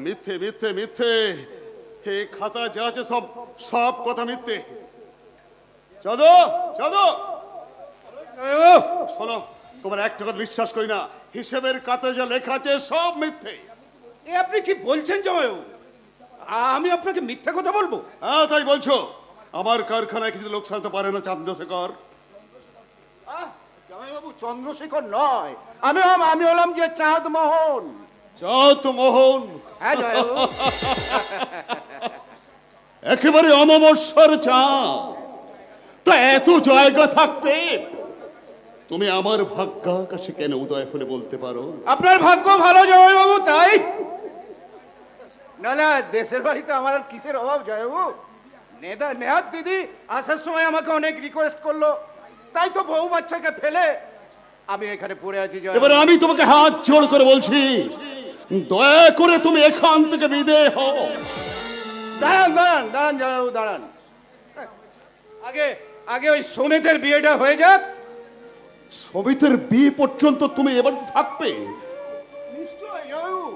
মিথ্যে মিথ্যে মিথ্যে, এই খাতা যা আছে সব সব কথা মিথ্যে। চাঁদু, চাঁদু, শোনো, তোমার একটা কথা বিশ্বাস করি না, হিসেবের খাতায় যা লেখা আছে সব মিথ্যে। এ আপনি কি বলছেন জামাইবাবু? আমি আপনাকে মিথ্যা কথা বলবো? হ্যাঁ তাই বলছো। আমার কারখানায় কিছু লোক সালতে পারে না চন্দ্রশেখর। জামাইবাবু চন্দ্রশেখর নয়, আমি হলাম যে চাঁদ মোহন। চাঁদ মোহন? হ্যাঁ জামাইবাবু। একেবারে অমাবস্যার চাঁদ। তা এত জায়গা থাকতে তুমি আমার ভাগ্যাকাশে কেন উদয় হলে বলতে পারো? আপনার ভাগ্য ভালো জামাইবাবু, তাই। না না, দেশের বাড়িতে আমার আর কিসের অভাব জামাইবাবু। নেহাত দিদি আসার সময় আমাকে অনেক রিকোয়েস্ট করলো, তাই তো বউ বাচ্চাকে ফেলে আমি এখানে পড়ে আছি জামাইবাবু। এবার আমি তোমাকে হাত জোড় করে বলছি, দয়া করে তুমি এখান থেকে বিদেয় হও। দাঁড়ান দাঁড়ান দাঁড়ান জামাইবাবু, দাঁড়ান। আগে আগে ওই সোমেতের বিয়েটা হয়ে যাক। সবিতের বিয়ে পর্যন্ত তুমি এবার থাকবে? নিশ্চয় জামাইবাবু।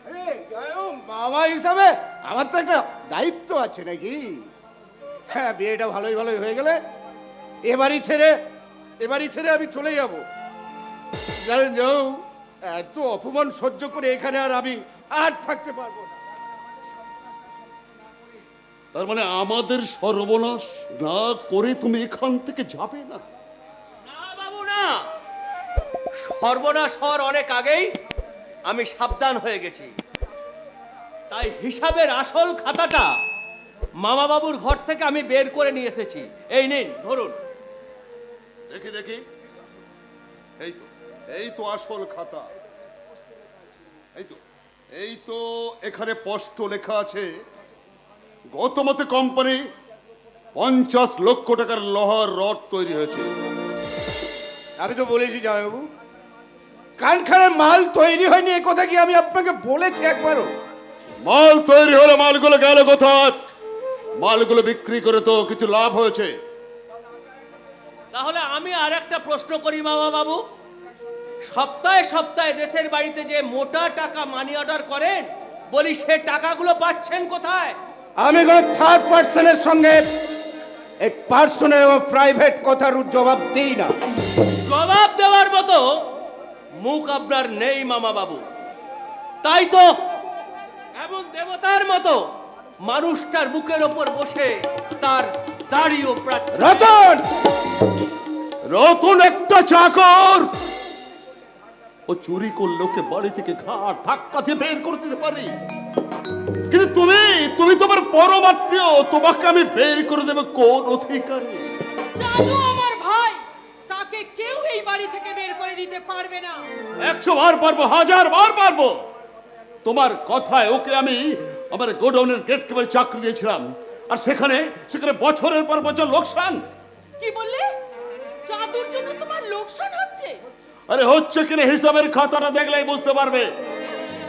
আরে জামাইবাবু, মামা হিসাবে আমার তো একটা দায়িত্ব আছে নাকি? হ্যাঁ, বিয়েটা ভালোই ভালোই হয়ে গেলে এবারই ছেড়ে আমি চলে যাব। জানেন জামাইবাবু, এত অপমান সহ্য করে এখানে আমি আর থাকতে পারবো না। তার মানে আমাদের সর্বনাশ না করে তুমি এখান থেকে যাবে না? না বাবু না, সর্বনাশ হওয়ার অনেক আগেই আমি সাবধান হয়ে গেছি। তাই হিসাবের আসল খাতাটা মামা বাবুর ঘর থেকে আমি বের করে নিয়ে এসেছি। এই নিন, ধরুন। দেখি দেখি, এই তো আসল খাতা। এই তো এখানে স্পষ্ট লেখা আছে, গত মাসে কোম্পানি 50 লক্ষ টাকার লোহার রড তৈরি হয়েছে। আমি তো বলেছি জামাইবাবু, কারখানার মাল তৈরি হয়নি এ কথা কি আমি আপনাকে বলেছি একবারও? মাল তৈরি হলে মালগুলো গেল কোথায়? মালগুলো বিক্রি করে তো কিছু লাভ হয়েছে। তাহলে আমি আর একটা প্রশ্ন করি মামা বাবু, সপ্তাহে সপ্তাহে দেশের বাড়িতে যে মোটা টাকা মানি অর্ডার করেন, বলি সে টাকাগুলো পাচ্ছেন কোথায়? আমি কোন থার্ড পার্সনের সঙ্গে এই পার্সোনাল এবং প্রাইভেট কথার জবাব দিই না। জবাব দেওয়ার মতো মুখ আপনার নেই মামা বাবু। তাই তো এমন দেবতার মতো মানুষটার বুকের ওপর বসে তার দাড়িও প্রার্থনা। রতন, রতন একটা চাকর, ও চুরি করলে ওকে বাড়ি থেকে ঘাট ধাক্কা দিয়ে বের করে দিতে পারি, কিন্তু তুমি তোমার পরমাত্মীয়, তোমাকে আমি বের করে দেব কোন অধিকারে? চাঁদু আমার ভাই, তাকে কেউ এই বাড়ি থেকে বের করে দিতে পারবে না। 100 বার পারবো, 1000 বার পারবো। তোমার কথায় ওকে আমি আমার গোডাউনের গেট কিপার চাকরি দিয়েছিলাম, আর সেখানে বছরের পর বছর লোকসান। কি বললে? চাঁদুর জন্য তোমার লোকসান হচ্ছে? আরে হচ্ছে কিনা হিসাবের খাতাটা দেখলেই বুঝতে পারবে।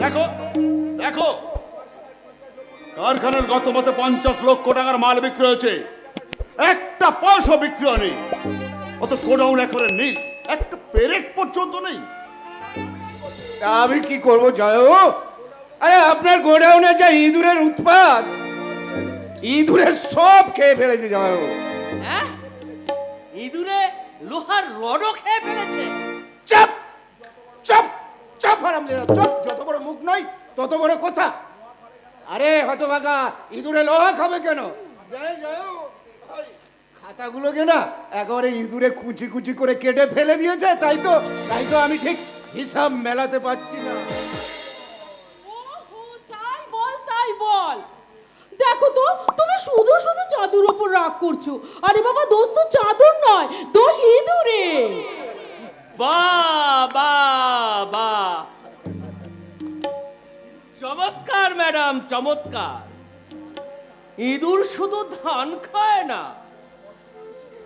দেখো দেখো, কারখানার গত মাসে 50 লক্ষ টাকার মাল বিক্রি হয়েছে, একটা পয়সা বিক্রি হয়নি। অত গোডাউন একেবারে নেই, একটা পেরেক পর্যন্ত নেই। আমি কি করব জামাইবাবু? আরে আপনার গোডাউনে যা ইঁদুরের উৎপাত, ইঁদুরের সব খেয়ে ফেলেছে জামাইবাবু। হ্যাঁ, ইঁদুরে লোহার রডও খেয়ে ফেলেছে? চাপ চাপ চাপ, হারামজাদা চাপ। যত বড় মুখ নয় তত বড় কথা। আরে হতভাগা, ইঁদুরে লোহা খাবে কেন? খাতাগুলোকে না একেবারে ইঁদুরে কুচি কুচি করে কেটে ফেলে দিয়েছে, তাই তো আমি ঠিক হিসাব মেলাতে পারছি না। ওহো, তাই বল। দেখো তো, তুমি শুধু শুধু চাঁদুর উপর রাগ করছো। আরে বাবা, দোষ তো চাঁদুর নয়, দোষ ইঁদুরে। বাহ বাহ বাহ, চমৎকার ম্যাডাম, চমৎকার। ইঁদুর শুধু ধান খায় না,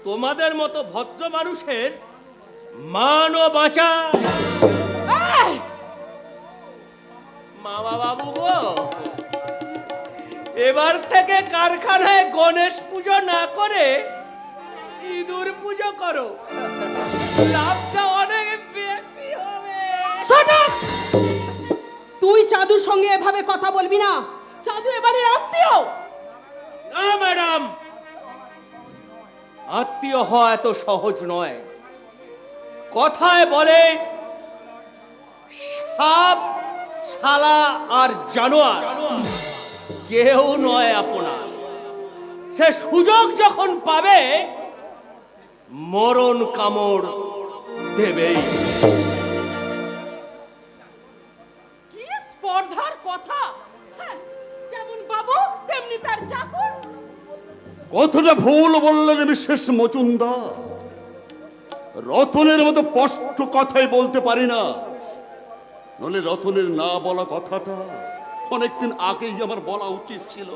তোমাদের মতো ভদ্র মানুষের মানও বাঁচায়। এই, মামা বাবু গো, এবার থেকে কারখানায় গণেশ পুজো না করে ইঁদুর পুজো করো, লাভটা অনেক বেশি হবে। Shot up! তুই চাঁদুর চাঁদুর সঙ্গে এভাবে কথা বলবি না। চাঁদু এবারে আত্মীয়। না ম্যাডাম, আত্মীয় হওয়া এত সহজ নয়। কথায় বলে সাপ, ছালা আর জানোয়ার কেউ নয় আপনার। সে সুযোগ যখন পাবে মরণ কামড় দেবেই। কি স্পর্ধার কথা! হ্যাঁ, যেমন বাবু তেমনি তার চাকর। কতটা ভুল বললেন মিসেস মজুমদার। রতনের মতো স্পষ্ট কথাই বলতে পারি না, নলে রতনের না বলা কথাটা অনেকদিন আগেই আমার বলা উচিত ছিল।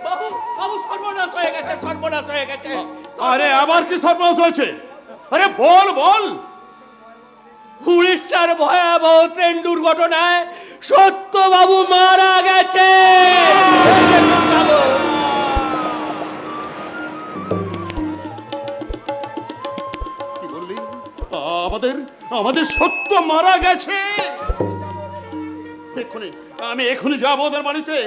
বাবু, বাবু সর্বনাশ হয়ে গেছে, সর্বনাশ হয়ে গেছে। আরে আবার কি সর্বনাশ হয়েছে? আরে বল বল। উড়িষ্যার ভয়াবহ ট্রেন দুর্ঘটনায় সত্যবাবু মারা গেছে। কি বললি? আমাদের আমাদের সত্য মারা গেছে। আমি এখনই যাবো ওদের বাড়িতে।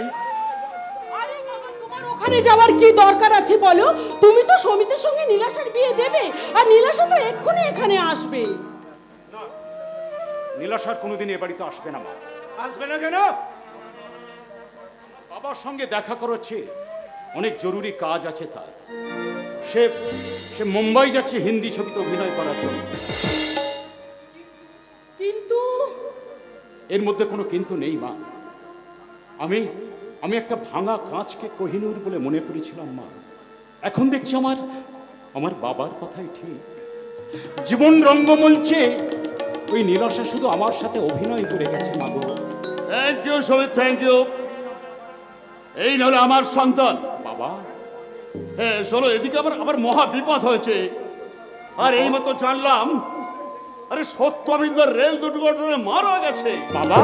আরে বাবা, তোমার ওখানে যাওয়ার কি দরকার আছে বলো? তুমি তো সমিতির সঙ্গে নীলাশার বিয়ে দেবে, আর নীলাশা তো এক্ষুনি এখানে আসবে। নীলাশার কোনোদিন এ বাড়িতে আসবে না মা। আসবে না কেন? বাবার সঙ্গে দেখা করেছে, অনেক জরুরি কাজ আছে তার। সে সে মুম্বাই যাচ্ছে হিন্দি ছবিতে অভিনয় করার জন্য। কিন্তু এর মধ্যে কোনো কিন্তু নেই মা। আমি আমি একটা ভাঙা কাঁচকে কোহিনূর বলে মনে করেছিলাম মা। এখন দেখছি আমার আমার বাবার কথাই ঠিক। জীবন রঙ্গমঞ্চে ওই নীলাশা শুধু আমার সাথে অভিনয় করে গেছে মা গো। Thank you Samit, thank you. এই নলে আমার সন্তান। বাবা, হ্যাঁ শোনো, এদিকে আবার আবার মহা বিপদ হয়েছে। আর এই মতো জানলাম, আরে সত্যবিন্দর রেল দুর্ঘটনায় মারা গেছে। বাবা,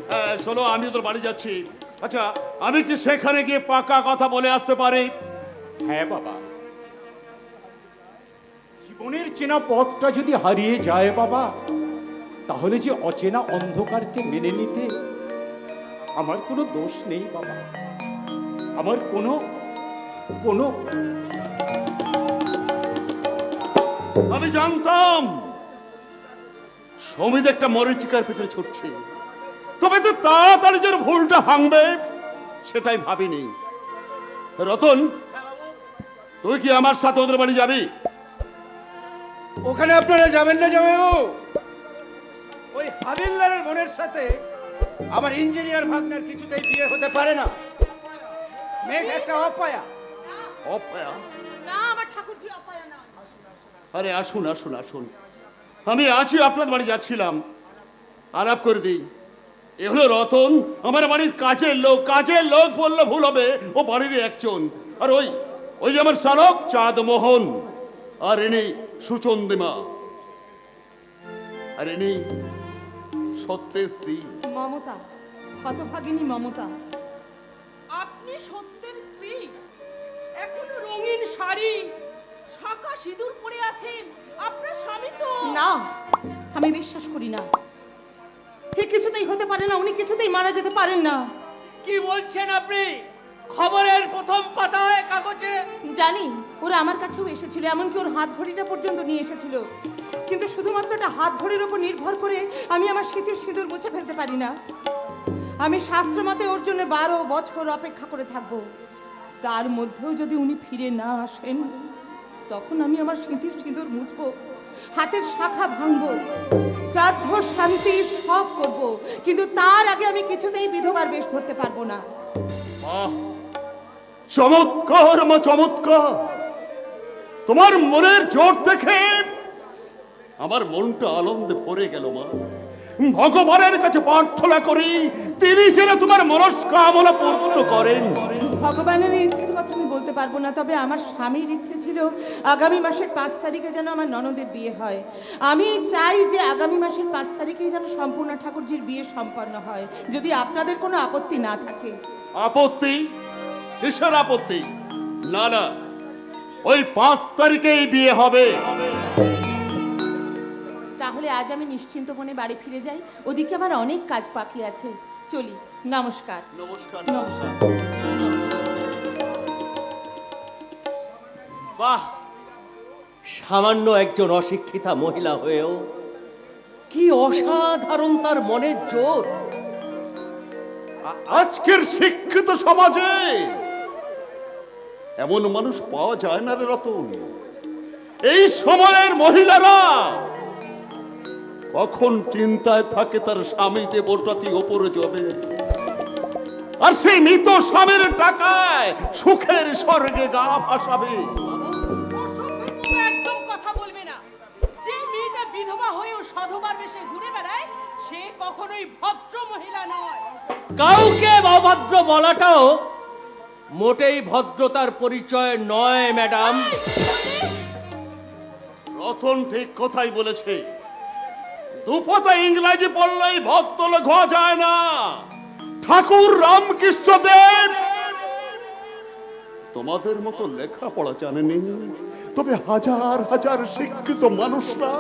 হ্যাঁ শোনো, আমি তোর বাড়ি যাচ্ছি। আচ্ছা, আমি কি সেখানে গিয়ে পাকা কথা বলে আসতে পারি? হ্যাঁ বাবা। জীবনের চেনা পথটা যদি হারিয়ে যায় বাবা, তাহলে যে অচেনা অন্ধকারকে মেনে নিতে আমার কোনো দোষ নেই বাবা। আমার কোনো কোনো আমি জানতাম সমিত একটা মরিচিকার পেছনে ছুটছে, তবে তো তাড়াতাড়ি যে ভুলটা ভাঙবে সেটাই ভাবিনি। রতন, তুই কি আমার সাথে ওদের বাড়ি যাবি? ওখানে আপনারা যাবেন না জামাইবাবু? ওই হাবিলদারের বোনের সাথে আমার ইঞ্জিনিয়ার ভাগ্নের কিছুতেই বিয়ে হতে পারে না। মেয়েটা একটা অপয়া। অপয়া? না, আমার ঠাকুরজি অপয়া না। আরে আসুন আসুন আসুন, আমি আছি, আপনার বাড়ি যাচ্ছিলাম। আলাপ করে দিই, এ হলো রতন, আমার বাড়ির কাজের লোক। কাজের লোক বললে ভুল হবে, ও বাড়ির একজন। আর ওই ওই যে আমার শালক চাঁদমোহন, আর ইনি সুচন্দিমা, আর ইনি সত্যের স্ত্রী মমতা, হতভাগিনী মমতা। আপনি সত্যের স্ত্রী? এখনো রঙিন শাড়ি, শাঁখা সিঁদুর পরে আছেন। আপনার স্বামী তো না, আমি বিশ্বাস করি না। এ কিছুতেই হতে পারে না। উনি কিছুতেই মারা যেতে পারেন না। কি বলছেন আপনি? খবরের প্রথম পাতায় কাগজে। জানি, ওরা আমার কাছেও এসেছিল, এমনকি ওর হাত ঘড়িটা পর্যন্ত নিয়ে এসেছিল। কিন্তু শুধুমাত্র একটা হাত ঘড়ির উপর নির্ভর করে আমি আমার স্মৃতির সিঁদুর মুছে ফেলতে পারি না। আমি শাস্ত্র মতে ওর জন্য 12 বছর অপেক্ষা করে থাকবো। তার মধ্যেও যদি উনি ফিরে না আসেন, তখন আমি আমার স্মৃতির সিঁদুর মুছবো, হাতের শাখা ভাঙবো, শ্রাদ্ধ শান্তি সব করব। কিন্তু তার আগে আমি কিছুতেই বিধবার বেশ ধরতে পারবো না। বাহ, চমৎকার মা, চমৎকার। তোমার মনের জোর দেখে আমার মনটা আনন্দে ভরে গেল মা। ভগবানের কাছে প্রার্থনা করি, তিনি যেন তোমার মনস্কামনা পূর্ণ করেন। ভগবানের ইচ্ছের কথা আমি বলতে পারবো না, তবে আমার স্বামীর ইচ্ছে ছিল আগামী মাসের 5 তারিখে যেন আমার ননদের বিয়ে হয়। আমি চাই যে আগামী মাসের 5 তারিখেই যেন সম্পূর্ণ ঠাকুরজির বিয়ে সম্পন্ন হয়, যদি আপনাদের কোনো আপত্তি না থাকে। আপত্তি? কিসের আপত্তি? না না, ওই 5 তারিখেই বিয়ে হবে। তাহলে তাহলে আজ আমি নিশ্চিন্ত মনে বাড়ি ফিরে যাই, ওদিকে আমার অনেক কাজ বাকি আছে। চলি, নমস্কার। নমস্কার। নমস্কার। বাহ, সামান্য একজন অশিক্ষিতা মহিলা হয়েও কি অসাধারণ তার মনের জোর। আজকের শিক্ষিত সমাজে এমন মানুষ পাওয়া যায় না রে রতন। এই সময়ের মহিলারা কখন চিন্তায় থাকে তার স্বামী দেবতাতি ওপরে যাবে, আর সেই মৃত স্বামীর টাকায় সুখের স্বর্গে গা ভাসাবে। একদম কথা বলবে না। যে মেয়েটা বিধবা হয়েও সধবার বেশে ঘুরে বেড়ায় সে কখনোই ভদ্র মহিলা নয়। কাউকে অভদ্র বলাটাও মোটেই ভদ্রতার পরিচয় নয় ম্যাডাম। রতন ঠিক কথাই বলেছে। দুপতা ইংরেজি পড়লেই ভদ্রলোক হওয়া যায় না। ঠাকুর রামকৃষ্ণ দেব তোমাদের মতো লেখাপড়া জানেনি, তবে হাজার হাজার শিক্ষিত মানুষরা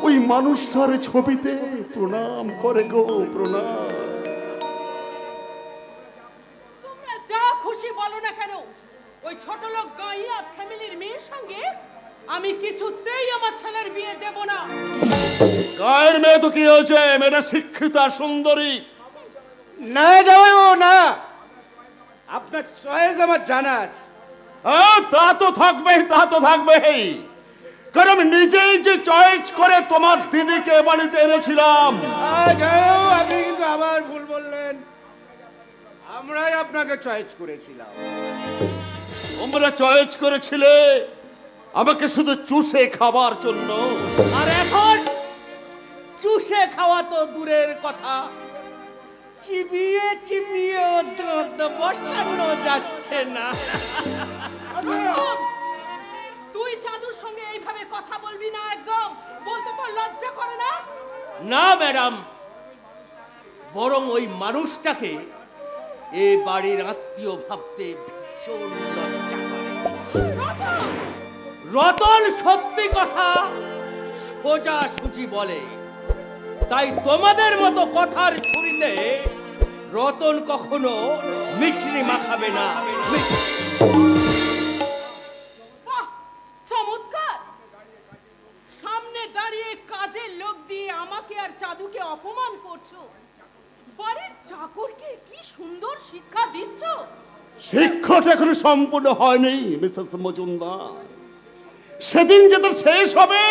ওই মানুষটার ছবিতে প্রণাম করে গো, প্রণাম। তোমরা যা খুশি বলো না কেন, ওই ছোট লোক গাইয়া ফ্যামিলির মেয়ের সঙ্গে আমি কিছুতেই আমার ছেলের বিয়ে দেব না। গায়ের মেয়ে তো কি হয়েছে, মেয়েটা শিক্ষিত আর সুন্দরী। না যাও না, আপনার চয়েস আমার জানা আছে। হ্যাঁ, তা তো থাকবেই, তা তো থাকবেই। কারণ আমি নিজেই যে চয়েস করে তোমার দিদিকে এ বাড়িতে এনেছিলাম। যাও, আপনি কিন্তু আবার ভুল বললেন। আমরাই আপনাকে চয়েস করেছিলাম। তোমরা চয়েস করেছিলে আমাকে শুধু চুষে খাবার জন্য। আর এখন চুষে খাওয়া তো দূরের কথা, চিবিয়ে চিবিয়ে দাঁত বসানো যাচ্ছে না। তুই জাদুর সঙ্গে এইভাবে কথা বলবি না, একদম বলতে তোর লজ্জা করে না? না ম্যাডাম, বরং ওই মানুষটাকে এ বাড়ির আত্মীয় ভাবতে ভীষণ লজ্জা করে। রতন সত্যি কথা সোজা সুজি বলে, তাই তোমাদের মতো কথার ছুরিতে রতন কখনো মিছরি মাখাবে না। বাহ, চমৎকার। সামনে দাঁড়িয়ে কাজের লোক দিয়ে আমাকে আর চাঁদুকে অপমান করছো, বাড়ির চাকরকে কি সুন্দর শিক্ষা দিচ্ছ। শিক্ষাটা এখনো সম্পূর্ণ হয়নি মিসেস মজুমদার। সেদিন যেটা শেষ হবে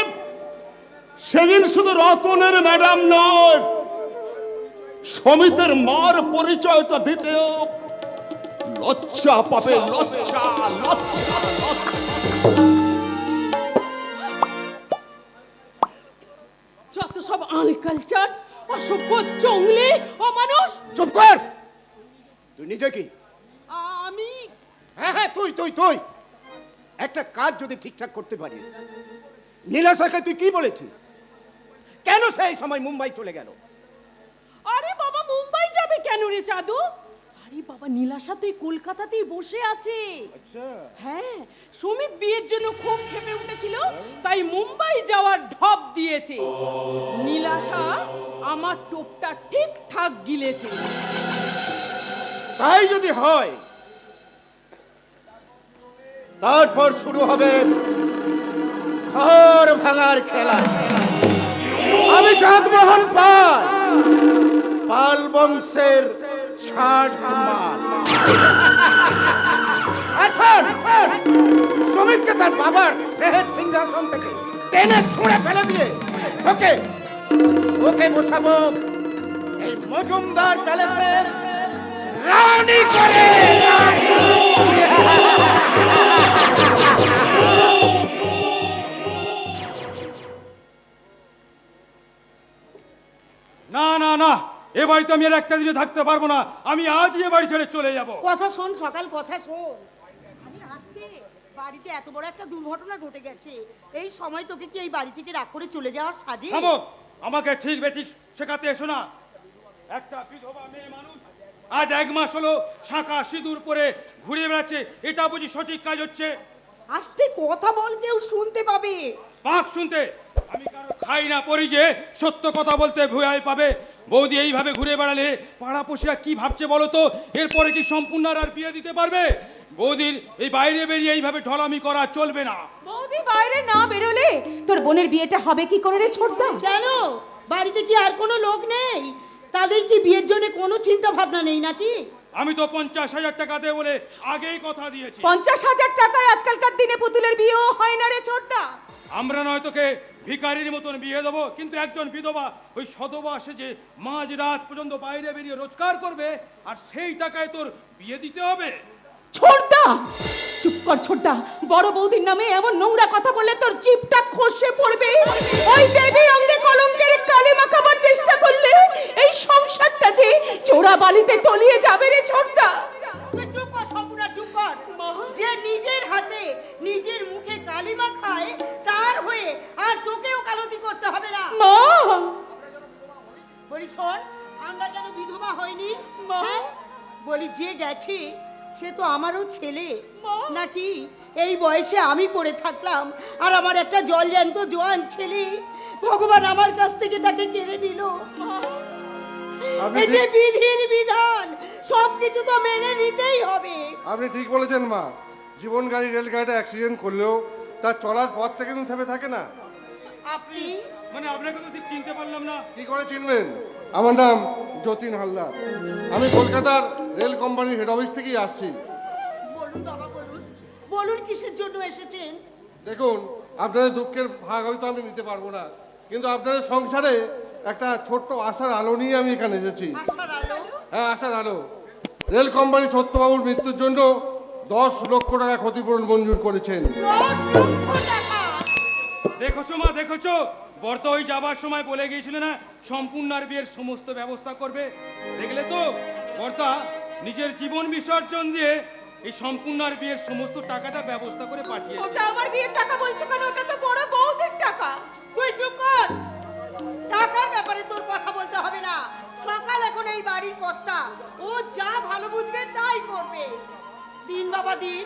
সেদিন শুধু রতনের ম্যাডাম নয়, সমিতের মার পরিচয়টা দিতেও লজ্জা পাবে, লজ্জা, লজ্জা, লজ্জা। যত সব আনকালচার, অসভ্য, জঙ্গলি, অমানুষ। চুপ কর। তুই নিজে কি? আমি হ্যাঁ হ্যাঁ, তুই তুই তুই একটা কাজ যদি ঠিকঠাক করতে পারিস। নীলাশাকে তুই কি বলেছিস? কেন সেই সময় মুম্বাই চলে গেল? আরে বাবা, মুম্বাই যাবে কেন রে চাঁদু? আরে বাবা, নীলাশা তুই কলকাতাতেই বসে আছে। আচ্ছা, হ্যাঁ, সুমিত বিয়ের জন্য খুব ক্ষেপে উঠেছিল, তাই মুম্বাই যাওয়ার ঢপ দিয়েছে। নীলাশা আমার টোপটা ঠিকঠাক গিলেছে। তাই যদি হয় তারপর শুরু হবে ঘর ভাঙার খেলা। আমি চাঁদমোহন পাল, পাল বংশের ষাট মাল। আসুন, সুমিতকে তার বাবার শেহের সিংহাসন থেকে টেনে ছুঁড়ে ফেলে দিয়ে ওকে ওকে বসাবো এই মজুমদার প্যালেসের রানী করে। না না না, এ বাড়িতে আমি আর একটা দিনে থাকতে পারবো না। আমি আজই এ বাড়ি ছেড়ে চলে যাব। কথা শোন সকাল, কথা শোন। আমি আসতে বাড়িতে এত বড় একটা দুর্ঘটনা ঘটে গেছে, এই সময় তোকে কি এই বাড়ি থেকে রাগ করে চলে যাওয়ার সাজে? থামো, আমাকে ঠিক বেঠিক শেখাতে এসো না। একটা বিধবা মেয়ে মানুষ আজ 1 মাস হলো শাঁখা সিঁদুর পরে ঘুরে বেড়াচ্ছে, এটা বুঝি সঠিক কাজ হচ্ছে? আস্তে কথা বল, কেউ শুনতে পাবে। পাক শুনতে। আমি কারো খাই না পরি যে সত্য কথা বলতে ভয় পাবে। বৌদি এইভাবে ঘুরে বেড়ালে পাড়াপড়শিরা কি ভাবছে বলো তো? এরপরে কি সম্পূর্ণ আর বিয়ে দিতে পারবে? বৌদির এই বাইরে বেরিয়ে এইভাবে ঢলামি করা চলবে না। বৌদি বাইরে না বেরোলে তোর বোনের বিয়েটা হবে কি করে রে ছোটদা? কেন বাড়িতে কি আর কোনো লোক নেই? তাদের কি বিয়ের জন্য কোনো চিন্তা ভাবনা নেই নাকি? আমি তো 50,000 টাকা দেব বলে আগেই কথা দিয়েছি। 50,000 টাকায় আজকালকার দিনে পুতুলের বিয়েও হয় না রে ছোটদা। আমরা নয় তোকে ভিখারির মতন বিয়ে দেবো, কিন্তু একজন বিধবা ওই সধবা সেজে মাঝ রাত পর্যন্ত বাইরে বেরিয়ে রোজগার করবে, আর সেই টাকায় তোর বিয়ে দিতে হবে? ছোটদা চুপ কর ছোটদা, বড় বৌদির নামে এমন নোংরা কথা বললে তোর জিভটা খসে পড়বে। ওই দেবীর অঙ্গে কলঙ্কের কালি মাখাবার চেষ্টা করলে এই সংসারটা যে চোরা বালিতে তলিয়ে যাবে রে ছোটদা। তুই চুপ কর সম্পূর্ণ চুপ কর। যে নিজের হাতে নিজের মুখে কালিমা খায় তার হয়ে আর তোকেও কালতি করতে হবে না। মা বলি শোন, আমরা যেন বিধবা হয়নি। মা। হ্যাঁ? বলি যে গেছে সে তো আমারও ছেলে মা। নাকি? এই বয়সে আমি পড়ে থাকলাম আর আমার একটা জলজ্যান্ত জোয়ান ছেলে ভগবান আমার কাছ থেকে তাকে কেড়ে নিল। এই যে বিধির বিধান সবকিছু তো মেনে নিতেই হবে। আপনি ঠিক বলেছেন মা। জীবন গাড়ি রেলগাড়িটা অ্যাক্সিডেন্ট করলেও তার চলার পথ থেকে কিন্তু থেমে থাকে না। আপনি মানে আপনাকে তো ঠিক চিনতে পারলাম না। কি করে চিনবেন? আমার নাম যতীন হালদার। আমি কলকাতার রেল কোম্পানির হেড অফিস থেকেই আসছি। বলুন বাবা বলুন, বলুন কিসের জন্য এসেছেন? দেখুন, আপনাদের দুঃখের ভাগ হয়তো আমি নিতে পারবো না, কিন্তু আপনাদের সংসারে একটা ছোট্ট আশার আলো নিয়ে আমি এখানে এসেছি। আশার আলো? হ্যাঁ, আশার আলো। রেল কোম্পানি সত্যবাবুর মৃত্যুর জন্য 10 লক্ষ টাকা ক্ষতিপূরণ মঞ্জুর করেছেন। 10 লক্ষ টাকা? দেখেছো মা, দেখেছো? বর্ত ওই যাবার সময় বলে গিয়েছিল না সম্পূর্ণার বিয়ের সমস্ত ব্যবস্থা করবে। দেখলে তো, বর্তা নিজের জীবন বিসর্জন দিয়ে এই সম্পূর্ণার বিয়ের সমস্ত টাকাটা ব্যবস্থা করে পাঠিয়েছে। ওটা আমার বিয়ের টাকা বলছো কেন? ওটা তো বড় বৌদির টাকা। তুই চুপ কর। টাকার ব্যাপারে তোর কথা বলতে হবে না। সকাল এখন এই বাড়ির কর্তা, ও যা ভালো বুঝবে তাই করবে। দিন বাবা দিন,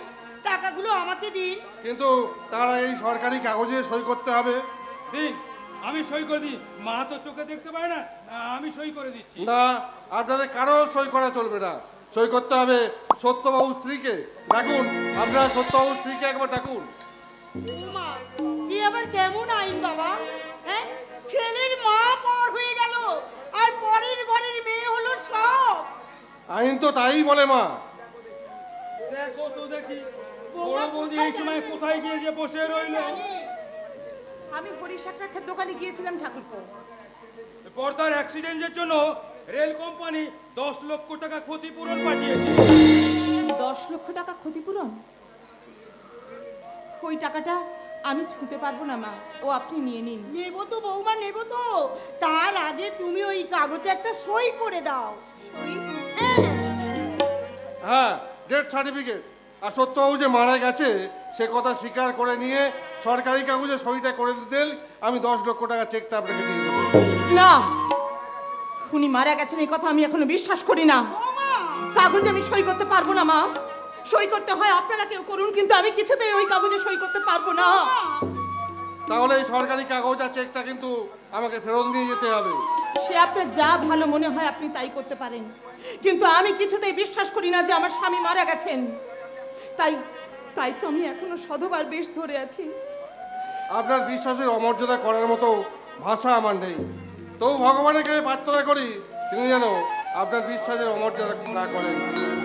টাকাগুলো আমাকে দিন। কিন্তু তারা এই সরকারি কাগজে সই করতে হবে। দিন, আমি সই করে দিই। মা তো চোখে দেখতে পায় না, আমি সই করে দিচ্ছি। না, আপনাদের কারো সই করা চলবে না। সই করতে হবে সত্যবাবুর স্ত্রীকে। ডাকুন, আপনারা সত্যবাবুর স্ত্রীকে একবার ডাকুন। মা, এ আবার কেমন আইন বাবা? হ্যাঁ, ছেলের মা পর হয়ে গেল আর পরের ঘরের মেয়ে হলো সব। আইন তো তাই বলে মা। দেখো তো দেখি বড় বৌদি এই সময় কোথায় গিয়ে যে বসে রইল। আমি হরিশাকরাঠের দোকানে গিয়েছিলাম ঠাকুরপো। বর্তার অ্যাক্সিডেন্টের জন্য রেল কোম্পানি 10 লক্ষ টাকা ক্ষতিপূরণ পাঠিয়েছে। 10 লক্ষ টাকা ক্ষতিপূরণ? ওই টাকাটা আমি ছুঁতে পারবো না মা, ও আপনি নিয়ে নিন। নেবো তো বৌমা, নেবো তো। তার আগে তুমি ওই কাগজে একটা সই করে দাও। সই? হ্যাঁ। হ্যাঁ, ডেথ সার্টিফিকেট। আর সত্যবাবু যে মারা গেছে সে কথা স্বীকার করে নিয়ে সরকারি কাগজে সইটা করে দিতেন, আমি 10 লক্ষ টাকা চেকটা আপনাকে দিয়ে দেবো। না, উনি মারা গেছেন এই কথা আমি এখনো বিশ্বাস করি না। কাগজে আমি সই করতে পারবো না মা। সই করতে হয় আপনারা কেউ করুন, কিন্তু আমি কিছুতেই ওই কাগজে সই করতে পারবো না। তাহলে এই সরকারি কাগজ আর চেকটা কিন্তু আমাকে ফেরত নিয়ে যেতে হবে। সে আপনার যা ভালো মনে হয় আপনি তাই করতে পারেন, কিন্তু আমি কিছুতেই বিশ্বাস করি না যে আমার স্বামী মারা গেছেন। তাই তাই তো আমি এখনো সধবার বেশ ধরে আছি। আপনার বিশ্বাসের অমর্যাদা করার মতো ভাষা আমার নেই। তবু ভগবানের কাছে প্রার্থনা করি তিনি যেন আপনার বিশ্বাসের অমর্যাদা না করেন।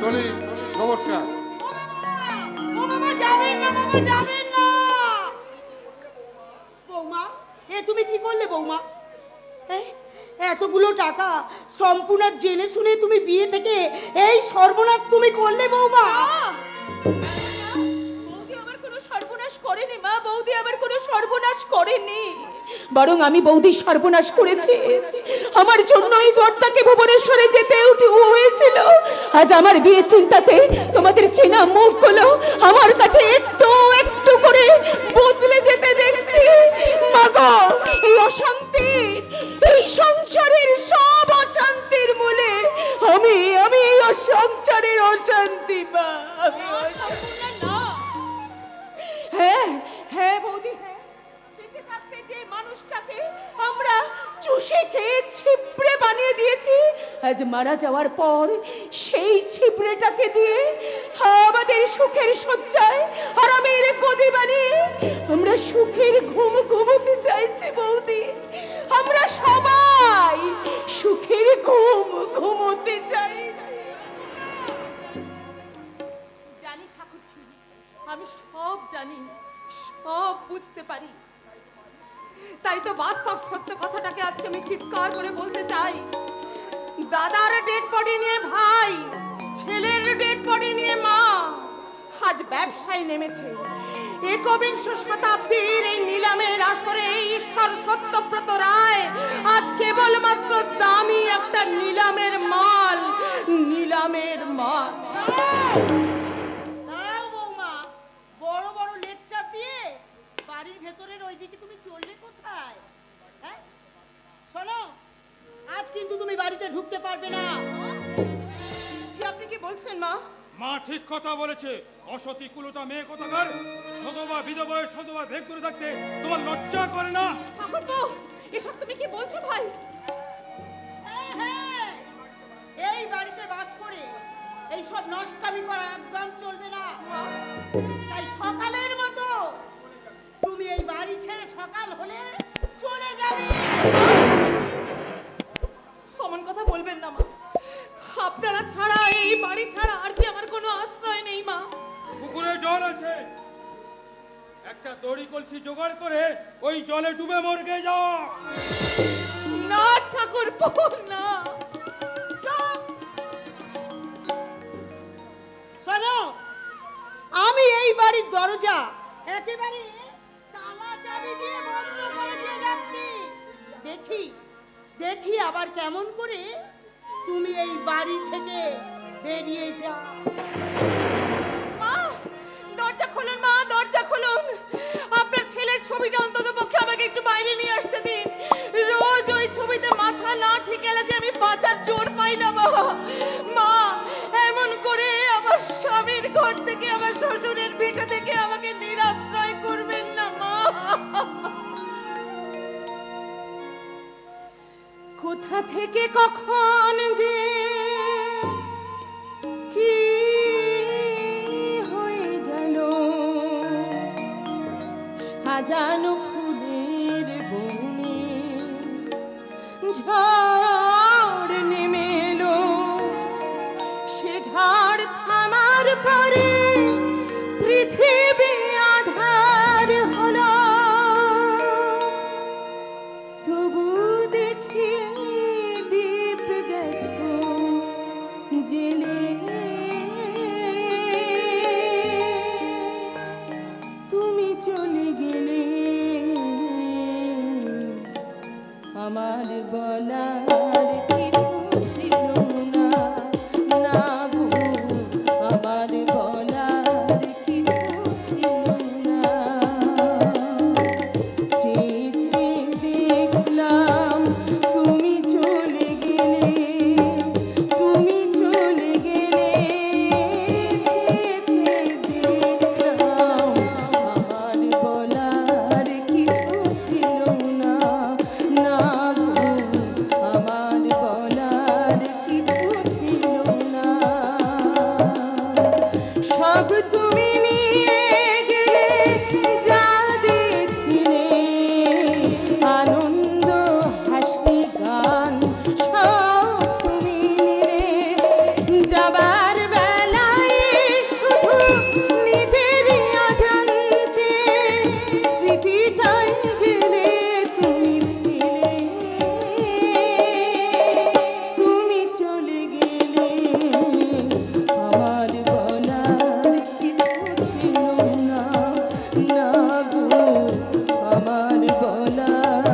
চলি, নমস্কার। ও বাবা, যাবেন না বাবা, যাবেন না। বৌমা, এ তুমি কি করলে বৌমা? এতগুলো টাকা সম্পূর্ণ জেনে শুনে তুমি বিয়ে থেকে এই সর্বনাশ তুমি করলে বৌমা। বৌদি আবার কোনো সর্বনাশ করেনি মা, বৌদি আবার কোনো সর্বনাশ করেনি, বরং আমি বৌদির সর্বনাশ করেছি। আমার জন্যই কর্তাকে ভুবনেশ্বরে যেতে হয়েছিল। আজ আমার বিয়ের চিন্তাতে তোমাদের চেনা মুখগুলো আমার কাছে একটু একটু করে বদলে যেতে দেখছি। মাগো, এই অশান্তির, এই সংসারের সব অশান্তির মূলে আমি এই সংসারের অশান্তি মা। হ্যাঁ হ্যাঁ বৌদি, হ্যাঁ, বেঁচে থাকতে যে মানুষটাকে ছিপড়ে বানিয়ে দিয়েছি, আজ মারা যাওয়ার পর সেই ছিপড়েটাকে দিয়ে আমাদের সুখের শয্যায় আরামের গদি বানিয়ে আমরা সুখের ঘুম ঘুমোতে চাইছি বৌদি। আমরা সবাই সুখের ঘুম ঘুমোতে চাই। জানি ঠাকুরজি, আমি সব জানি, সব বুঝতে পারি। তাই তো বাস্তব সত্য কথাটাকে আজকে আমি চিৎকার করে বলতে চাই। দাদার ডেড বডি নিয়ে ভাই, ছেলের ডেড বডি নিয়ে মা আজ ব্যবসায় নেমেছে। একবিংশ শতাব্দীর এই নিলামের আসরে ঈশ্বর সত্যব্রত রায় আজ কেবলমাত্র দামি একটা নিলামের মাল, নিলামের মাল। দাঁড়াও বৌমা, বড় বড় লেকচার দিয়ে বাড়ির ভেতরের ওইদিকে তুমি চললে কোথায়? হ্যাঁ শোনো, আজ কিন্তু তুমি বাড়িতে ঢুকতে পারবে না। কি আপনি কি বলছেন মা? মা ঠিক কথা বলেছে। অসতী কুলতা মেয়ে কোথাকার, সধবা বিধবা সধবা ভেগ করে থাকতে তোমার লজ্জা করে না? ঠাকুরপো, এসব তুমি কি বলছো ভাই? হ্যাঁ, হ্যাঁ, এই বাড়িতে বাস করে এইসব নষ্টামি করা একদম চলবে না। তাই সকালের মতো তুমি এই বাড়ি ছেড়ে সকাল হলে চলে যাবে। অমন কথা বলবেন না মা। আপনারা ছাড়া, এই বাড়ি ছাড়া আর কি আমার কোনো আশ্রয় নেই মা। পুকুরে জল আছে, একটা দড়ি কলসি জোগাড় করে ওই জলে ডুবে মরগে যাও। না ঠাকুরপো, না। শোনো, আমি এই বাড়ির দরজা একেবারে তালা চাবি দিয়ে বন্ধ করে দিয়ে যাচ্ছি। দেখি দেখি আবার কেমন করে তুমি এই বাড়ি থেকে বেরিয়ে যাও। মা, দরজা খুলুন মা, দরজা খুলুন। আপনার ছেলের ছবিটা অন্তত পক্ষে আমাকে একটু বাইরে নিয়ে আসতে দিন। রোজ ওই ছবিতে মাথা না ঠিক এলে যে আমি বাঁচার জোর পাই না মা। মা, এমন করে আমার স্বামীর ঘর থেকে, আমার শ্বশুরের ভিটা থেকে আমাকে নিরাশ্রয় করবেন না মা। কোথা থেকে কখন যে কি হয়ে গেল, সাজানো ফুলের বনে ঝড় নেমে এলো। সে ঝড় থামার পরে পৃথিবী আধার হলো। তবু দেখি দীপ গেছো জেলে, তুমি চলে গেলে আমার বলার কিছু ছিল না, না গো আমার বলার কিছু ছিল না। চেয়ে চেয়ে দেখলাম তুমি চলে গেলে, তুমি চলে গেলে। চেয়ে চেয়ে দেখলাম আমার বলার কিছু ছিল না, না গো আমার বলার কিছু ছিল না। সব তুমি নিয়ে গেলে, যা দিয়েছিলে আনন্দ হাসি গান, সব তুমি নিলে। যাবার বেলায় শুধু নিজের অজান্তে স্মৃতিটাই গেলে তুমি ফিরে, তুমি চলে গেলে আমার বলার কিছু ছিল না, না গো আমার বলার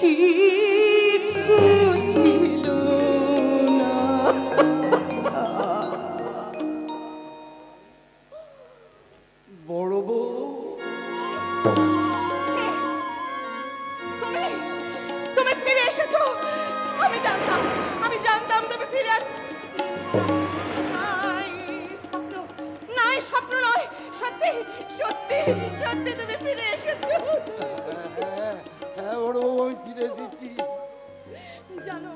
কিছু ছিল না। বড় বউ, তুমি তুমি ফিরে এসেছো। আমি জানতাম, আমি জানতাম তুমি ফিরে আস। নাই স্বপ্ন, নাই স্বপ্ন নয়, সত্যি সত্যি সত্যি তুমি ফিরে এসেছো। হ্যাঁ, হ্যাঁ হ্যাঁ বড় বউ, আমি ফিরে এসেছি। জানো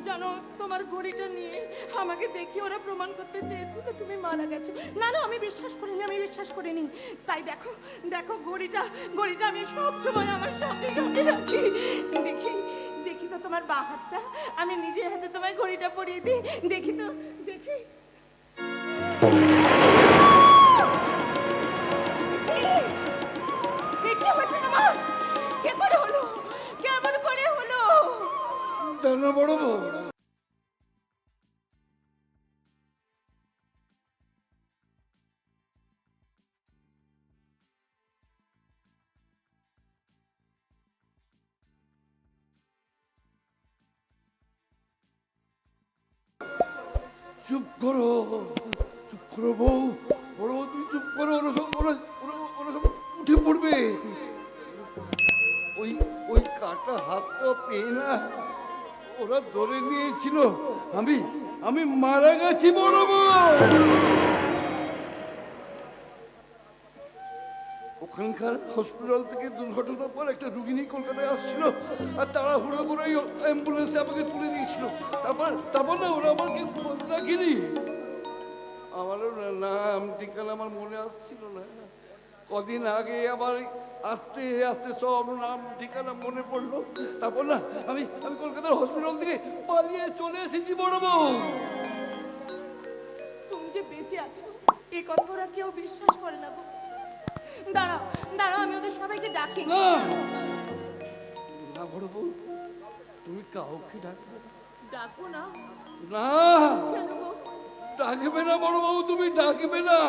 জানো তোমার ঘড়িটা নিয়ে আমাকে দেখি ওরা প্রমাণ করতে চেয়েছিল তুমি মারা গেছো। না না, আমি বিশ্বাস করিনি, আমি বিশ্বাস করিনি। তাই দেখো দেখো ঘড়িটা ঘড়িটা আমি সব সময় আমার সঙ্গে সঙ্গে রাখি। দেখি দেখি তো তোমার বাঁ হাতটা, আমি নিজের হাতে তোমায় ঘড়িটা পরিয়ে দিই। দেখি তো দেখি। কি হয়েছে তোমার? কে করে হলো? কেমন করে হলো? জানো বড় বউ, চুপ করো, চুপ করো বউ, বড় বউ তুমি চুপ করো। ওরা সব উঠে পড়বে। ওই ওই কাটা হাতটা পেয়ে না ওরা ধরে নিয়েছিল আমি আমি মারা গেছি বড় বউ। ওখানকার হসপিটাল থেকে দুর্ঘটনার পর একটা রুগিনী কলকাতায় আসছিল, আর তাড়াহুড়ো করে ওই অ্যাম্বুলেন্সে আমাকে তুলে দিয়েছিল। তারপর না ওরা আমাকে খোঁজ রাখিনি। আমারও নাম ঠিকানা আমার মনে আসছিল না। কদিন আগে আবার আস্তে আস্তে সব নাম ঠিকানা মনে পড়লো। তারপর না আমি আমি কলকাতার হসপিটাল থেকে পালিয়ে চলে এসেছি বড় বউ। তুমি যে বেঁচে আছো এই কথা ওরা কেউ বিশ্বাস করে না গো। দাঁড়াও দাঁড়াও, আমি ওদের সবাইকে ডাকি। না না বড় বউ, তুমি কাউকে ডাকবে না। ডাকো না? না কেন গো? ডাকবে না বড় বউ, তুমি ডাকবে না।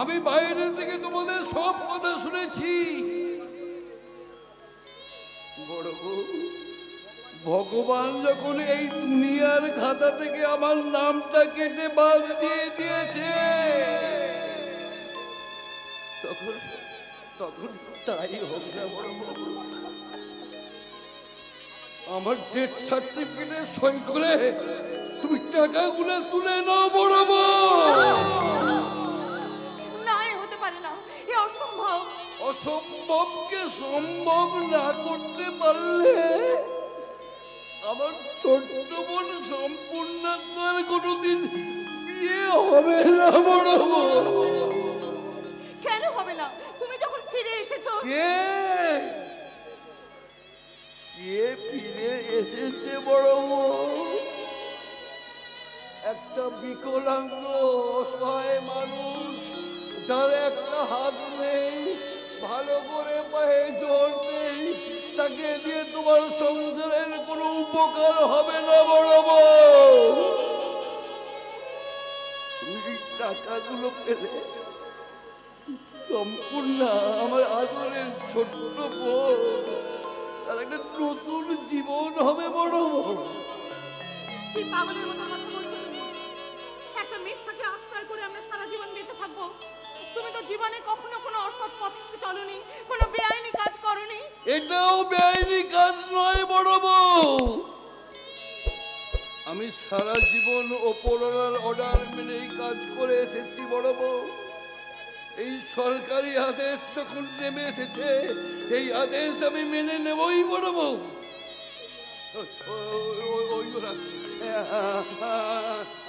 আমি বাইরে থেকে তোমাদের সব কথা শুনেছি। বড় বউ, ভগবান যখন এই দুনিয়ার খাতা থেকে আমার নামটা কেটে বাদ দিয়ে দিয়েছে, তখন তখন তাই হোক না বড় বউ। আমার ডেথ সার্টিফিকেটে সই করে তুমি টাকাগুলো তুলে নাও বড় বউ। না, এ হতে পারে না, এ অসম্ভব। অসম্ভবকে সম্ভব না করতে পারলে আমার ছোট্ট বোন সম্পূর্ণতার কোনোদিন বিয়ে হবে না বড় বউ। কেন হবে না? তুমি যখন ফিরে এসেছো। কে কে ফিরে এসেছে বড় বউ? একটা বিকলাঙ্গ অসহায় মানুষ, যার একটা হাত নেই, ভালো করে পায়ে জোর নেই, তাকে দিয়ে তোমার সংসারের কোনো উপকার হবে না বড় বউ। তুমি টাকাগুলো পেলে সম্পূর্ণ আমার আদরের ছোট্ট বোন, তার একটা নতুন জীবন হবে বড় বউ। কি পাগলের মতো কথা বলছো তুমি? একটা মিথ্যাকে আশ্রয় করে আমরা সারা জীবন বেঁচে থাকবো? তুমি তো জীবনে কখনো কোনো অসৎ পথে চলোনি, কোনো বেআইনি কাজ করোনি। এটাও বেআইনি কাজ নয় বড় বউ। আমি সারা জীবন ওপরওয়ালার অর্ডার মেনেই কাজ করে এসেছি বড় বউ। এই সরকারি আদেশ যখন নেমে এসেছে, এই আদেশ আমি মেনে নেবই বড় বউ।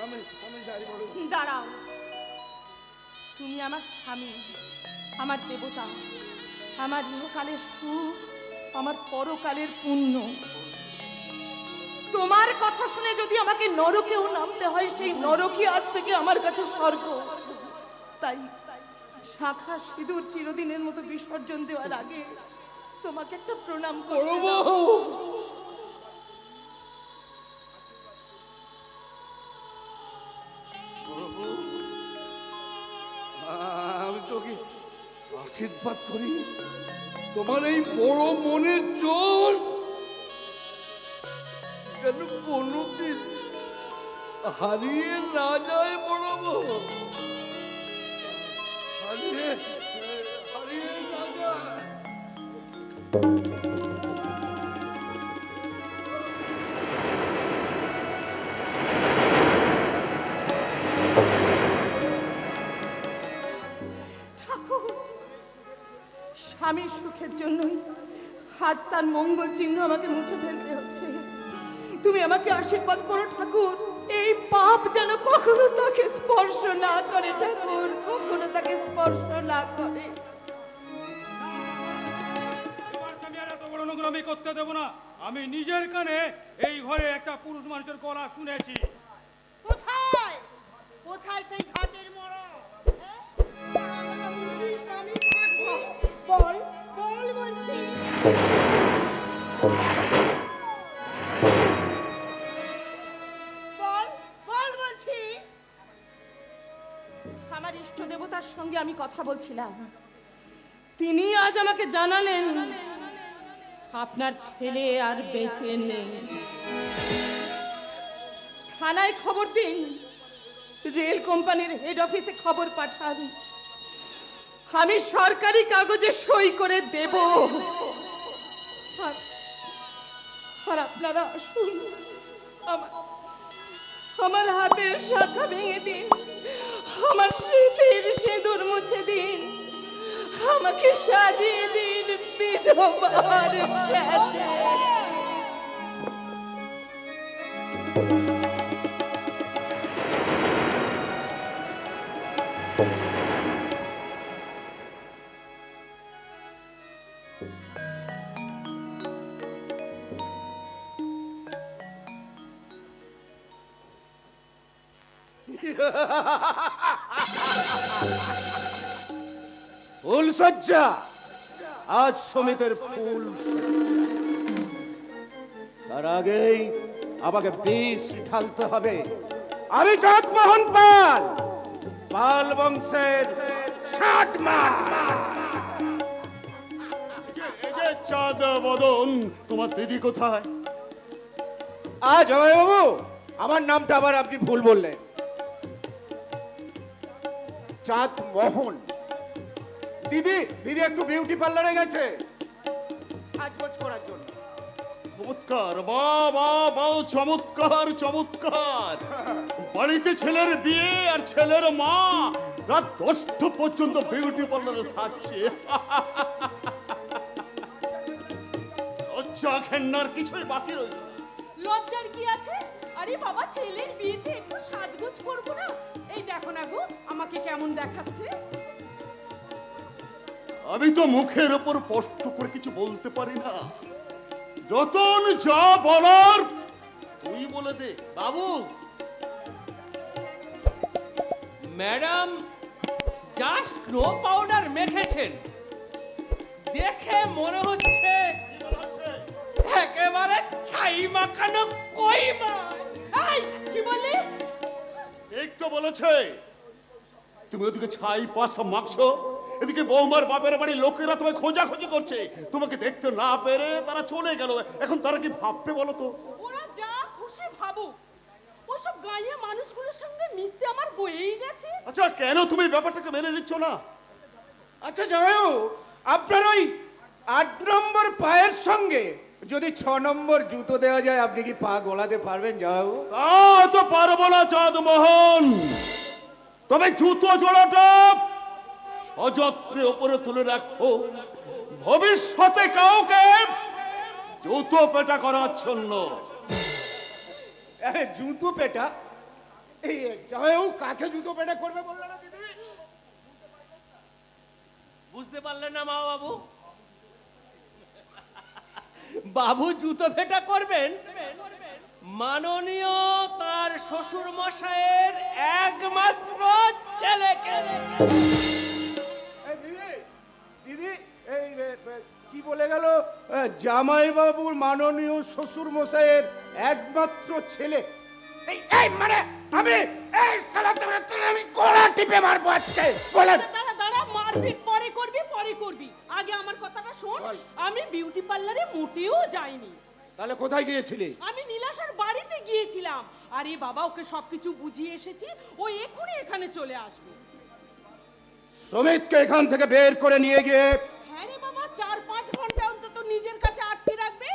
আমি যাই বড় বউ। দাঁড়াও, তুমি আমার স্বামী, আমার দেবতা, আমার ইহকালের সুখ, আমার পরকালের পুণ্য। তোমার কথা শুনে যদি আমাকে নরকেও নামতে হয়, সেই নরকই আজ থেকে আমার কাছে স্বর্গ। তাই শাখা সিঁদুর চিরদিনের মতো বিসর্জন দেওয়ার আগে তোমাকে একটা প্রণাম করব। আমি তোকে আশীর্বাদ করি, তোমার এই বড় মনের জোর যেন কোনোদিন হারিয়ে না যায় বড় বউ, হারিয়ে না যায়। ঠাকুর, স্বামীর সুখের জন্যই আজ তার মঙ্গল চিহ্ন আমাকে মুছে ফেলতে হচ্ছে। তুমি আমাকে আশীর্বাদ করো ঠাকুর, এই পাপ যেন কখনো তাকে স্পর্শ না করে ঠাকুর, কখনো তাকে স্পর্শ না করে। এবার আমি আর এত বড় নোংরামি করতে দেবো না। আমি নিজের কানে এই ঘরে একটা পুরুষ মানুষের গলা শুনেছি। কোথায় কোথায় সেই ঘাটের মোড়া? আমি থাকবো। বল বল বলছি। বল বল বলছি। আমার ইষ্ট দেবতার সঙ্গে আমি কথা বলছিলাম, তিনি আজ আমাকে জানালেন আপনার ছেলে আর বেঁচে নেই। থানায় খবর দিন, রেল কোম্পানির হেড অফিসে খবর পাঠান, আমি সরকারি কাগজে সই করে দেব। আর আপনারা আসুন, আমার হাতের শাখা ভেঙে দিন, আমার স্মৃতির সিঁদুর মুছে দিন, আমাকে সাজিয়ে দিন বিধবার সাথে। ফুল সজ্জা, আজ সমিতের ফুল সজ্জা। তার আগেই আমাকে বিষ ঢালতে হবে। আমি চাঁদমোহন পাল, পাল বংশের 60 মাস। এই যে চাঁদ বদন, তোমার দিদি কোথায়? জামাইবাবু, আমার নামটা আবার আপনি ভুল বললেন। চাঁদমোহন। দিদি দিদি একটু বিউটি পার্লারে গেছে সাজগোজ করার জন্য। চমৎকার, বা চমৎকার চমৎকার। বাড়িতে ছেলের বিয়ে আর ছেলের মা রাত 10টা পর্যন্ত বিউটি পার্লারে থাকছে। লজ্জা ঘেন্নার কিছুই বাকি রয়েছে না। লজ্জার কি আছে? আরে বাবা, ছেলের বিয়েতে একটু সাজগোজ করবো না? এই দেখো না গো, আমাকে কেমন দেখাচ্ছে। আমি তো মুখের ওপর স্পষ্ট করে কিছু বলতে পারি না। যতন যা বলার তুই বলে দে। বাবু, ম্যাডাম যা স্নো পাউডার মেখেছেন দেখে মনে হচ্ছে একেবারে ছাই মাখানো কই মাছ। এই, কি বললি? ঠিক তো বলেছে। তুমি ওদিকে ছাই পাশ মাখছো, এদিকে বৌমার বাপের বাড়ির লোকেরা তোমায় খোঁজাখুঁজি করছে। তোমাকে দেখতে না পেরে তারা চলে গেল। এখন তারা কি ভাববে বলো তো? ওরা যা খুশি ভাবুক, ওসব গাঁয়ে মানুষগুলোর সঙ্গে মিশতে আমার বয়েই গেছে। আচ্ছা, কেন তুমি ব্যাপারটাকে মেনে নিচ্ছ না? আচ্ছা জামাইবাবু, আপনার ওই 8 নম্বর পায়ের সঙ্গে যদি 6 নম্বর জুতো দেওয়া যায়, আপনি কি পা গোলাতে পারবেন জামাইবাবু? তা তো পারবো না চাঁদমোহন, তবে জুতো জোড়াটা সযত্নে উপরে তুলে রাখো। ভবিষ্যতে কাউকে জুতো পেটা করার জন্য। আরে জুতো পেটা? এই জামাইবাবু কাকে জুতো পেটা করবে বললো না দিদি? বুঝতে পারলেন না মা বাবু? বাবু জুতো ফেটা করবেন মাননীয় তার শ্বশুর মশাইয়ের একমাত্র ছেলেকে। এই দিদি দিদি, এই কি বলে গেল? জামাইবাবুর মাননীয় শ্বশুর মশাইয়ের একমাত্র ছেলে। এই মানে আমি এই আমি গলা টিপে মারবো আজকে। বলেন। দাঁড়া দাঁড়া, মারপিট পরে করবি, পরে করবি। আগে আমার কথাটা শোন। বল। আমি বিউটি পার্লারে মোটেও যাইনি। তাহলে কোথায় গিয়েছিলি? আমি নীলাশার বাড়িতে গিয়েছিলাম। আরে বাবা, ওকে সবকিছু বুঝিয়ে এসেছি, ও এখনই এখানে চলে আসবে। সমিতকে এখান থেকে বের করে নিয়ে গিয়ে হ্যাঁ রে বাবা, 4-5 ঘন্টা অন্তত নিজের কাছে আটকে রাখবে,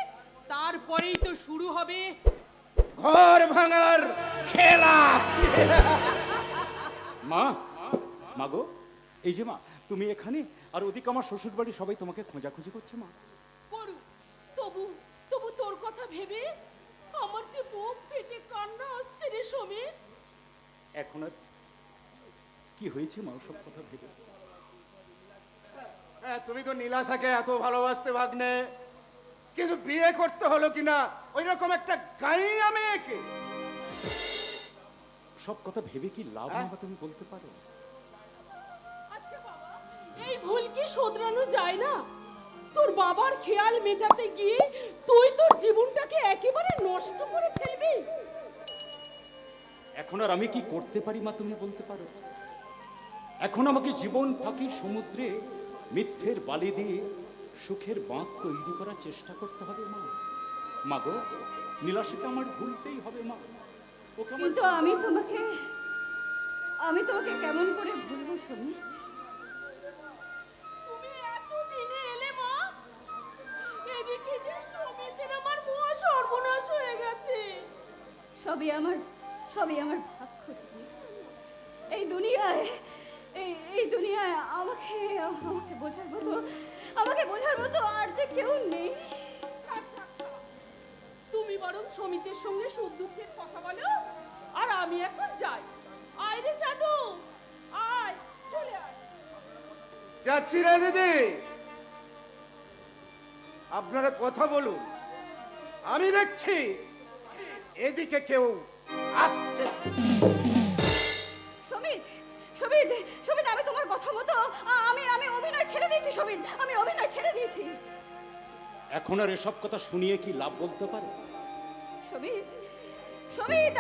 তারপরেই তো শুরু হবে ঘর ভাঙার খেলা। মা, মা গো, এই যে মা তুমি এখানে, আর ওদিকে আমার শ্বশুর বাড়ি সবাই তোমাকে খোঁজাখুঁজি করছে মা। করু। ভেবে আমার যে বুক ফেটে কান্না আসছে রে সমীর। এখন আর কি হয়েছে মা সব কথা ভেবে? হ্যাঁ, তুমি তো নীলাশাকে এত ভালোবাসতে ভাগ্নে, কিন্তু বিয়ে করতে হলো কিনা ওই রকম একটা গাইয়া মেয়েকে। সব কথা ভেবে কি লাভ হ্যাঁ? বাবা, তুমি বলতে পারো? আচ্ছা বাবা, এই ভুল কি শোধরানো যায় না? তোর বাবার খেয়াল মেটাতে গিয়ে তুই তোর জীবনটাকে একেবারে নষ্ট করে ফেলবি। এখন আর আমি কি করতে পারি মা, তুমি বলতে পারো? এখন আমাকে জীবন ফাঁকির সমুদ্রে মিথ্যের বালি দিয়ে সুখের বাঁধ তৈরি করার চেষ্টা করতে হবে মা। মা গো, নীলাশাকে আমার ভুলতেই হবে মা। ওকে আমার কিন্তু আমি তোমাকে কেমন করে ভুলবো সমীর? তুমি এত দিনে এলে মা, এদিকে যে সমিতির আমার মহা সর্বনাশ হয়ে গেছে। সবই আমার ভাগ্য। এই দুনিয়ায় আমাকে বোঝার মতো আর যে কেউ নেই। থাক, থাক, থাক। তুমি বরং সমিতির সঙ্গে সুখ দুঃখের কথা বলো, আর আমি এখন যাই। আয় রে চাঁদু, আয়, চলে আয়। যাচ্ছি রে দিদি, আপনারা কথা বলুন, আমি দেখছি এদিকে কেউ আসছে। সমিত, আমি তোমার কথা মতো আমি অভিনয় ছেড়ে দিয়েছি। সমিত, আমি অভিনয় ছেড়ে দিয়েছি। এখন আর এসব কথা শুনিয়ে কি লাভ বলতে পারো? সমিত,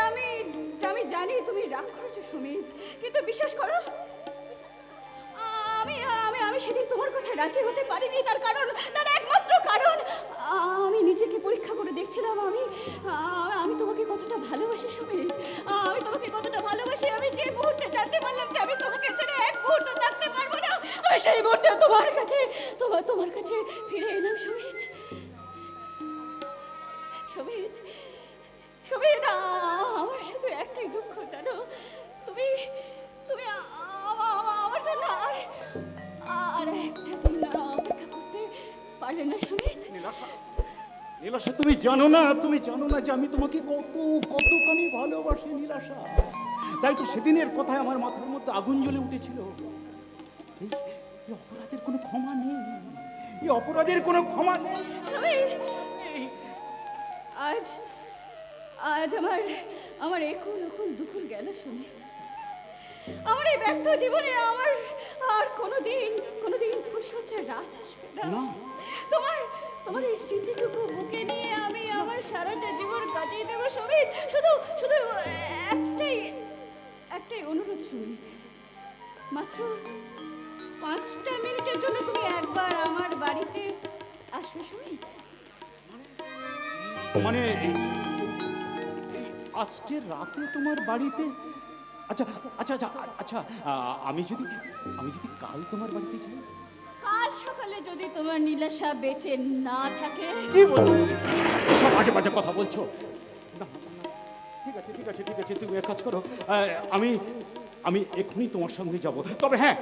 আমি জানি তুমি রাগ করেছো সমিত, কিন্তু বিশ্বাস করো, আমি সেদিন তোমার কথায় রাজি হতে পারিনি। তার একমাত্র কারণ আমি নিজেকে পরীক্ষা করে দেখছিলাম আমি তোমাকে কতটা ভালোবাসি সমিত। আমি তোমাকে কতটা ভালোবাসি, আমি যে মুহূর্তে জানতে পারলাম যে আমি তোমাকে ছেড়ে এক মুহূর্ত থাকতে পারবো না, আমি সেই মুহূর্তে তোমার কাছে ফিরে এলাম সমিত। সমিত, আমার শুধু একটাই দুঃখ জানো, তুমি আমার জন্য আর একটা দিন অপেক্ষা করতে পারলে না সমিত। নীলাশা, তুমি জানো না যে আমি তোমাকে কতখানি ভালোবাসি নীলাশা। তাই তো সেদিনের কথায় আমার মাথার মধ্যে আগুন জ্বলে উঠেছিল। এই অপরাধের কোনো ক্ষমা নেই, সমিত, আজ আমার এখন দুপুর গেল সমিত। আমার এই ব্যর্থ জীবনে আমার আর কোনোদিন ফুলসজ্জার রাত আসবে না। তোমার এই স্মৃতিটুকু বুকে নিয়ে আমি আমার সারাটা জীবন কাটিয়ে দেবো সমিত। শুধু একটাই অনুরোধ সমিত, মাত্র 5টা মিনিটের জন্য তুমি একবার আমার বাড়িতে আসবে সমিত। মানে আজকে রাতে তোমার বাড়িতে? আচ্ছা, আমি যদি কাল তোমার বাড়িতে যাই? কাল সকালে যদি তোমার নীলাশা বেঁচে না থাকে? কি বলছো? সব বাজে কথা বলছো। না, ঠিক আছে, তুমি এক কাজ করো, আমি এখনই তোমার সঙ্গে যাব। তবে হ্যাঁ,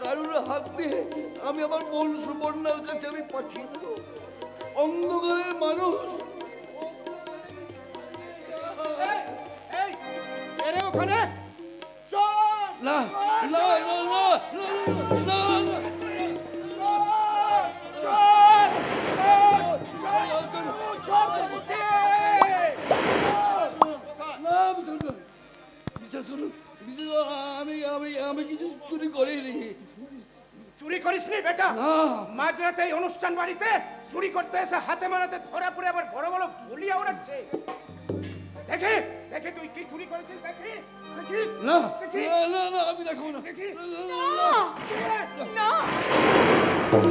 কারুর হাত দিয়ে আমি আমার বোন সুবর্ণার কাছে আমি পাঠিয়ে দেব। অন্ধকারের মানুষ, ওখানে চল। না না না না না না চল, চল, করিসনি বেটা? মাঝরাতে এই অনুষ্ঠান বাড়িতে চুরি করতে এসে হাতে মারাতে ধরা পড়ে আবার বড় বড় গুলিয়া উড়াচ্ছে। দেখে দেখে তুই কি চুরি করেছিস, দেখি দেখি না দেখি না না আমি দেখবো না দেখি। না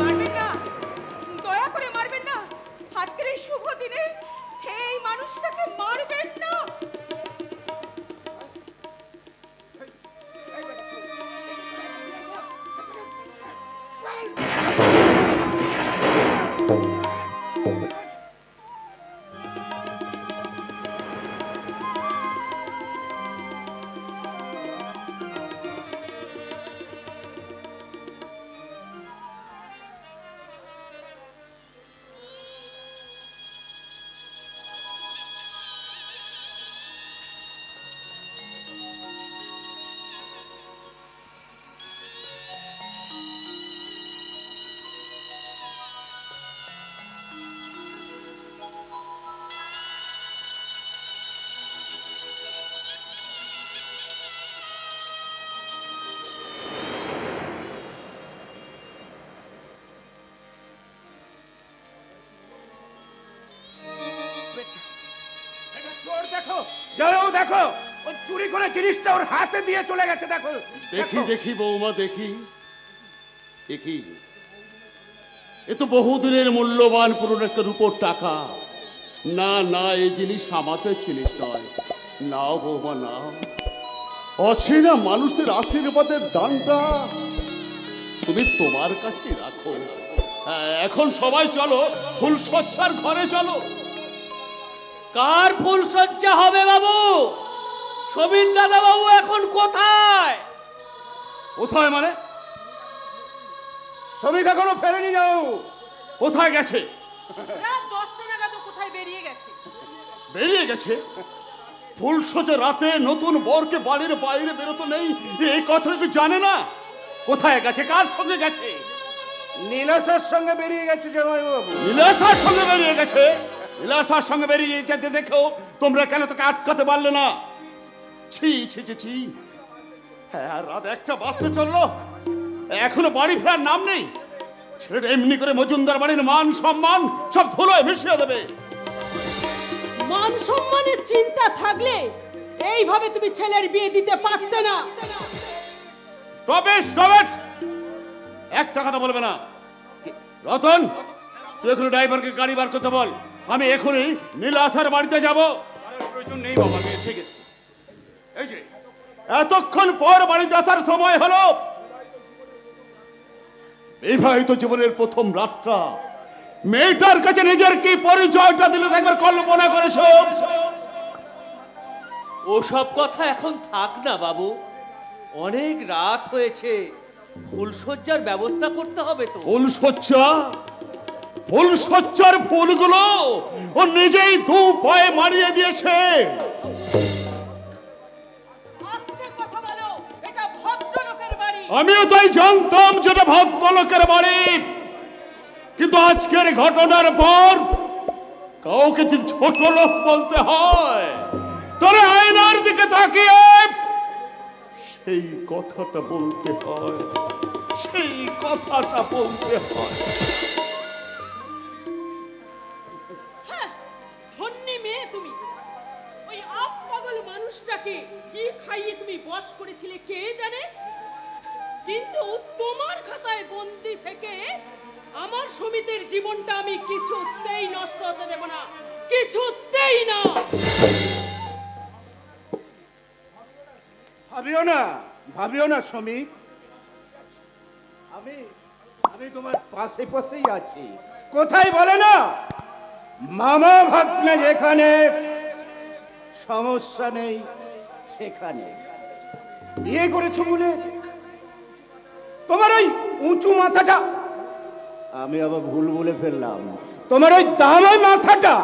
মারবেন না, দয়া করে মারবেন না। আজকের এই শুভ দিনে এই মানুষটাকে মারবেন না। এটা চোর দেখো, যাও দেখো, ও চুরি করে জিনিসটা ওর হাতে দিয়ে চলে গেছে। দেখো দেখি দেখো। দেখি বৌমা দেখি, এ কি? এ তো বহুদিনের মূল্যবান পুরনো একটা রূপোর টাকা। না না, এই জিনিস আমাদের জিনিস নয়। নাও বৌমা নাও, অচেনা মানুষের আশীর্বাদের দানটা তুমি তোমার কাছেই রাখো। হ্যাঁ, এখন সবাই চলো, ফুলসজ্জার ঘরে চলো। কার ফুল সজ্জা হবে বাবু? সবিন দাদা বাবু এখন কোথায়? কোথায় মানে? সমিত এখনো ফেরেনি। যাও, কোথায় গেছে? রাত 10টা নাগাদ কোথায় বেরিয়ে গেছে। বেরিয়ে গেছে? ফুলসজ্জা রাতে নতুন বরকে বাড়ির বাইরে বেরোতে নেই, এই কথা কি জানে না? কোথায় গেছে, কার সঙ্গে গেছে? নীলাশার সঙ্গে বেরিয়ে গেছে জামাইবাবু। নীলাশার সঙ্গে বেরিয়ে গেছে? নীলাশার সঙ্গে বেরিয়ে যেতে দেখো তোমরা কেন তোকে আটকাতে পারলে না? ছি ছি ছি ছি। হ্যাঁ, রাত 1টা বাজতে চললো, এখনো বাড়ি ফেরার নাম নেই। ছেলেটা এমনি করে মজুমদার বাড়ির মান সম্মান সব ধুলোয় মিশিয়ে দেবে। মান সম্মানের চিন্তা থাকলে এইভাবে তুমি ছেলের বিয়ে দিতে পারতে না। Stop it! একটা কথা বলবে না। রতন, তুই এখন ড্রাইভারকে গাড়ি বার করতে বল। আমি এখনই নীলাশার বাড়িতে যাব। প্রয়োজন নেই বাবা, আমি এসে গেছি। এই যে এতক্ষণ পর বাড়িতে আসার সময় হলো। বিবাহিত জীবনের প্রথম রাতটা মেয়েটার কাছে নিজের কি পরিচয়টা দিলে একবার কল্পনা করেছো? ওসব কথা এখন থাক না বাবু, অনেক রাত হয়েছে। ফুলসজ্জার ব্যবস্থা করতে হবে তো। ফুলসজ্জার ফুলগুলো ও নিজেই দু পায়ে মারিয়ে দিয়েছে। আস্তে কথা বলো, এটা ভদ্রলোকের বাড়ি। আমিও তাই জানতাম যেটা ভদ্রলোকের বাড়ি, কিন্তু আজকের ঘটনার পর কাউকে যদি ছোট লোক বলতে হয়, তাহলে আয়নার দিকে তাকিয়ে সেই কথাটা বলতে হয়, সেই কথাটা বলতে হয়। ধন্যী মেয়ে তুমি। ওই আপপাগল মানুষটাকে কি খাইয়ে তুমি বশ করেছিলে কে জানে, কিন্তু তোমার খাতায় বন্দি থেকে আমার সমিতির জীবনটা আমি কিছুতেই নষ্ট হতে দেব না, কিছুতেই না। ভাবিও না সমীর, আমি তোমার পাশে পাশেই আছি। কোথায় বলে না, মামা ভাগ্নে যেখানে, সমস্যা নেই সেখানে। বিয়ে করেছো বলে তোমার ওই উঁচু মাথাটা, আমি আবার ভুল বলে ফেললাম, তোমার ওই দামি মাথাটা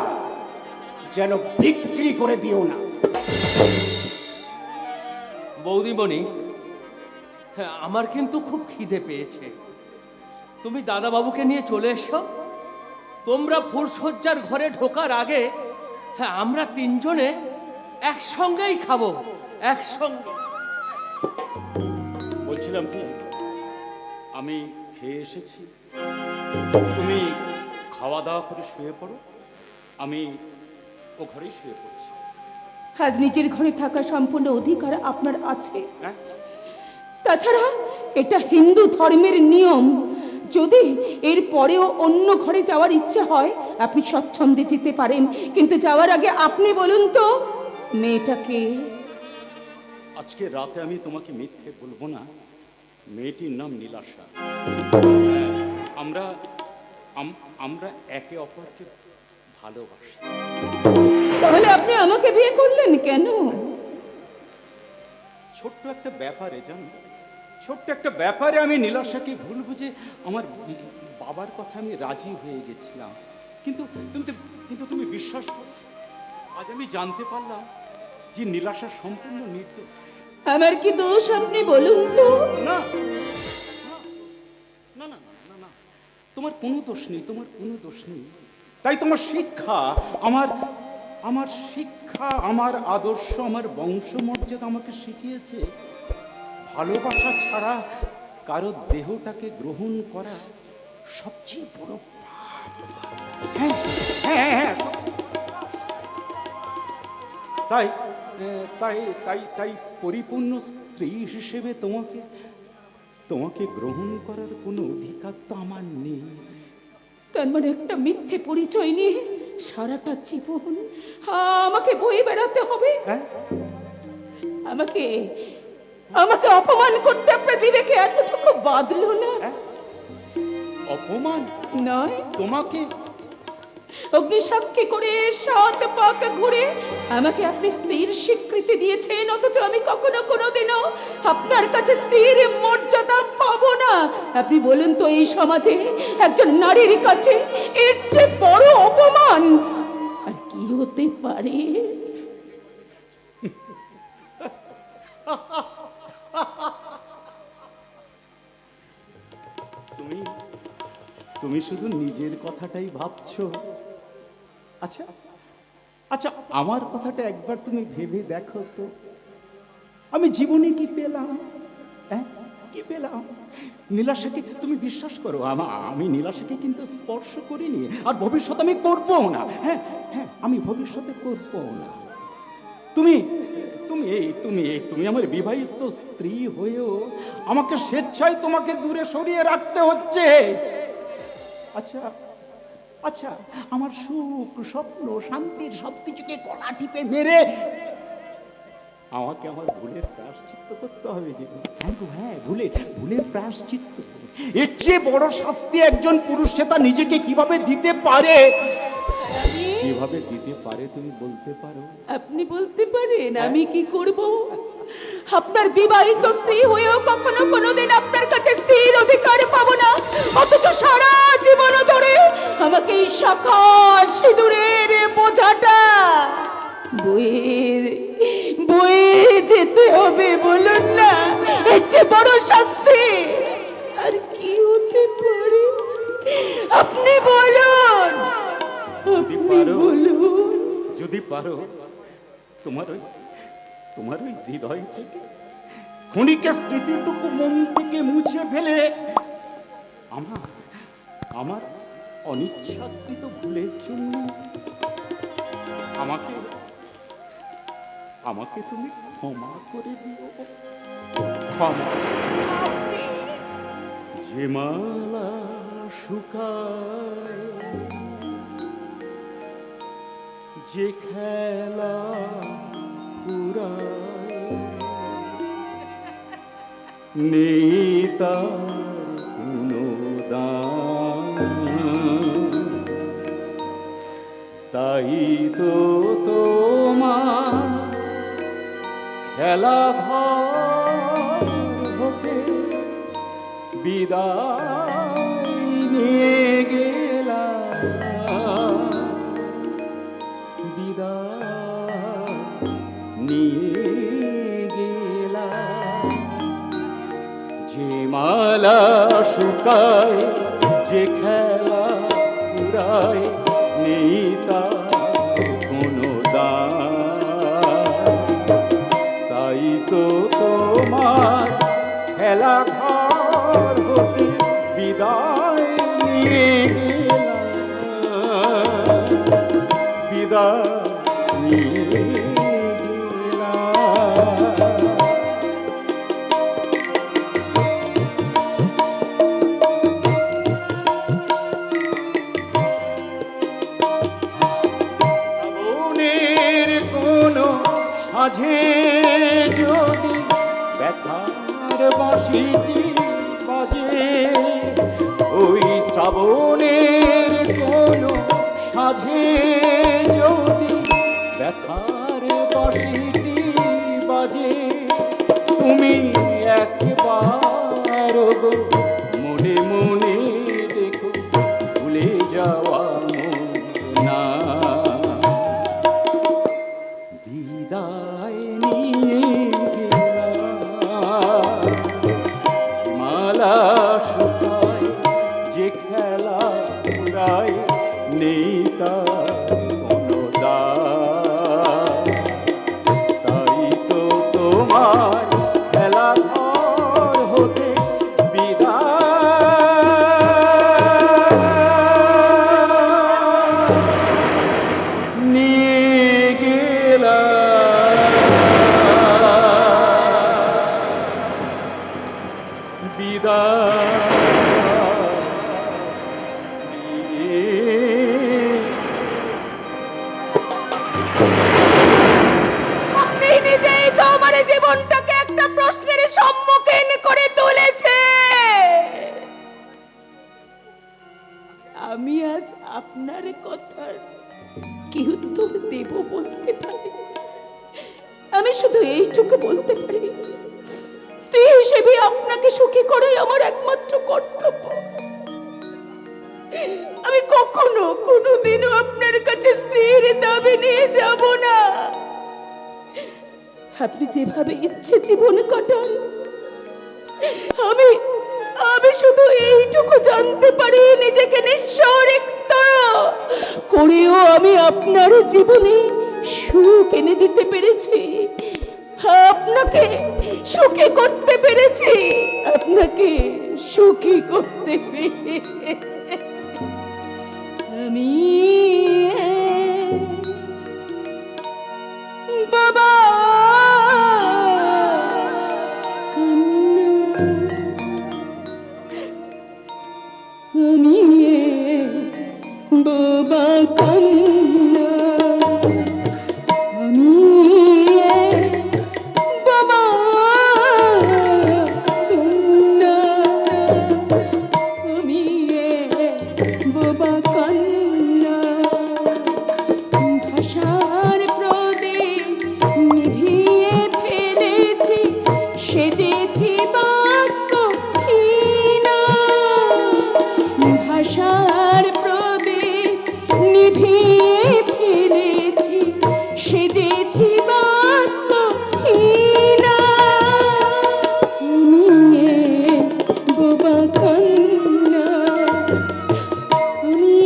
যেন বিক্রি করে দিও না। বৌদিমণি, হ্যাঁ, আমার কিন্তু খুব খিদে পেয়েছে। তুমি দাদা বাবুকে নিয়ে চলে এসো। তোমরা ফুলসজ্জার ঘরে ঢোকার আগে হ্যাঁ আমরা তিনজনে একসঙ্গেই খাবো, একসঙ্গে। বলছিলাম কি, আমি খেয়ে এসেছি, তুমি খাওয়া দাওয়া করে শুয়ে পড়ো, আমি ও ঘরেই শুয়ে পড়ছি। আজ নিজের ঘরে থাকা সম্পূর্ণ অধিকার আপনার আছে। হ্যাঁ, তাছাড়া এটা হিন্দু ধর্মের নিয়ম। যদি এর পরেও অন্য ঘরে যাওয়ার ইচ্ছে হয় আপনি স্বচ্ছন্দে যেতে পারেন, কিন্তু যাওয়ার আগে আপনি বলুন তো মেয়েটাকে। আজকে রাতে আমি তোমাকে মিথ্যে বলবো না, মেয়েটির নাম নীলাশা। আমরা আমরা একে অপরকে ভালোবাসি। তাহলে আপনি আমাকে বিয়ে করলেন কেন? ছোট্ট একটা ব্যাপারে, জানো, ছোট্ট একটা ব্যাপারে আমি নীলাশাকে ভুল বুঝে আমার বাবার কথা আমি রাজি হয়ে গেছিলাম। কিন্তু তুমি বিশ্বাস করো, আজ আমি জানতে পারলাম যে নীলাশা সম্পূর্ণ নির্দোষ। আমার কি দোষ আপনি বলুন তো? না না না না না, তোমার কোনো দোষ নেই, তোমার কোনো দোষ নেই। তাই তোমার শিক্ষা, আমার শিক্ষা, আমার আদর্শ, আমার বংশমর্যাদা আমাকে শিখিয়েছে ভালোবাসা ছাড়া কারো দেহটাকে গ্রহণ করা সবচেয়ে বড় পাপ। হ্যাঁ হ্যাঁ হ্যাঁ, তাই তাই তাই তাই পরিপূর্ণ স্ত্রী হিসেবে তোমাকে গ্রহণ করার কোনো অধিকার তো আমার নেই। তার মানে একটা মিথ্যে পরিচয় নিয়ে সারাটা জীবন আমাকে বয়ে বেড়াতে হবে? হ্যাঁ, আমাকে আমাকে অপমান করতে আপনার বিবেকে এতটুকু বাঁধলো না? অপমান নয়, তোমাকে অগ্নিসাক্ষী করে 7 পাক ঘুরে আমাকে আপনি স্ত্রীর স্বীকৃতি দিয়েছেন, অথচ আমি কখনো কোনোদিনও আপনার কাছে স্ত্রীর মর্যাদা পাবো না। আপনি বলুন তো এই সমাজে একজন নারীর কাছে এর চেয়ে বড় অপমান আর কি হতে পারে? তুমি শুধু নিজের কথাটাই ভাবছো। আচ্ছা আচ্ছা, আমার কথাটা একবার তুমি ভেবে দেখো তো, আমি জীবনে কি পেলাম? হ্যাঁ, কি পেলাম? নীলাশাকে তুমি বিশ্বাস করো, আমি নীলাশাকে কিন্তু স্পর্শ করিনি, আর ভবিষ্যতে আমি করবো না। হ্যাঁ হ্যাঁ, আমি ভবিষ্যতে করবো না। তুমি তুমি তুমি তুমি আমার বিবাহিত স্ত্রী হয়েও আমাকে স্বেচ্ছায় তোমাকে দূরে সরিয়ে রাখতে হচ্ছে। আচ্ছা আচ্ছা, আমার সুখ, স্বপ্ন, শান্তির সবকিছুকে গলা টিপে মেরে আমাকে আমার ভুলের প্রায়শ্চিত্ত করতে হবে যে? হ্যাঁ, ভুলের প্রায়শ্চিত্ত। এর চেয়ে বড় শাস্তি একজন পুরুষ সে তা নিজেকে কিভাবে দিতে পারে? কিভাবে দিতে পারে তুমি বলতে পারো? আপনি বলতে পারেন আমি কি করব? আপনার বিবাহিত স্ত্রী হয়েও কখনো কোনোদিন আপনার কাছে স্ত্রীর অধিকার পাবো না, অথচ সারা জীবন ধরে আমাকে এই শাখা সিঁদুরের বোঝাটা বয়ে যেতে হবে। বলুন না, এর চেয়ে বড় শাস্তি আর কি হতে পারে? আপনি বলুন, যদি পারো তোমার ওই হৃদয় থেকে ক্ষণিকের স্মৃতিটুকু মন থেকে মুছে ফেলে আমার অনিচ্ছাকৃত ভুলের জন্য আমাকে তুমি ক্ষমা করে দিও। ক্ষমা। যে মালা শুকায়, যে খেলা পুরায়, নেই তার কোনো দাম। তাই তো তোমার খেলা ঘর হতে বিদায় নিয়ে গেলাম, বিদায় নিয়ে গেলাম। যে মালা শুকায়, যে খেলা উড়ায়, নেই তার কোনো দাম। তাই তো তোমার খেলা ঘর হতে বিদায় নিয়ে গেলাম, বিদায় নিয়ে গেলাম। শ্রাবণের কোনো সাঁঝে যদি ব্যথার বাঁশিটি বাজে, ওই শ্রাবণের কোনো সাঁঝে যদি ব্যথার বাঁশিটি বাজে, তুমি একবার গো মনে মনে দেখো ভুলে যাওয়া না, বিদায় নিয়ে গেলাম। মালা শুকায় যে খেলা উড়ায় নেই তার কোনো দায়, তাই তো তোমার খেলা ঘর হতে বিদায় নিয়ে গেলাম, বিদায় আপনি নিজেই তো আমার জীবনটাকে একটা প্রশ্নের সম্মুখীন করে তুলেছে। আমি আজ আপনার কথার কি উত্তর দেব বলতে পারি? আমি শুধু এইটুকু বলতে পারি, স্ত্রী হিসেবে আপনাকে সুখী করাই আমার একমাত্র কর্তব্য। আমি কখনো কোনোদিনও আপনার কাছে স্ত্রীর দাবি নিয়ে যাব না। আপনি যেভাবে ইচ্ছে জীবন কাটান, আমি আমি শুধু এইটুকু জানতে পারি, নিজেকে নিঃস্বার্থ করেও আমি আপনার জীবনে সুখ এনে দিতে পেরেছি, আপনাকে সুখী করতে পেরেছি, আপনাকে সুখী করতে পেরেছি। আমি বাবা আমি বাবা কান্না, আমি বাবা কান্না, আমি বাবা কান্না। ভাষার প্রদীপ নিভিয়ে ফেলেছি, সেজেছি বাক্যহীনা। ভাষার প্রদীপ নিভিয়ে ফেলেছি, সেজেছি বাক্যহীনা। আমি বাবা কান্না, আমি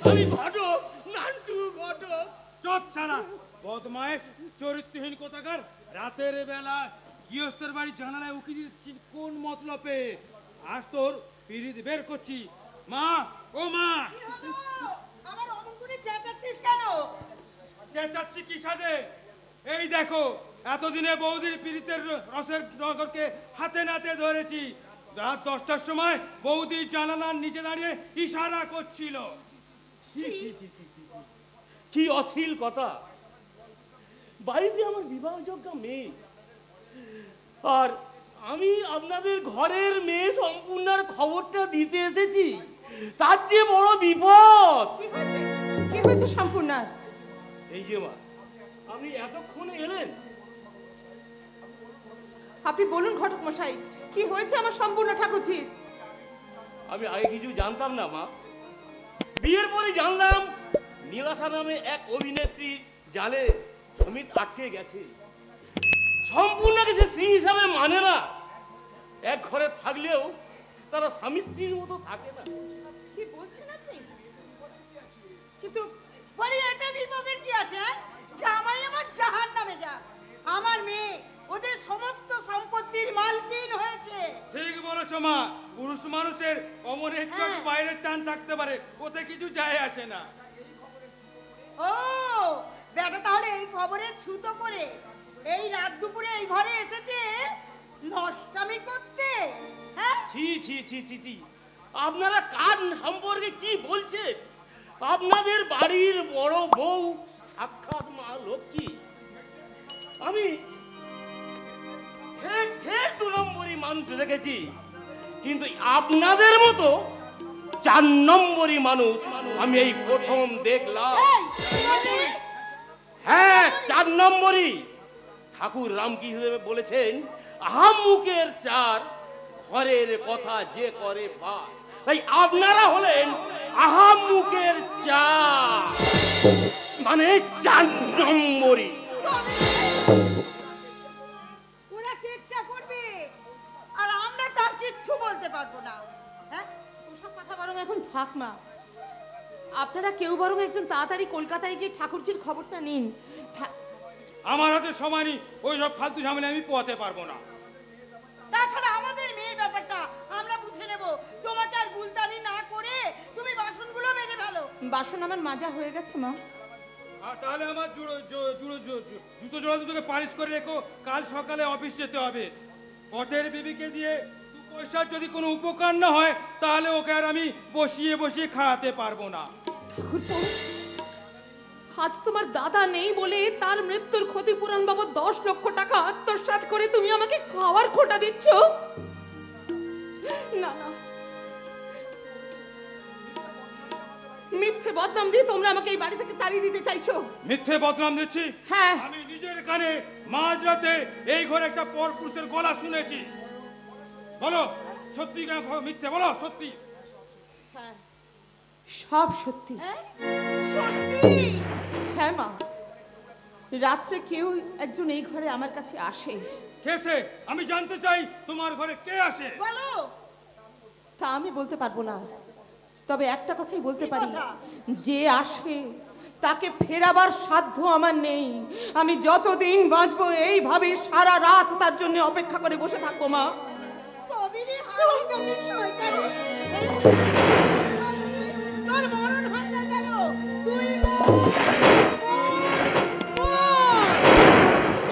আমি ঘটক, নান্টু ঘটক। চুপ ছাড়া বদমাইশ চরিত্রহীন কোথাকার। রাতের বেলা গৃহস্থের বাড়ি জানালায় উকি দিচ্ছি কোন মতলবে? আজ তোর পিরিত বের করছি। মা, ও মা, আমার অমন করে চেঁচাচ্ছিস কেন? চেঁচাচ্ছি কি সাথে? এই দেখো, এতদিনে বৌদির পিরিতের রসের নগরকে হাতে নাতে ধরেছি। রাত 10টার সময় বৌদি জানালার নিচে দাঁড়িয়ে ইশারা করছিল। কি অশ্লীল কথা! বাড়িতে আমার বিবাহযোগ্য মেয়ে, আর আমি আপনাদের ঘরের মেয়ে সম্পূর্ণার খবরটা দিতে এসেছি। তার যে বড় বিপদ। কি হয়েছে সম্পূর্ণার? এই যে মা, আপনি এতক্ষণে এলেন। আপনি বলুন ঘটক মশাই, কি হয়েছে আমার সম্পূর্ণ ঠাকুরজির? আমি আগে কিছু জানতাম না মা, বিয়ের পরে জানলাম নীলাশা নামে এক অভিনেত্রী জালে অমিত আটকে গেছে। সম্পূর্ণকে সে স্ত্রী হিসাবে মানে না। এক ঘরে থাকলেও তারা স্বামী স্ত্রীর মতো থাকে না। কি বলছেন আপনি? কিন্তু বলি এটা বিপদের কি আছে? জামাই আমার জাহান্নামে যা। আমার মেয়ে ওদের সমস্ত সম্পত্তির মালকিন হয়েছে। ঠিক বলেছো মা, পুরুষ মানুষের অমন একটু হ্যাঁ। বাইরের টান থাকতে পারে, ওতে কিছু যায় আসে না। ও বেটা তাহলে এই খবরে ছুতো করে এই রাত দুপুরে এই ঘরে এসেছে নষ্টামি করতে? হ্যাঁ, ছি ছি ছি ছি ছি, আপনারা কার সম্পর্কে কি বলছেন? আপনাদের বাড়ির বড় বউ সাক্ষাৎ মা লক্ষ্মী। আমি ঢের ঢের 2 নম্বরই মানুষ দেখেছি, কিন্তু আপনাদের মতো 4 নম্বরই মানুষ আমি এই প্রথম দেখলাম। এই, কি বললি? হ্যাঁ, 4 নম্বরই। ঠাকুর রামকৃষ্ণ বলেছেন, আহাম্মুকের 4, ঘরের কথা যে করে বার। তাই আপনারা হলেন আহাম্মুকের 4, মানে 4 নম্বরই। ওরা কি ইচ্ছা করবে, আর আমরা তার কিচ্ছু বলতে পারবো না। হ্যাঁ, ওসব কথা বরং এখন থাক মা। আপনারা কেউ বরং একজন তাড়াতাড়ি কলকাতায় গিয়ে ঠাকুরজির খবরটা নিন। আমার হাতে সময় নেই, ওই সব ফালতু ঝামেলা আমি পোয়াতে পারবো না। তাছাড়া আমাদের মেয়ের ব্যাপারটা আমরা বুঝে নেব। তোমাকে আর গুলতানি না করে তুমি বাসনগুলো মেজে ফেলো। বাসন আমার মাজা হয়ে গেছে মা। আর তাহলে আমার জুতো জোড়া দুটোকে পালিশ করে রেখো, কাল সকালে অফিস যেতে হবে। পথের বিবিকে দিয়ে 2 পয়সার যদি কোনো উপকার না হয়, তাহলে ওকে আর আমি বসিয়ে বসিয়ে খাওয়াতে পারবো না। ঠাকুরপো, আজ তোমার দাদা নেই বলে তার মৃত্যুর ক্ষতিপূরণ বাবদ 10 লক্ষ টাকা আত্মসাৎ করে তুমি আমাকে খাওয়ার খোটা দিচ্ছ? না না, মিথ্যে বদনাম দিয়ে তোমরা আমাকে এই বাড়ি থেকে তাড়িয়ে দিতে চাইছো। মিথ্যে বদনাম দিচ্ছি? হ্যাঁ। আমি নিজের কানে মাঝরাতে এই ঘরে একটা পরপুরুষের গলা শুনেছি। বলো সত্যি কেন মিথ্যে? বলো সত্যি। হ্যাঁ, সব সত্যি। সত্যি? হ্যাঁ মা, রাত্রে কেউ একজন এই ঘরে আমার কাছে আসে। কেসে? আমি জানতে চাই তোমার ঘরে কে আসে। বলো। তা আমি বলতে পারবো না, তবে একটা কথাই বলতে কি পারি, কথা? যে আসে তাকে ফেরাবার সাধ্য আমার নেই। আমি যতদিন বাঁচবো এইভাবে সারা রাত তার জন্য অপেক্ষা করে বসে থাকবো মা। তবেই হারামজাদি শয়তানি। তোর মরণ হয় না কেন? তুই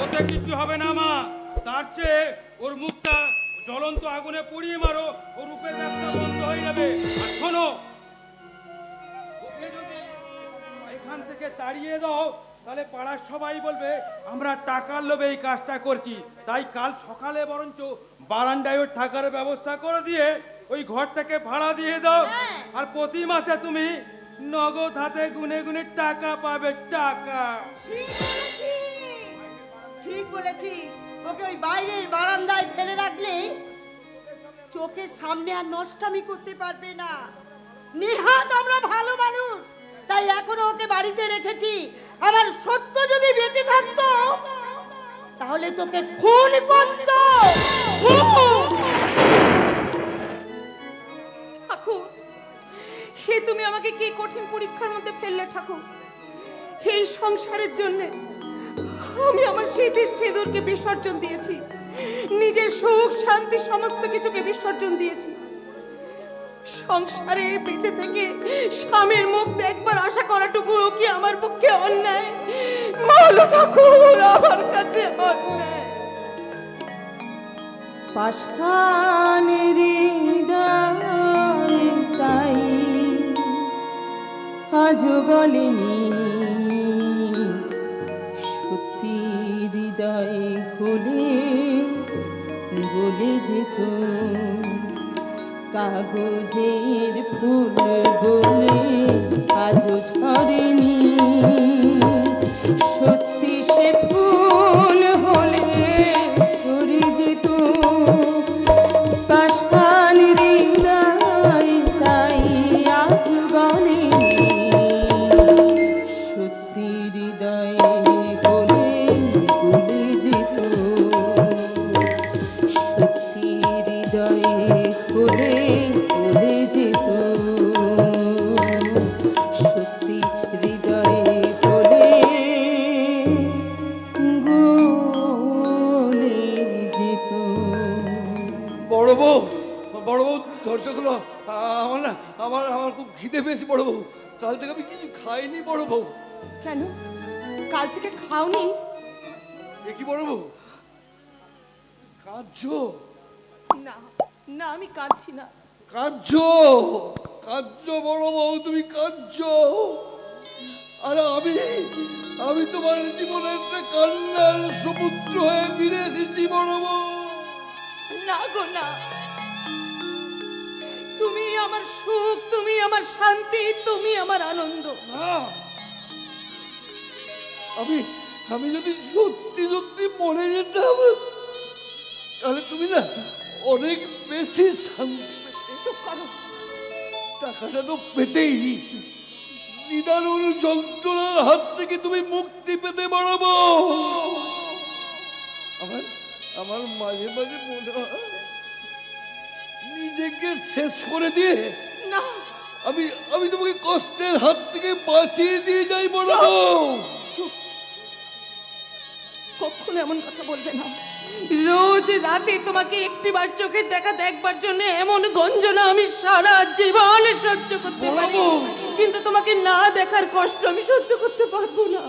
ওতে কিছু হবে না মা, তার চেয়ে ওর মুখটা জ্বলন্ত আগুনে পুড়িয়ে মারো, ওর রূপের ব্যবসা বন্ধ হয়ে যাবে। আর শোনো, ওকে যদি এখান থেকে তাড়িয়ে দাও, তাহলে পাড়ার সবাই বলবে আমরা টাকার লোভে এই কাজটা করছি। তাই কাল সকালে বরঞ্চ বারান্দায় ওর থাকার ব্যবস্থা করে দিয়ে ওই ঘরটাকে ভাড়া দিয়ে দাও। আর প্রতি মাসে তুমি নগদ হাতে গুনে গুনে টাকা পাবে, টাকা। ঠিক বলেছিস, ওকে ওই বাইরের বারান্দায় ফেলে রাখলে চোখের সামনে আর নষ্টামি করতে পারবে না। নিহাত আমরা ভালো মানুষ, তাই এখনো ওকে বাড়িতে রেখেছি। আমার সত্য যদি বেঁচে থাকতো তাহলে তোকে খুন করতো। ঠাকুর, হে তুমি আমাকে কি কঠিন পরীক্ষার মধ্যে ফেললে ঠাকুর। এই সংসারের জন্য আমি আমার স্মৃতির সিঁদুরকে বিসর্জন দিয়েছি, নিজের সুখ শান্তি সমস্ত কিছুকে বিসর্জন দিয়েছি। সংসারে বেঁচে থেকে স্বামীর মুখ দেখবার আশা করাটুকু কি আমার পক্ষে অন্যায়? বলো ঠাকুর, আমার কাছে অন্যায়। পাষাণের হৃদয় তাই আজও গলেনি, সত্যি হৃদয় হলে গলে যেত। কাগজের ফুল বলে আজও ঝরেনি, সত্যি সে ফুল হলে ঝরে যেত। পাষাণ হৃদয় তাই আজ গলেনি, সত্যি হৃদয় হলে গলে যেত। সত্যি হৃদয় হলে গলে যেত, সত্যি হৃদয় হলে গলে যেত। বড় বউ, বড় বউ দরজা খোলো। আমার না আমার আমার খুব খিদে পেয়েছে বড় বউ। কাল থেকে আমি কিছু খাইনি বড় বউ। কেন, কাল থেকে খাওনি? এ কি বড় বউ, কাঁদছো? না না, আমি কাঁদছি না। কাঁদছো, কাঁদছো বড় বউ, তুমি কাঁদছো। আর আমি তোমার জীবনের একটা কান্নার সমুদ্র হয়ে ফিরে এসেছি বড় বউ। না গো না, তুমি আমার সুখ, তুমি আমার শান্তি, তুমি আমার আনন্দ। না, আমি যদি সত্যি সত্যি মরে যেতাম তাহলে তুমি না অনেক বেশি শান্তি পেতে। চুপ করো। টাকাটা তো পেতেই, নিদারুণ যন্ত্রণার হাত থেকে তুমি মুক্তি পেতে পারবো। আমার মাঝে মাঝে মনে হয় নিজেকে শেষ করে দিয়ে না, আমি তোমাকে কষ্টের হাত থেকে বাঁচিয়ে দিয়ে যাই বড়। চুপ, কখনো এমন কথা বলবে না। রোজ রাতে তোমাকে একটিবার চোখের দেখা দেখবার জন্য এমন গঞ্জনা আমি সারা জীবন সহ্য করতে পারি, কিন্তু তোমাকে না দেখার কষ্ট আমি সহ্য করতে পারবো না।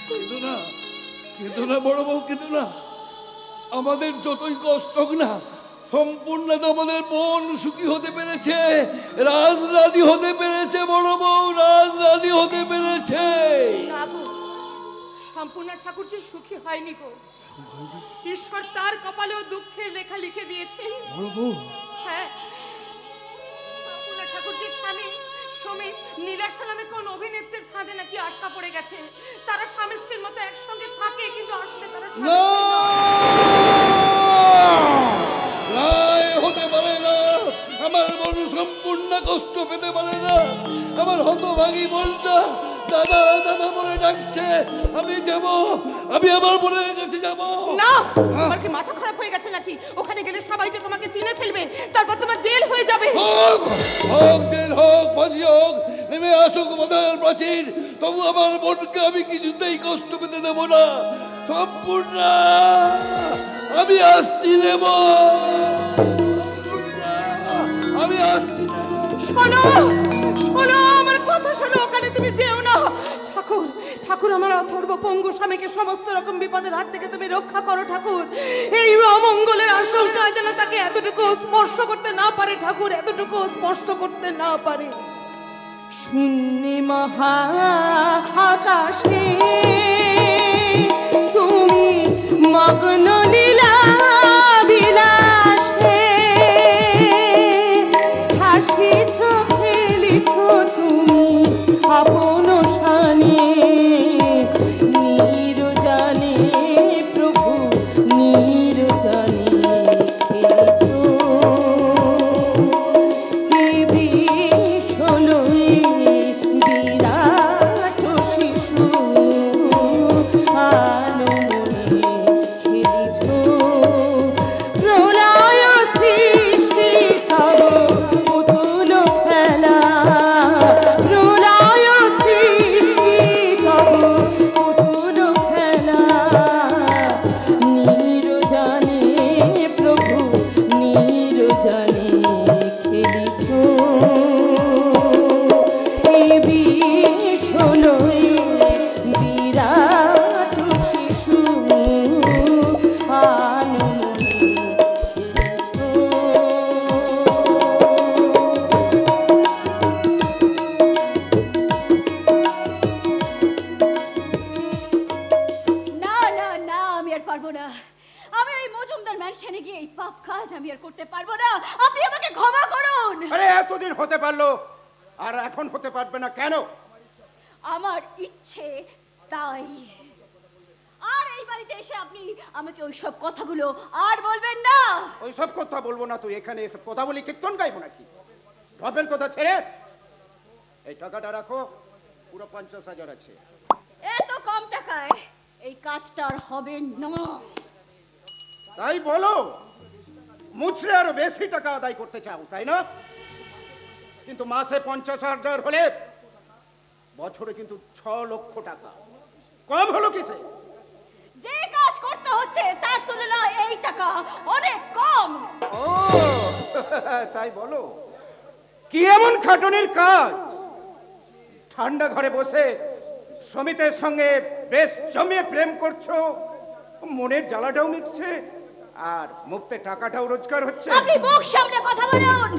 কেঁদো না, কেঁদো না বড় বউ, কেঁদো না। আমাদের যতই কষ্ট হোক না, সম্পূর্ণ আমাদের বোন সুখী হতে পেরেছে, রাজরানী হতে পেরেছে বড় বউ, রাজরানী হতে পেরেছে। না গো, সম্পূর্ণ ঠাকুর যে সুখী হয়নি গো। ঈশ্বর তার কপালেও দুঃখের রেখা লিখে দিয়েছে। বড় বউ, হ্যাঁ, সম্পূর্ণ ঠাকুর যে স্বামী সমীপ নীলাশা নামে কোন অভিনেত্রীর ফাঁদে নাকি আটকা পড়ে গেছে। তারা স্বামী স্ত্রীর মতো একসঙ্গে থাকে, কিন্তু আসলে তারা স্বামী না, স্ত্রী নয়। রায় হতে পারে না। আমার বোন সম্পূর্ণ কষ্ট পেতে পারে না। আমার হতভাগী বোনটা দাদা দাদা বলে ডাকছে। আমি যাব, আমি আমার বোনের কাছে যাব। না, তোমার কি মাথা খারাপ হয়ে গেছে নাকি? ওখানে গেলে সবাই যে তোমাকে চিনে ফেলবে, তারপর তোমার জেল হয়ে যাবে। হোক হোক, জেল হোক, ফাঁসি হোক, নেমে আসুক বাধার প্রাচীর, তবু আমার বোনকে আমি কিছুতেই কষ্ট পেতে দেব না। সম্পূর্ণ আমি আসছি নেব, আমি আসছি। শোনো শোনো, আমার কথা শোনো, ওখানে তুমি যেও না। ঠাকুর ঠাকুর, আমার অথর্ব পঙ্গু স্বামীকে সমস্ত রকম বিপদের হাত থেকে তুমি রক্ষা করো ঠাকুর। এই অমঙ্গলের আশঙ্কা যেন তাকে এতটুকু স্পর্শ করতে না পারে ঠাকুর, এতটুকু স্পর্শ করতে না পারে। শূন্যে মহা আকাশে তুমি মগ্ন লীলা বিলাসে হাসিছ খেলিছ তুমি আপন শানে নিরজানে প্রভু নিরজানে খেলিছ হে বিশ্বলয়ে বিরাট শিশু আনমনে খেলিছ প্রলয় সৃষ্টি তব পুতুল খেলা প্রলয় সৃষ্টি তব পুতুল খেলা নিরজানে প্রভু নিরজানে খেলিছ হে বিশ্বলয়ে বিরাট শিশু আনমনে খেলিছ। না না না, আমি আর পারবো না। আমি ওই মজুমদার ম্যানশনে গিয়ে এই পাপ কাজ আমি আর করতে পারবো না। আপনি আমাকে ক্ষমা করুন। আরে এতদিন হতে পারলো, আর এখন হতে পারবে না কেন? আমার ইচ্ছে তাই। আর এই বাড়িতে এসে আপনি আমাকে ওইসব কথাগুলো আর বলবেন না। ওইসব কথা বলবো না, তুই এখানে এসে কথা বলি কীর্তন গাইবো নাকি? ঢপের কথা ছেড়ে এই টাকাটা রাখো, পুরো 50,000 আছে। এত কম টাকায় এই কাজটা আর হবে না। তাই বলো, মুছরে আরো বেশি টাকা আদায় করতে চাও, তাই না? কিন্তু মাসে 50,000 হলে বছরে কিন্তু 6 লক্ষ টাকা। কম হলো কিসে? যে কাজ করতে হচ্ছে তার তুলনায় এই টাকা অনেক কম। ও তাই বলো, কি এমন খাটুনির কাজ? ঠান্ডা ঘরে বসে সমিতের সঙ্গে বেশ জমিয়ে প্রেম করছো, মনের জ্বালাটাও মিটছে, আর মুক্তে টাকাটাও রোজগার হচ্ছে। আপনি মুখ সামনে কথা বলুন।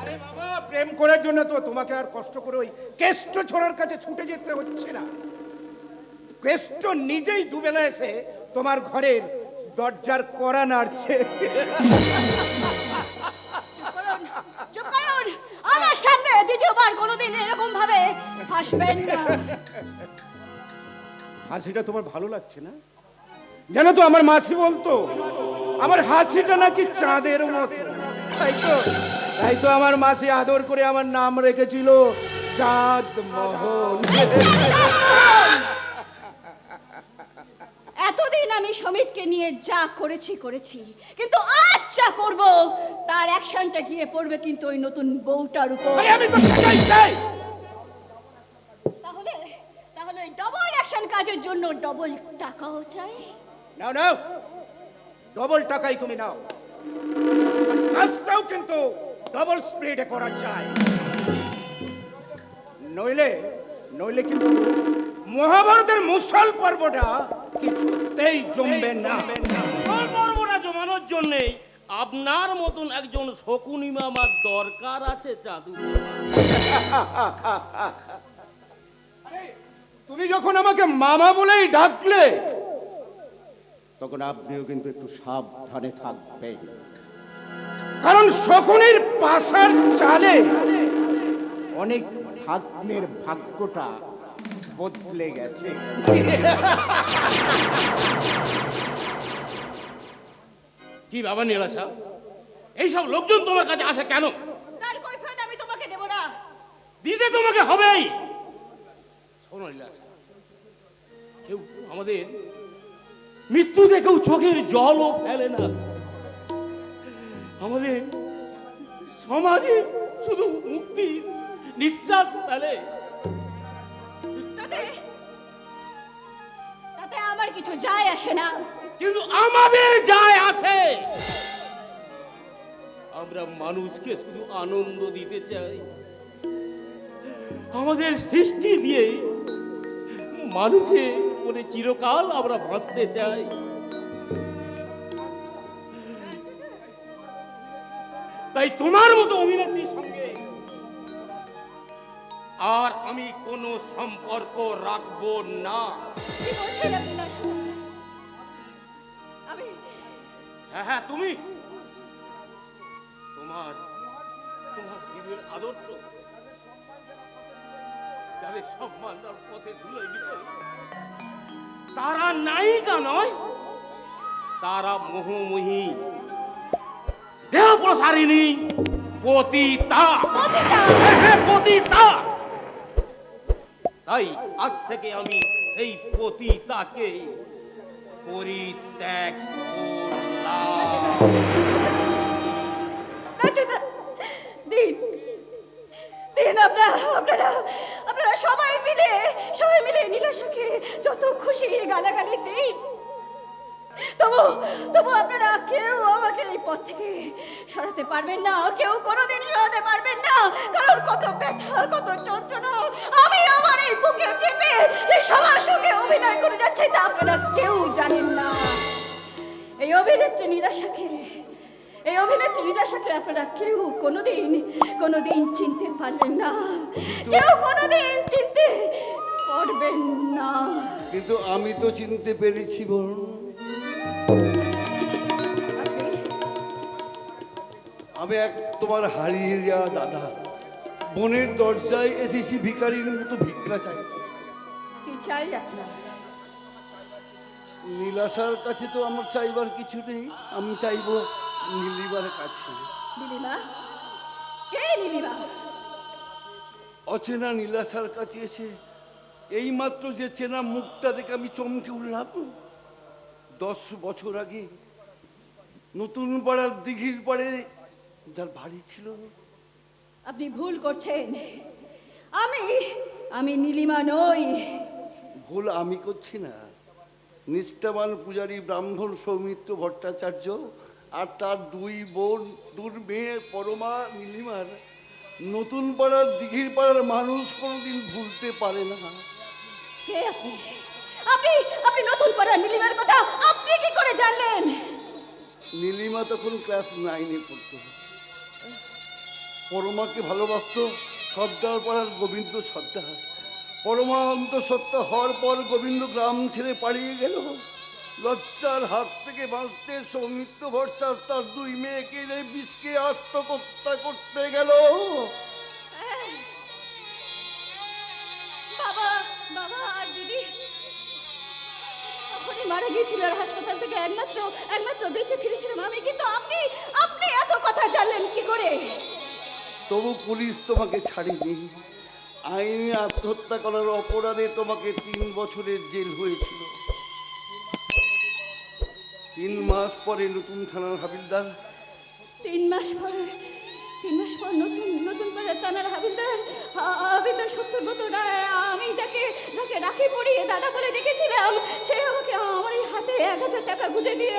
আরে বাবা, প্রেম করার জন্য তো তোমাকে আর কষ্ট করে ওই কেষ্ট ছোড়ার কাছে ছুটে যেতে হচ্ছে না। কেষ্ট নিজেই দুবেলা এসে তোমার ঘরের দরজার কড়া নাড়ছে। চুপ করুন। আমার সামনে দ্বিতীয়বার কোনোদিন এরকম ভাবে হাসবেন না। হাসিটা তোমার ভালো লাগছে না? জানো তো আমার মাসি বলতো আমার হাসিটা নাকি চাঁদের মতো। তাই তো আমার মাসি আদর করে আমার নাম রেখেছিল চাঁদ মোহন। এতদিন আমি সমিতকে নিয়ে যা করেছি, কিন্তু আজ যা করব তার অ্যাকশনটা গিয়ে পড়বে কিন্তু ওই নতুন বউটার উপর। আরে আমি তো সেটাই চাই। তাহলে তাহলে ডবল অ্যাকশন কাজের জন্য ডবল টাকাও চাই। নাও নাও, ডবল টাকাই তুমি নাও, কাজটাও কিন্তু ডবল স্পিডে করা চাই। নইলে নইলে কিন্তু মহাভারতের মুসল পর্বটা কিছুতেই জমবে না। মুসল পর্বটা জমানোর জন্যে আপনার মতন একজন শকুনি মামার দরকার আছে চাঁদু। তুমি যখন আমাকে মামা বলেই ডাকলে, তখন আপনিও কিন্তু একটু সাবধানে থাকবেন, কারণ শকুনির পাশার চালে অনেক ভাগ্নের ভাগ্যটা বদলে গেছে। কি বাবা নীলাশা, এইসব লোকজন তোমার কাছে আসে কেন? তার কৈফিয়ত আমি তোমাকে দেব না। দিতে তোমাকে হবেই। শোনো নীলাশা, কেউ আমাদের মৃত্যু দেখেও চোখের জলও ফেলে না। আমাদের সমাজে শুধু মুক্তি নিঃশ্বাস ফেলে। তাতে আমার কিছু যায় আসে না। কিন্তু আমাদের যায় আসে। আমরা মানুষকে শুধু আনন্দ দিতে চাই। আমাদের সৃষ্টি দিয়ে মানুষের মনে চিরকাল আমরা বাঁচতে চাই। তাই তাই তোমার মতো অভিনেত্রীর সঙ্গে আর আমি কোনো সম্পর্ক রাখবো না। কি বলছেন আপনি না আমি হ্যাঁ হ্যাঁ, তুমি তোমার তোমার জীবের আদর্শ যাদের সম্মান তার পথে ধুলোয় মিশে, তারা নায়িকা নয়, তারা মোহময়ী দেহ প্রসারিণী পতিতা। হ্যাঁ, পতিতা। তাই আজ থেকে আমি সেই পতিতাকে পরিত্যাগ করলাম। দিন দিন আপনারা সবাই মিলে নীলাশাকে যত খুশি গালাগালি দিন, তবু আপনারা কেউ আমাকে এই পথ থেকে সরাতে পারবেন না, কেউ কোনোদিন সরাতে পারবেন না। কারণ কত ব্যথা, কত যন্ত্রণা আমি আমার এই বুকে চেপে এই সবার সঙ্গে অভিনয় করে যাচ্ছি, তা আপনারা কেউ জানেন না। এই অভিনেত্রী নিরাশাকে আপনারা কেউ কোনোদিন চিনতে পারলেন না, কেউ কোনোদিন চিনতে পারবেন না। কিন্তু আমি তো চিনতে পেরেছি বোন। আমি এক তোমার হারিয়ে যাওয়া দাদা, বোনের দরজায় এসেছি ভিখারির মতো ভিক্ষা চাই। কি চাই আপনার? নীলাশার কাছে তো আমার চাইবার কিছু নেই, আমি চাইবো নীলিমার কাছে। নীলিমা? কে নীলিমা? অচেনা নীলাশার কাছে এসে এইমাত্র যে চেনা মুখটা দেখে আমি চমকে উঠলাম। 10 বছর আগে নতুন পাড়ার দিঘির পাড়ে যার বাড়ি ছিল। আপনি ভুল করছেন, আমি নীলিমা নই। ভুল আমি করছি না, নিষ্ঠাবান পূজারী ব্রাহ্মণ সৌমিত্র ভট্টাচার্য আর তার 2 বোন, 2 মেয়ে পরমা নীলিমার নতুন পাড়ার দিঘির পাড়ার মানুষ কোনোদিন ভুলতে পারে না। কে আপনি? আপনি নতুন পাড়ার নীলিমার কথা আপনি কি করে জানলেন? নীলিমা তখন ক্লাস 9-এ পড়তো। পরমাকে ভালোবাসতো সর্দার পাড়ার গোবিন্দ সর্দার। পরমা অন্তঃসত্ত্বা হওয়ার পর গোবিন্দ গ্রাম ছেড়ে পালিয়ে গেল। লজ্জার হাত থেকে বাঁচতে সৌমিত্র ভট্টাচার্য তার 2 মেয়েকে নিয়ে বিষকে আত্মহত্যা করতে গেল। বাবা আর দিদি তখনই মারা গিয়েছিল, আর হাসপাতাল থেকে একমাত্র বেঁচে ফিরেছিলাম আমি। কিন্তু আপনি এত কথা জানলেন কি করে? তবু পুলিশ তোমাকে ছাড়েনি। আইনি আত্মহত্যা করার অপরাধে তোমাকে 3 বছরের জেল হয়েছিল। 3 মাস পরে নতুন থানার হাবিলদার 3 মাস পর নতুন পাড়ার থানার হাবিলদার সত্যব্রত রায়, আমি যাকে রাখি পরিয়ে দাদা বলে ডেকেছিলাম, সে আমাকে আমার এই হাতে 1000 টাকা গুঁজে দিয়ে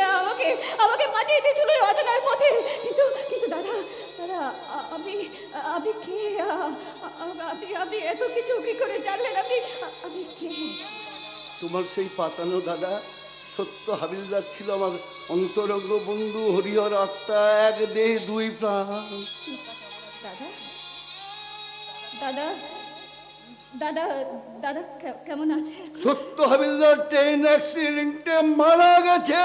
আমাকে পাঠিয়ে দিয়েছিল অজানার পথে। কিন্তু দাদা আপনি কে? আপনি এত কিছু কি করে জানলেন? আপনি কে? তোমার সেই পাতানো দাদা সত্য হাবিলদার ছিল আমার অন্তরঙ্গ বন্ধু, হরিহর আত্মা, 1 দেহ 2 প্রাণ। দাদা কেমন আছে? সত্য হাবিলদার ট্রেন অ্যাক্সিডেন্টে মারা গেছে।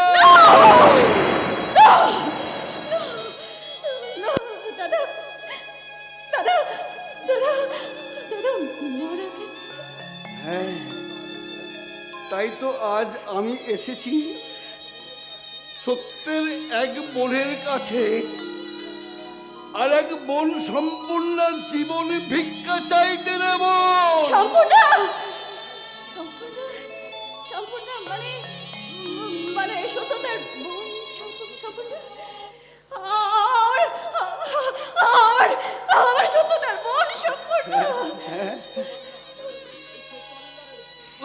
দাদা মারা গেছে? হ্যাঁ, তাই তো আজ আমি এসেছি সত্যের এক বোনের কাছে। আর এক বোন সম্পূর্ণ জীবন ভিক্ষা চাইতে নেব। সম্পূর্ণ মানে সত্যতার বোন? সম্পূর্ণ আমার সত্যতার বোন সম্পূর্ণ?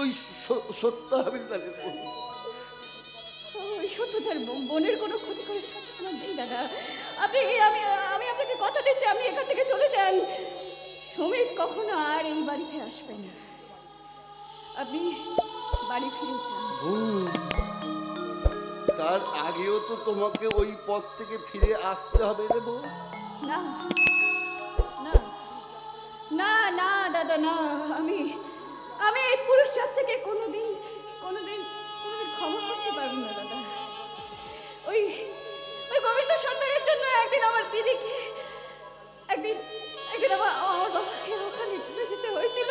ওই সত্য হাবিলদারের বোন। ওই সত্যতার বোনের কোনো ক্ষতি করে সাধ্য আমার নেই দাদা। আমি আপনাকে কথা দিচ্ছি, আপনি এখান থেকে চলে যান। সুমিত কখনো আর এই বাড়িতে আসবে না, আপনি বাড়ি ফিরে যান। তার আগেও তো তোমাকে ওই পথ থেকে ফিরে আসতে হবে রে বোন। না না না না দাদা না, আমি আমি এই পুরুষ ছাত্রকে কোনোদিন কোনোদিন কোনোদিন ক্ষমা করতে পারবো না দাদা। ওই ওই গোবিন্দ সন্তানের জন্য একদিন আমার দিদিকে একদিন একদিন আমার বাবাকে ওখানে ঝুলে যেতে হয়েছিল।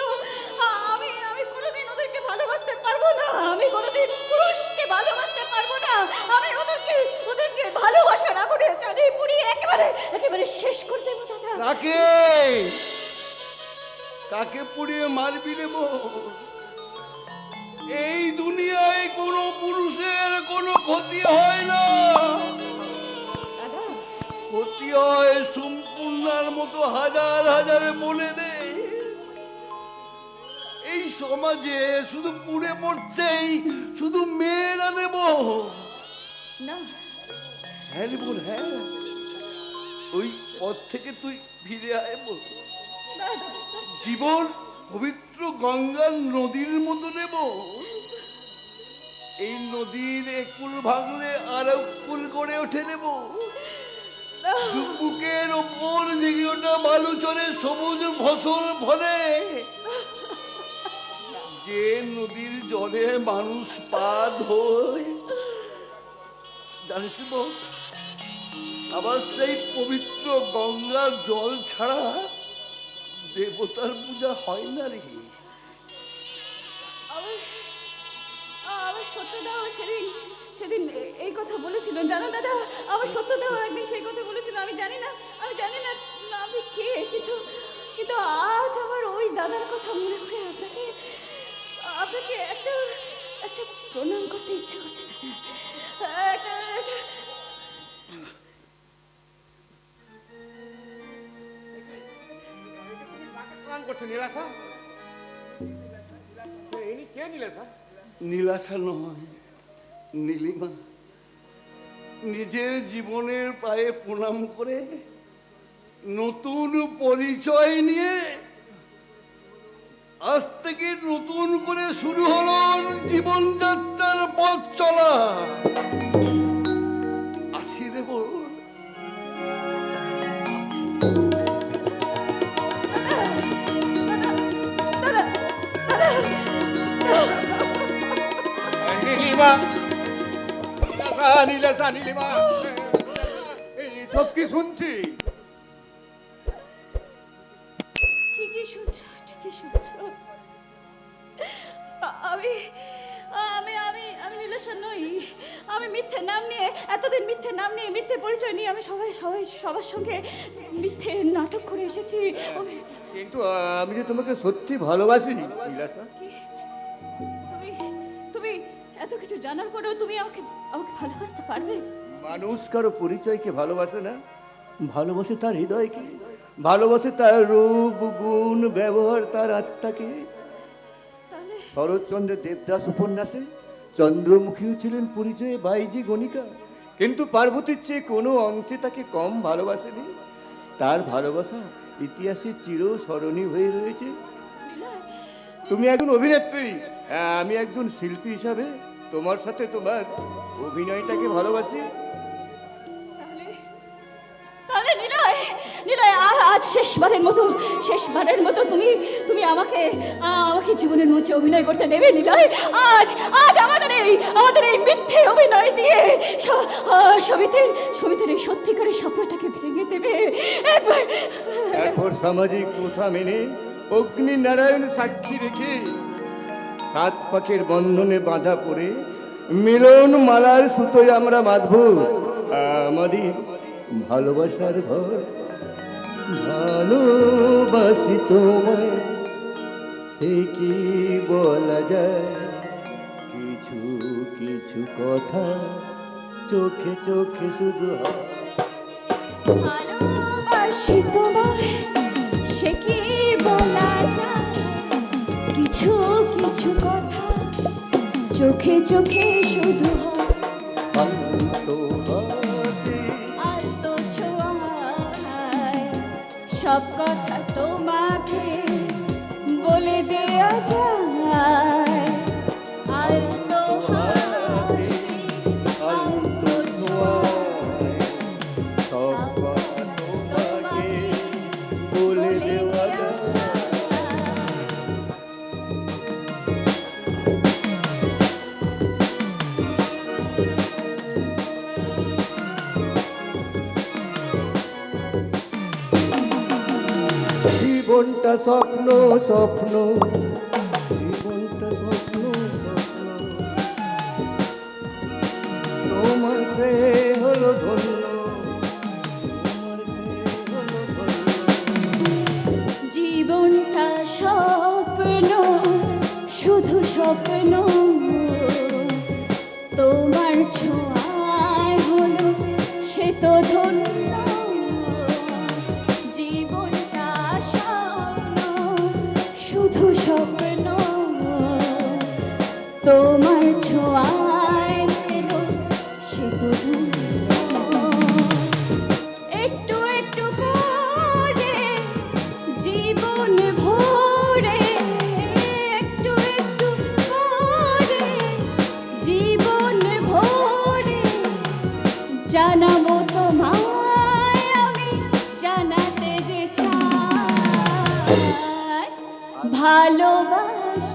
আমি আমি কোনোদিন ওদেরকে ভালোবাসতে পারবো না, আমি কোনোদিন পুরুষকে ভালোবাসতে পারবো না। আমি ওদেরকে ওদেরকে ভালোবাসার আগুনে জ্বালিয়ে পুড়িয়ে একেবারে একেবারে শেষ করে দেবো দাদা। কাকে কাকে পুড়িয়ে মারবি রে বউ? এই দুনিয়ায় কোনো পুরুষের কোনো ক্ষতি হয় না, দাদা ক্ষতি হয় সম্পূর্ণার মতো হাজার হাজার বলে দে। এই সমাজে শুধু পুড়ে মরছেই শুধু মেয়েরা নেব। না হ্যাঁ রে বল, হ্যাঁ, ওই পথ থেকে তুই ফিরে আয় বল। না দাদা জীবন পবিত্র গঙ্গার নদীর মতো নেব। এই নদীর একুল ভাঙলে আর কুল গড়ে ওঠে নেব। বুকের ওপর জেগে ওঠা বালুচরে সবুজ ফসল ফলে। যে নদীর জলে মানুষ পা ধোয় জানিস বল, আবার সেই পবিত্র গঙ্গার জল ছাড়া দেবতার পূজা হয় না রে। আমার সত্যদাও সেদিন সেদিন এই কথা বলেছিলেন জানো দাদা, আমার সত্যদাও একদিন সেই কথা বলেছিল। আমি জানি না আমি কে, কিন্তু কিন্তু আজ আমার ওই দাদার কথা মনে করে আপনাকে আপনাকে একটা একটা প্রণাম করতে ইচ্ছে করছে দাদা। একটা একটা নীলাশা নয়, নীলিমা। নিজের জীবনের পায়ে প্রণাম করে নতুন পরিচয় নিয়ে আজ থেকে নতুন করে শুরু হলো জীবনযাত্রার পথ চলা। আসি রে বল, নীলিমা, নীলাশা, নীলিমা, সব কি শুনছি? ঠিকই শুনছো, ঠিকই শুনছো। আমি আমি আমি আমি নীলেশ্বর নই। আমি মিথ্যে নাম নিয়ে এতদিন মিথ্যে নাম নিয়ে মিথ্যে পরিচয় নিয়ে আমি সবার সঙ্গে মিথ্যে নাটক করে এসেছি। কিন্তু আমি যে তোমাকে সত্যি ভালোবাসি নীলাশা। তুমি তুমি এত কিছু জানার পরেও তুমি আমাকে আমাকে ভালোবাসতে পারবে? মানুষ কারো পরিচয়কে ভালোবাসে না, ভালোবাসে তার হৃদয়কে, ভালোবাসে তার রূপ গুণ ব্যবহার, তার আত্মাকে। তাহলে শরৎচন্দ্রের দেবদাস উপন্যাসে চন্দ্রমুখীও ছিলেন পরিচয়ে বাইজি গণিকা, কিন্তু পার্বতীর চেয়ে কোনো অংশে তাকে কম ভালোবাসেনি। তার ভালোবাসা ইতিহাসে চিরস্মরণীয় হয়ে রয়েছে। তুমি একজন অভিনেত্রী, আমি একজন শিল্পী হিসাবে তোমার সাথে তোমার অভিনয়টাকে ভালোবাসি। তাহলে নিলয় নিলয় আজ শেষবারের মতো তুমি তুমি আমাকে আমাকে জীবনের মঞ্চে অভিনয় করতে দেবে নিলয়? আজ আজ আমাদের এই মিথ্যে অভিনয় দিয়ে সমিতির এই সত্যিকারের স্বপ্নটাকে ভেঙে দেবে একবার। এরপর সামাজিক প্রথা মেনে অগ্নি নারায়ণ সাক্ষী রেখে 7 পাকের বন্ধনে বাঁধা পড়ে মিলন মালার সুতোয় আমরা বাঁধব আমাদের ভালোবাসার ঘর। ভালোবাসি তোমায়, সে কি বলা যায়? কিছু কিছু কথা চোখে চোখে শুধু হয়। ভালোবাসি তোমায়, সে কি বলা যায়? কিছু কিছু কথা চোখে চোখে শুধু হয়। আর তো ছোঁয়ায় সব কথা তোমাকে বলে দেয়া যায়। আর তো হাসি, আর তো ছোঁয়ায় সব কথা তোমাকে জীবনটা স্বপ্ন স্বপ্ন, জীবনটা স্বপ্ন স্বপ্ন, তোমার সে হলো ধন্য, তোমার সে হলো ধন্য। জীবনটা স্বপ্ন, শুধু স্বপ্ন, তোমার ছোঁয়ায় হলো সে তো ধন্য। জীবনটা স্বপ্ন, শুধু স্বপ্ন, তোমার ছোঁয়ায় হলো সে তো ধন্য। একটু একটু করে জীবন ভরে, একটু একটু করে জীবন ভরে জানাবো তোমায় আমি, জানাতে যে চাই ভালোবাস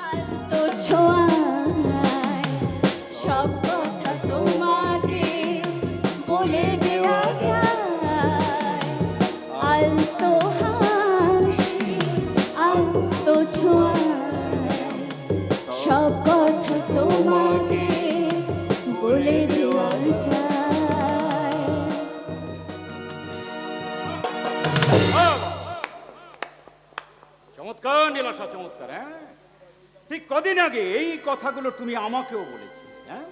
আলতো ছোঁয়ায় সব কথা তোমাকে বলে দেওয়া যায়। আলতো হাসি আলতো ছোঁয়ায় সব কথা তোমাকে বলে দেওয়া যায়। চমৎকার নীলাশা, চমৎকার। হ্যাঁ, ঠিক কদিন আগে এই কথাগুলো তুমি আমাকেও বলেছিলে। হ্যাঁ,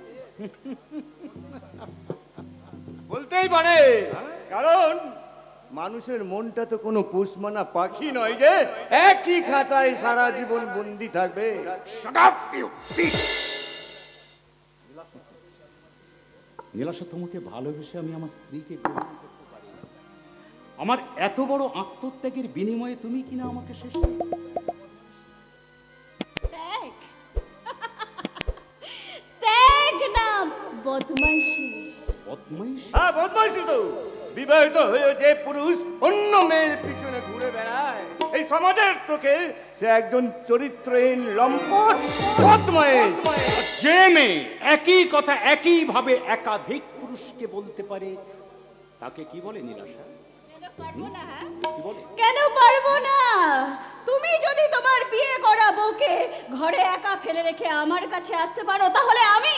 বলতেই পারে, কারণ মানুষের মনটা তো কোনো পোষমানা পাখি নয় যে একই খাঁচায় সারা জীবন বন্দি থাকবে। নীলাশা, তোমাকে ভালোবেসে আমি আমার স্ত্রীকে গ্রহণ করতে পারি না। আমার এত বড় আত্মত্যাগের বিনিময়ে তুমি কিনা আমাকে শেষ ত্যাগ ত্যাগ না বদমাইশি। বদমাইশ। হ্যাঁ, বদমাইশি তো। বিবাহিত হয়ে যে পুরুষ অন্য মেয়ের পিছনে ঘুরে বেড়ায়, এই সমাজের চোখে সে একজন চরিত্রহীন লম্পট বদমাইশ। যে মেয়ে একই কথা একই ভাবে একাধিক পুরুষকে বলতে পারে তাকে কি বলে নীলাশা? কি বলে? কেন পারবো না? তুমি যদি তোমার বিয়ে করা বউকে ঘরে একা ফেলে রেখে আমার কাছে আসতে পারো, তাহলে আমি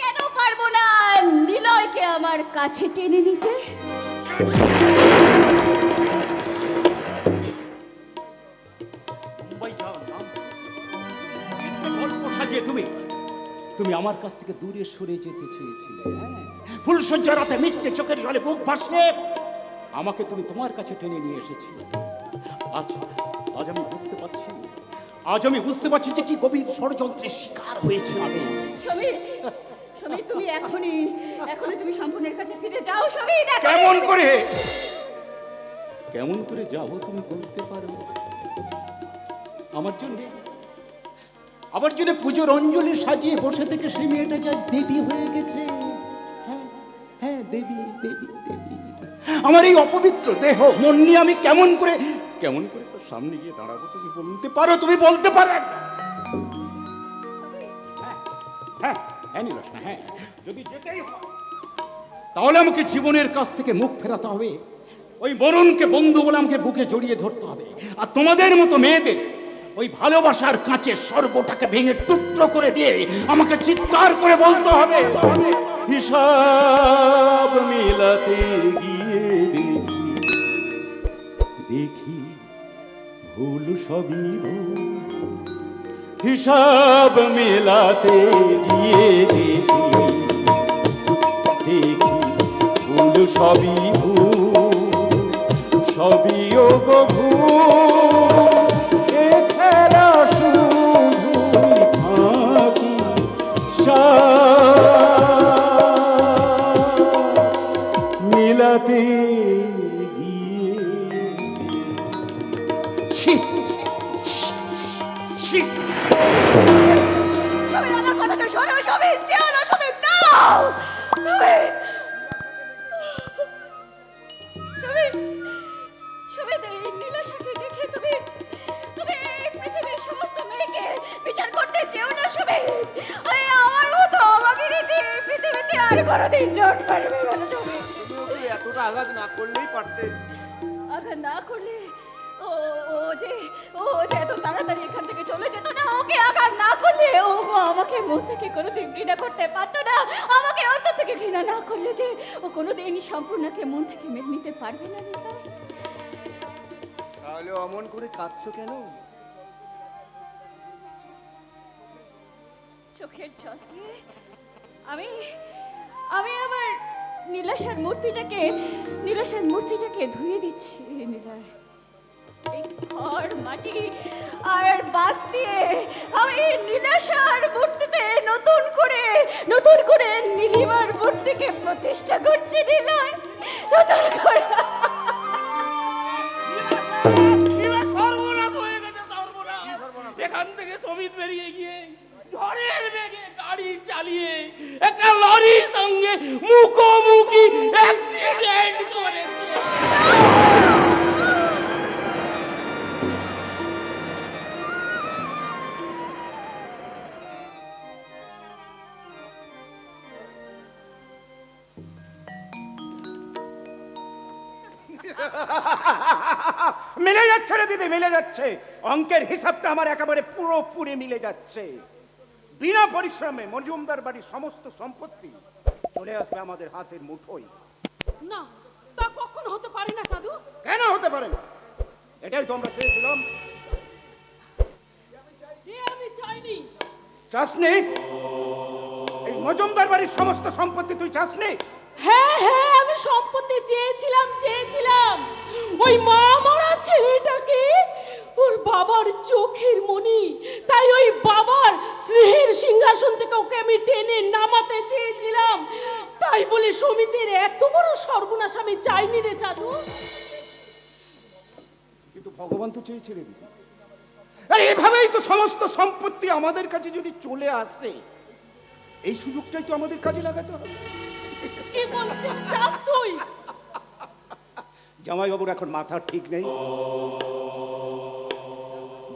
কেন পারবো না নিলয়কে আমার কাছে টেনে নিতে? মুম্বাই যাও না। একটা গল্প সাজিয়ে তুমি তুমি আমার কাছ থেকে দূরে সরে যেতে চেয়েছিলে। হ্যাঁ, ফুলসজ্জা রাতে মিথ্যে চোখের জলে বুক ভাসিয়ে আমাকে তুমি তোমার কাছে টেনে নিয়ে এসেছিলে। আজ আজ আমি বুঝতে পারছি, আজ আমি বুঝতে পারছি যে কি গভীর ষড়যন্ত্রের শিকার হয়েছে আমি। সমীর, সমীর, তুমি এখনই তুমি সম্পূর্ণের কাছে ফিরে যাও। সমীর, কেমন করে কেমন করে যাবো তুমি বলতে পারো? আমার জন্য পুজোর অঞ্জলি সাজিয়ে বসে থেকে সেই মেয়েটা যে আজ দেবী হয়ে গেছে। হ্যাঁ হ্যাঁ, দেবী দেবী দেবী। আমার এই অপবিত্র দেহ মন নিয়ে আমি কেমন করে তোর সামনে গিয়ে দাঁড়াবো? তুমি বলতে পারো, তুমি বলতে পারো। হ্যাঁ হ্যাঁ হ্যাঁ নীলাশা, হ্যাঁ, যদি যেতেই হয় তাহলে আমাকে জীবনের কাছ থেকে মুখ ফেরাতে হবে। ওই মরণকে বন্ধু বলে আমাকে বুকে জড়িয়ে ধরতে হবে। আর তোমাদের মতো মেয়েদের ওই ভালোবাসার কাঁচের স্বর্গটাকে ভেঙে টুকরো করে দিয়ে আমাকে চিৎকার করে বলতে হবে, হিসাব মিলাতে গিয়ে দেখি ভুল সবই ভুল। হিসাব মেলাতে গিয়ে দেখি ভুল সবই ভুল, সবই ও গো ভুল। এ খেলা শুধুই ফাঁকি, মিলাতে গিয়ে ছি ছি। সমীর, আমার কথাটা শোনো। সমীর, যেও না। সমীর, দাও। সমীর, সমীর, সমীর, এই নীলাশাকে দেখে তুমি এই পৃথিবীর সমস্ত মেয়েকে বিচার করতে যেও না। সমীর, ওই আমার মতো আমাকে নিচে এই পৃথিবীতে আর কোনোদিন জোট পারবে না। সমীর, ওকে আঘাত না করলেই পারতেন। আঘাত না করলে ও ও যে ও যে এত তাড়াতাড়ি এখান থেকে চলে যেত না। ওকে আঘাত না করলে ও আমাকে মন থেকে কোনোদিন ঘৃণা করতে পারতো না। আমাকে অন্তর থেকে ঘৃণা না করলে যে ও কোনোদিন সম্পূর্ণকে মন থেকে মেনে নিতে পারবে না নিতাই। তাহলে অমন করে কাঁদছো কেন? চোখের জল দিয়ে আমি আমি আমার নীলাশার মূর্তিটাকে ধুয়ে দিচ্ছি নীলায়। এই খড় মাটি আর বাঁশ দিয়ে আমি নীলাশার মূর্তিতে নতুন করে নীলিমার মূর্তিকে প্রতিষ্ঠা করছি নীলায়, নতুন করে। এখান থেকে সমিত বেরিয়ে গিয়ে ঝড়ের বেগে গাড়ি চালিয়ে একটা লরির সঙ্গে মুখোমুখি অ্যাক্সিডেন্ট করেছে। মিলে যাচ্ছে রে দিদি, মিলে যাচ্ছে। অঙ্কের হিসাবটা আমার একেবারে পুরোপুরি মিলে যাচ্ছে। বিনা পরিশ্রমে মজুমদার বাড়ির সমস্ত সম্পত্তি চলে আসবে আমাদের হাতের মুঠোয়। না, তা কখনো হতে পারে না জাদু। কেন হতে পারে না? এটাই তো আমরা চেয়েছিলাম। আমি চাইনি। চাসনি? এই মজুমদার বাড়ির সমস্ত সম্পত্তি তুই চাসনি? হ্যাঁ হ্যাঁ, আমি সম্পত্তি চেয়েছিলাম। ওই মা মরা ছেলেটাকে ওর বাবার চোখের মনি, তাই ওই বাবার স্নেহের সিংহাসন থেকে ওকে আমি টেনে নামাতে চেয়েছিলাম। তাই বলে সমিতির এত বড় সর্বনাশ আমি চাইনি রে জাদু। কিন্তু ভগবান তো চেয়েছিলেন। আর এভাবেই তো সমস্ত সম্পত্তি আমাদের কাছে যদি চলে আসে, এই সুযোগটাই তো আমাদের কাজে লাগাতে হবে। কি বলতে চাস তুই? জামাইবাবুর এখন মাথা ঠিক নেই।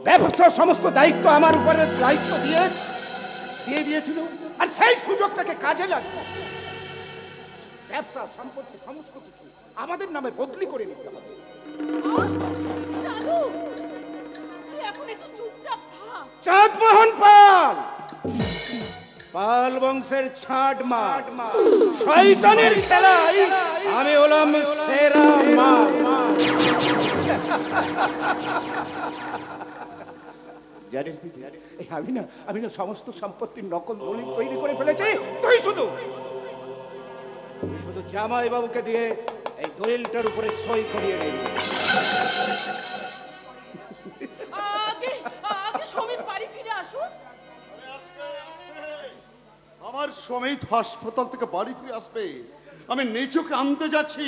ব্যবসার সমস্ত দায়িত্ব আমার উপরে দায়িত্ব দিয়ে দিয়েছিল, আর সেই সুযোগটাকে কাজে লাগবে। ব্যবসা সম্পত্তি সমস্ত কিছু আমাদের নামে বদলি করে নিতে হবে। জাদু, তুই এখন একটু চুপচাপ থাক। চাঁদমোহন পাল, পাল বংশের ছাট মা, শয়তানের খেলায় আমি হলাম সেরা মা। জানিস দিদি, আমি না সমস্ত সম্পত্তির নকল দলিল তৈরি করে ফেলেছি। তুই শুধু জামাই বাবুকে দিয়ে এই দলিলটার উপরে সই করিয়ে নিবি। আগে সমিত বাড়ি ফিরে আসুন। আমার সমিত হাসপাতাল থেকে বাড়ি ফিরে আসবে, আমি নিচুকে আনতে যাচ্ছি।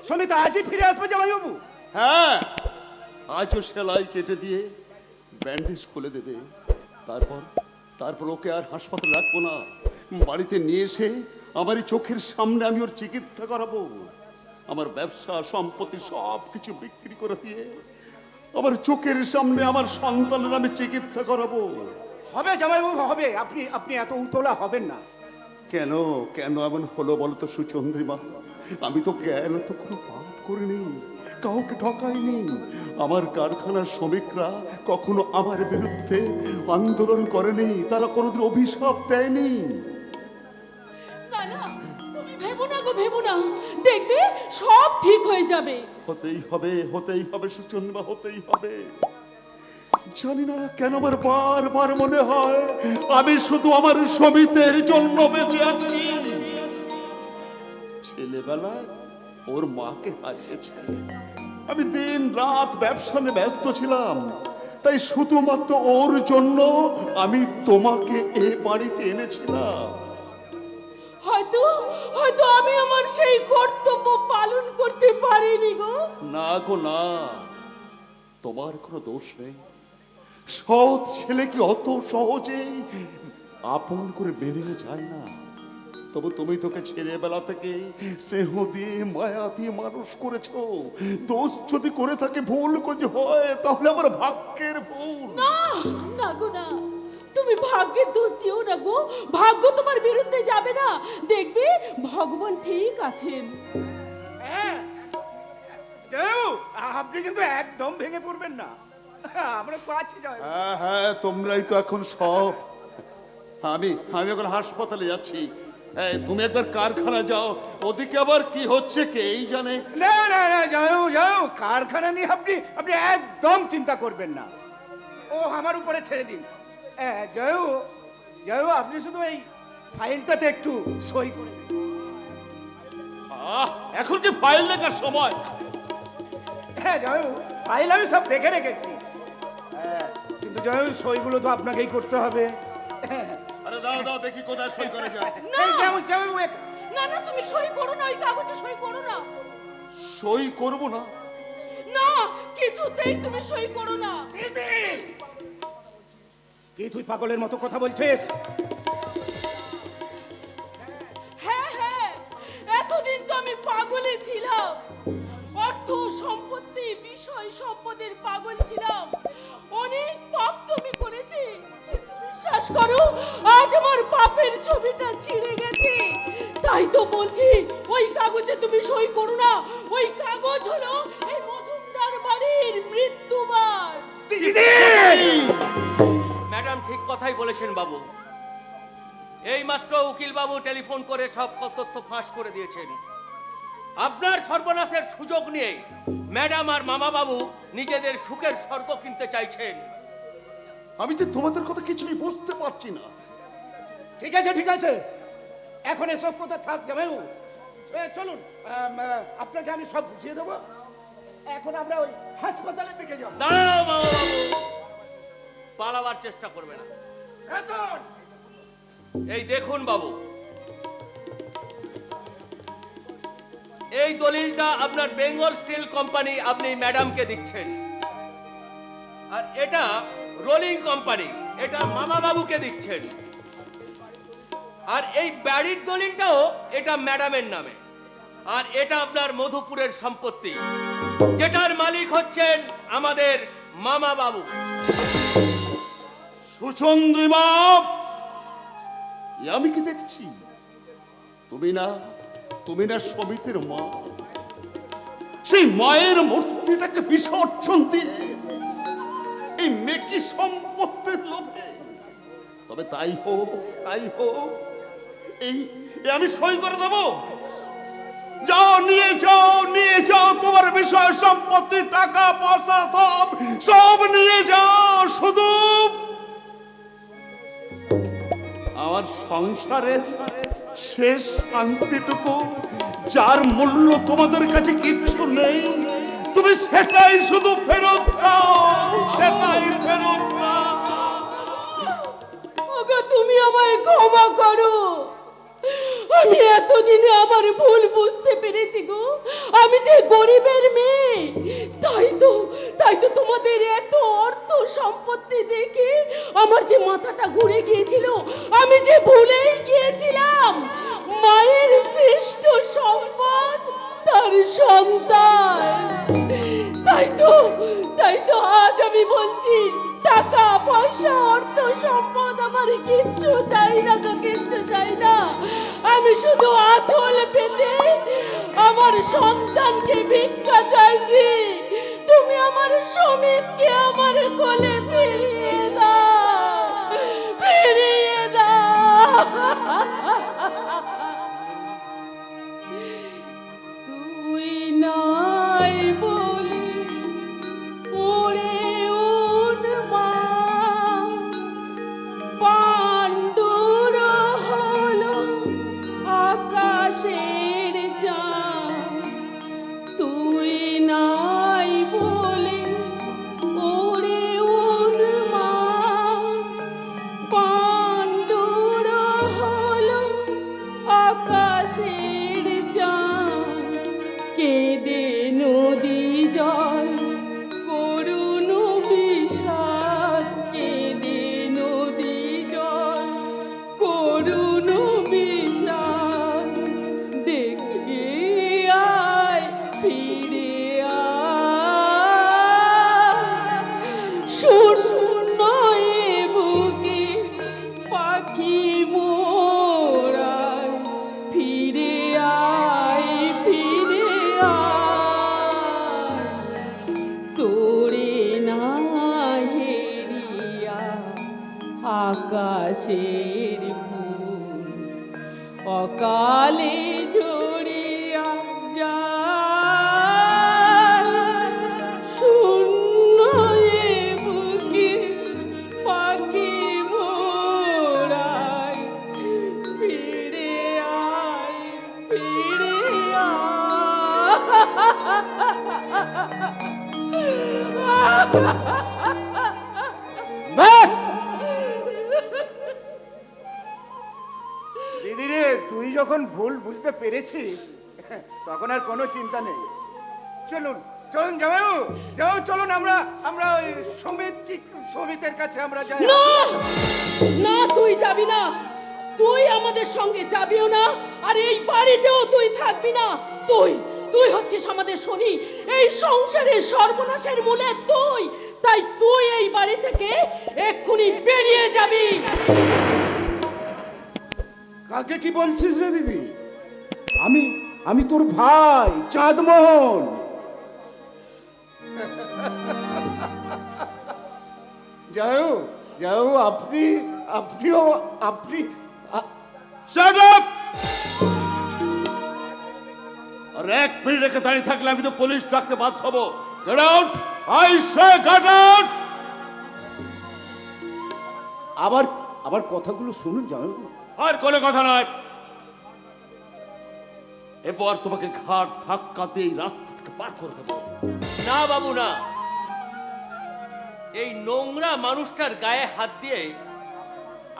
সমিত আজই ফিরে আসবে জামাইবাবু? হ্যাঁ, আজও সেলাই কেটে দিয়ে ব্যান্ডেজ খুলে দেবে। তারপর ওকে আর হাসপাতালে রাখবো না, বাড়িতে নিয়ে এসে আমারই চোখের সামনে আমি ওর চিকিৎসা করাবো। আমার ব্যবসা সম্পত্তি সব কিছু বিক্রি করে দিয়ে আমার চোখের সামনে আমার সন্তানের আমি চিকিৎসা করাবো। হবে জামাইবাবু, হবে। আপনি এত উতলা হবেন না। কেন এমন হলো বলো তো সুচন্দ্রিমা? আমি তো তো কোনো পাপ করিনি, কাউকে ঠকাইনি। আমার কারখানার শ্রমিকরা কখনো আমার বিরুদ্ধে আন্দোলন করেনি, তারা কোনোদিন অভিশাপ দেয়নি। না না, তুমি ভেবো না, দেখবে সব ঠিক হয়ে যাবে। হতেই হবে সুচন্দ্রিমা, হতেই হবে। জানি না কেন আমার বারবার মনে হয় আমি শুধু আমার সমিতের জন্য বেঁচে আছি। ছেলেবেলায় ওর মাকে হারিয়েছে, আমি দিন রাত ব্যবসা নিয়ে ব্যস্ত ছিলাম, তাই শুধুমাত্র ওর জন্য আমি তোমাকে এ বাড়িতে এনেছিলাম। হয়তো আমি আমার সেই কর্তব্য পালন করতে পারিনি গো। না গো না, তোমার কোনো দোষ নেই। সৎ ছেলে কি অত সহজেই আপন করে বেরিয়ে যায় না? তবু তুমি তোকে ছেলেবেলা থেকে স্নেহ দিয়ে মায়া দিয়ে মানুষ করেছো। দোষ যদি করে থাকে, ভুল যদি হয়, তাহলে আমার ভাগ্যের ভুল। না গো না, তুমি ভাগ্যের দোষ দিও না গো, ভাগ্য তোমার বিরুদ্ধে যাবে না, দেখবে ভগবান ঠিক আছেন। হ্যাঁ, জয়ু, আপনি কিন্তু একদম ভেঙে পড়বেন না, আমরা পাচ্ছি জয়। হ্যাঁ হ্যাঁ, তোমরাই তো এখন সব। আমি আমি এখন হাসপাতালে যাচ্ছি। তুমি একবার কারখানা যাও, ওদিকে আবার কি হচ্ছে কেই জানে। না না না জয়ু, জয়ু, কারখানা নিয়ে আপনি আপনি একদম চিন্তা করবেন না, ও আমার উপরে ছেড়ে দিন। জয়ু, জয়ু, আপনি শুধু এই ফাইলটাতে একটু সই করে দিন। এখন কি ফাইল লেখার সময়? হ্যাঁ জয়ু, ফাইল আমি সব দেখে রেখেছি, কিন্তু জয়ু সইগুলো তো আপনাকেই করতে হবে। আরে দাও দাও দেখি কোথায় সই করে যায়। এই জয়ু, জয়ু, না না, তুমি সই করো না, ওই কাগজে সই করো না। সই করব না? না, কিছুতেই তুমি সই করো না। কি তুই পাগলের মতো কথা বলছিস? হ্যাঁ হ্যাঁ, এতদিন তো আমি পাগলই ছিলাম, অর্থ সম্পত্তি বিষয় সম্পদের পাগল ছিলাম, অনেক পাপ তুমি করেছি, কিন্তু বিশ্বাস করো আজ আমার পাপের ছবিটা ছিঁড়ে গেছে। তাই তো বলছি ওই কাগজে তুমি সই করো না, ওই কাগজ হলো এই মজুমদার বাড়ির মৃত্যুবার। ম্যাডাম ঠিক কথাই বলেছেন বাবু। এইমাত্র উকিল বাবু টেলিফোন করে সব তথ্য ফাঁস করে দিয়েছেন। আপনার সর্বনাশের সুযোগ নিয়ে ম্যাডাম আর মামা বাবু নিজেদের সুখের স্বর্গ কিনতে চাইছেন। আমি যে তোমাদের কথা কিছুই বুঝতে পারছি না। ঠিক আছে ঠিক আছে, এখন এসব কথা থাক জামাইউ, চলুন, আপনাকে আমি সব বুঝিয়ে দেবো। এখন আমরা ওই হাসপাতালের দিকে যাব। দাঁড়াও মামা বাবু, পালাবার চেষ্টা করবে না। রতন! এই দেখুন বাবু, এই দলিলটা আপনার বেঙ্গল স্টিল কোম্পানি আপনি ম্যাডামকে দিচ্ছেন, আর এটা রোলিং কোম্পানি, এটা মামা বাবুকে দিচ্ছেন, আর এই বাড়ির দলিলটাও এটা ম্যাডামের নামে, আর এটা আপনার মধুপুরের সম্পত্তি, যেটার মালিক হচ্ছেন আমাদের মামা বাবু। সুচন্দ্রিমা, আমি কি দেখছি? তুমি না সমিতির মা? সেই মায়ের মূর্তিটাকে বিসর্জন দিয়ে এই মেকি সম্পত্তির লোভে, তবে তাই হোক এই আমি সই করে দেবো। যাও, নিয়ে যাও তোমার বিষয় সম্পত্তি, টাকা পয়সা সব নিয়ে যাও, শুধু আমার সংসারের শেষ শান্তিটুকু, যার মূল্য তোমাদের কাছে কিচ্ছু নেই, তুমি সেটাই শুধু ফেরত দাও, সেটাই ফেরত দাও। ওগো, তুমি আমায় ক্ষমা করো, আমি এতদিনে আমার ভুল বুঝতে পেরেছি গো, আমি যে গরিবের মেয়ে, তাই তো তোমাদের এত অর্থ সম্পত্তি দেখে আমার যে মাথাটা ঘুরে গিয়েছিল, আমি যে ভুলেই গিয়েছিলাম মায়ের শ্রেষ্ঠ সম্পদ তার সন্তান। তাই তো আজ আমি বলছি, টাকা পয়সা অর্থ সম্পদ আমার কিচ্ছু চাই না গো, কিচ্ছু চাই না। আমি শুধু আঁচল পেতে আমার সন্তানকে ভিক্ষা চাইছি, তুমি আমার সমিতকে আমার কোলে ফিরিয়ে দাও, ফিরিয়ে দাও। তুই নাই বলি ওরে উন্মা, পাণ্ডুর হলো আকাশের চাঁদ, তুই নাই বলে ওরে উন্মা, পাণ্ডুর হলো তোরে না হেরিয়া আকাশের ফুল অকালে ঝরিয়া যায় শূন্য এ বুকে পাখি মোরাই ফিরে আয় ফিরে ব্যাস দিদি রে, তুই যখন ভুল বুঝতে পেরেছিস তখন আর কোনো চিন্তা নেই। চলুন চলুন জামাইবাবু, যাও চলুন, আমরা আমরা ওই সমিতের কাছে আমরা যাই। না না, তুই যাবি না, তুই আমাদের সঙ্গে যাবিও না, আর এই বাড়িতেও তুই থাকবি না। তুই তুই হচ্ছিস আমাদের শনি, এই সংসারের সর্বনাশের মূলে তুই। তাই তুই এই বাড়ি থেকে এক্ষুনি বেরিয়ে যাবি। কাকে কি বলছিস রে দিদি? আমি আমি তোর ভাই চাঁদমোহন। যাও যাও, আপনিও আপনি Shut up! আর এক মিনিট রেখে দাঁড়িয়ে থাকলে আমি তো পুলিশ ডাকতে বাধ্য হবো। Get out! I say get out! আবার আবার কথাগুলো শুনুন জামাইবাবু। আর কোনো কথা নয়। এরপর তোমাকে ঘাট ধাক্কা দিয়ে এই রাস্তা থেকে পার করে দেবো। না বাবু না, এই নোংরা মানুষটার গায়ে হাত দিয়ে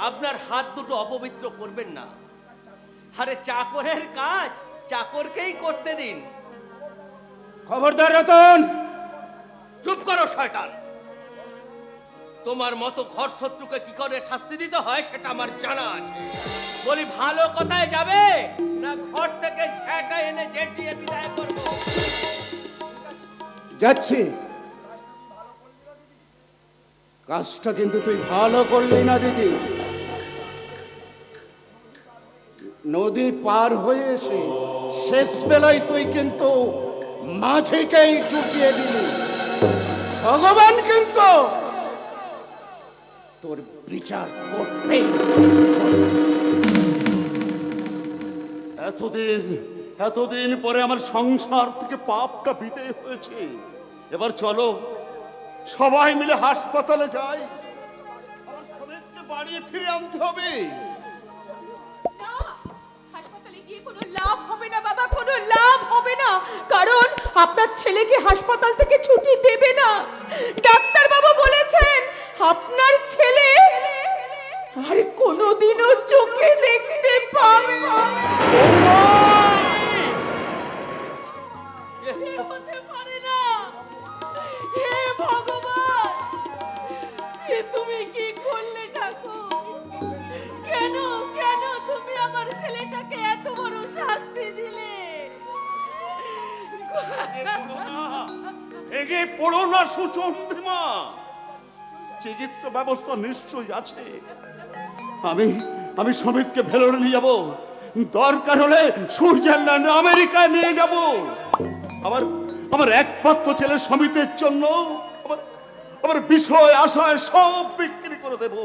আপনার হাত দুটো অপবিত্র করবেন না। আরে চাকরের কাজ চাকরকেই করতে দিন। খবরদার রতন! চুপ করো শয়তান। তোমার মতো ঘর শত্রুকে কি করে শাস্তি দিতে হয় সেটা আমার জানা আছে। বলি ভালো কথায় যাবে না ঘর থেকে ঝেঁকা এনে জেট দিয়ে বিদায় করবো? যাচ্ছি। কাজটা কিন্তু তুই ভালো করলি না দিদি। নদী পার হয়ে এসে শেষ বেলায় তুই কিন্তু মাঝিকেই চুকিয়ে দিলি। ভগবান কিন্তু তোর বিচার করবেই। এতদিন পরে আমার সংসার থেকে পাপটা বিদায় হয়েছে। এবার চলো সবাই মিলে হাসপাতালে যাই। আমার স্বামীকে বাড়ি ফিরে আনতে হবে। না, হাসপাতালে গিয়ে কোনো লাভ হবে না বাবা, কোনো লাভ হবে না। কারণ আপনার ছেলেকে হাসপাতাল থেকে ছুটি দেবে না। ডাক্তার বাবু বলেছেন আপনার ছেলে আর কোনোদিনও চোখে দেখতে পাবে না। এ হতে পারে না। হে ভগবান, এ তুমি কি করলে ঠাকুর? কেন কেন তুমি আমার ছেলেটাকে এত বড় শাস্তি দিলে? ভেঙে পড়ো না সুচন্দ্রিমা, চিকিৎসা ব্যবস্থা নিশ্চয়ই আছে। আমি সমিতকে ভেলোরে নিয়ে যাব, দরকার হলে সুইজারল্যান্ড আমেরিকায় নিয়ে যাব। আমার একমাত্র ছেলে সমিতের জন্য আমার বিষয় আশায় সব বিক্রি করে দেব।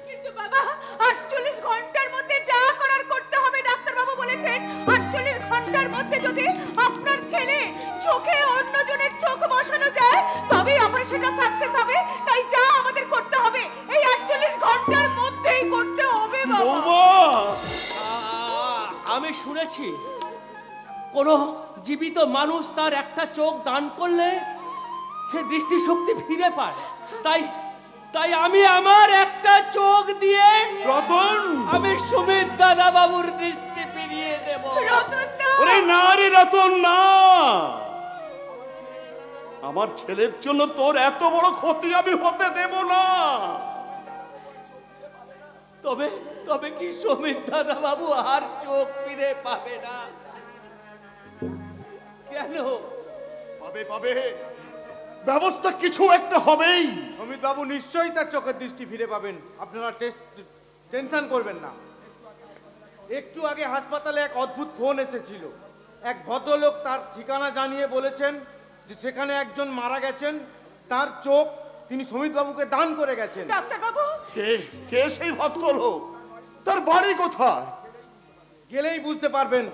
কিন্তু বাবা 48 ঘন্টার মধ্যে যা করার করতে হবে। ডাক্তার বাবু বলেছেন 48 ঘন্টার মধ্যে যদি আপনার ছেলে চোখে অন্যজনের চোখ বসানো যায় তবেই অপারেশনটা সাকসেস হবে। তাই যা আমাদের করতে হবে এই 48 ঘন্টার মধ্যেই করতে হবে বাবা। বৌমা, আমি শুনেছি কোন জীবিত মানুষ তার একটা চোখ দান করলে সে দৃষ্টিশক্তি ফিরে পায়। তাই আমি আমার একটা চোখ দিয়ে রতন, আমি সুমিত দাদা বাবুর দৃষ্টি ফিরিয়ে দেব। ওরে না রে রতন না, আমার ছেলের জন্য তোর এত বড় ক্ষতি আমি হতে দেব না। তবে কি সুমিত দাদা বাবু আর চোখ ফিরে পাবে না? কেন? পাবে, ব্যবস্থা কিছু একটা হবেই। সমিত বাবু নিশ্চয়ই তার চোখের দৃষ্টি ফিরে পাবেন। আপনারা টেনশন করবেন না। একটু আগে হাসপাতালে এক অদ্ভুত ফোন এসেছিল। এক ভদ্রলোক তার ঠিকানা জানিয়ে বলেছেন যে সেখানে একজন মারা গেছেন, তার চোখ তিনি সমিত বাবুকে দান করে গেছেন। ডাক্তারবাবু, কে কে সেই ভদ্র লোক? তার বাড়ি কোথায়? গেলেই বুঝতে পারবেন।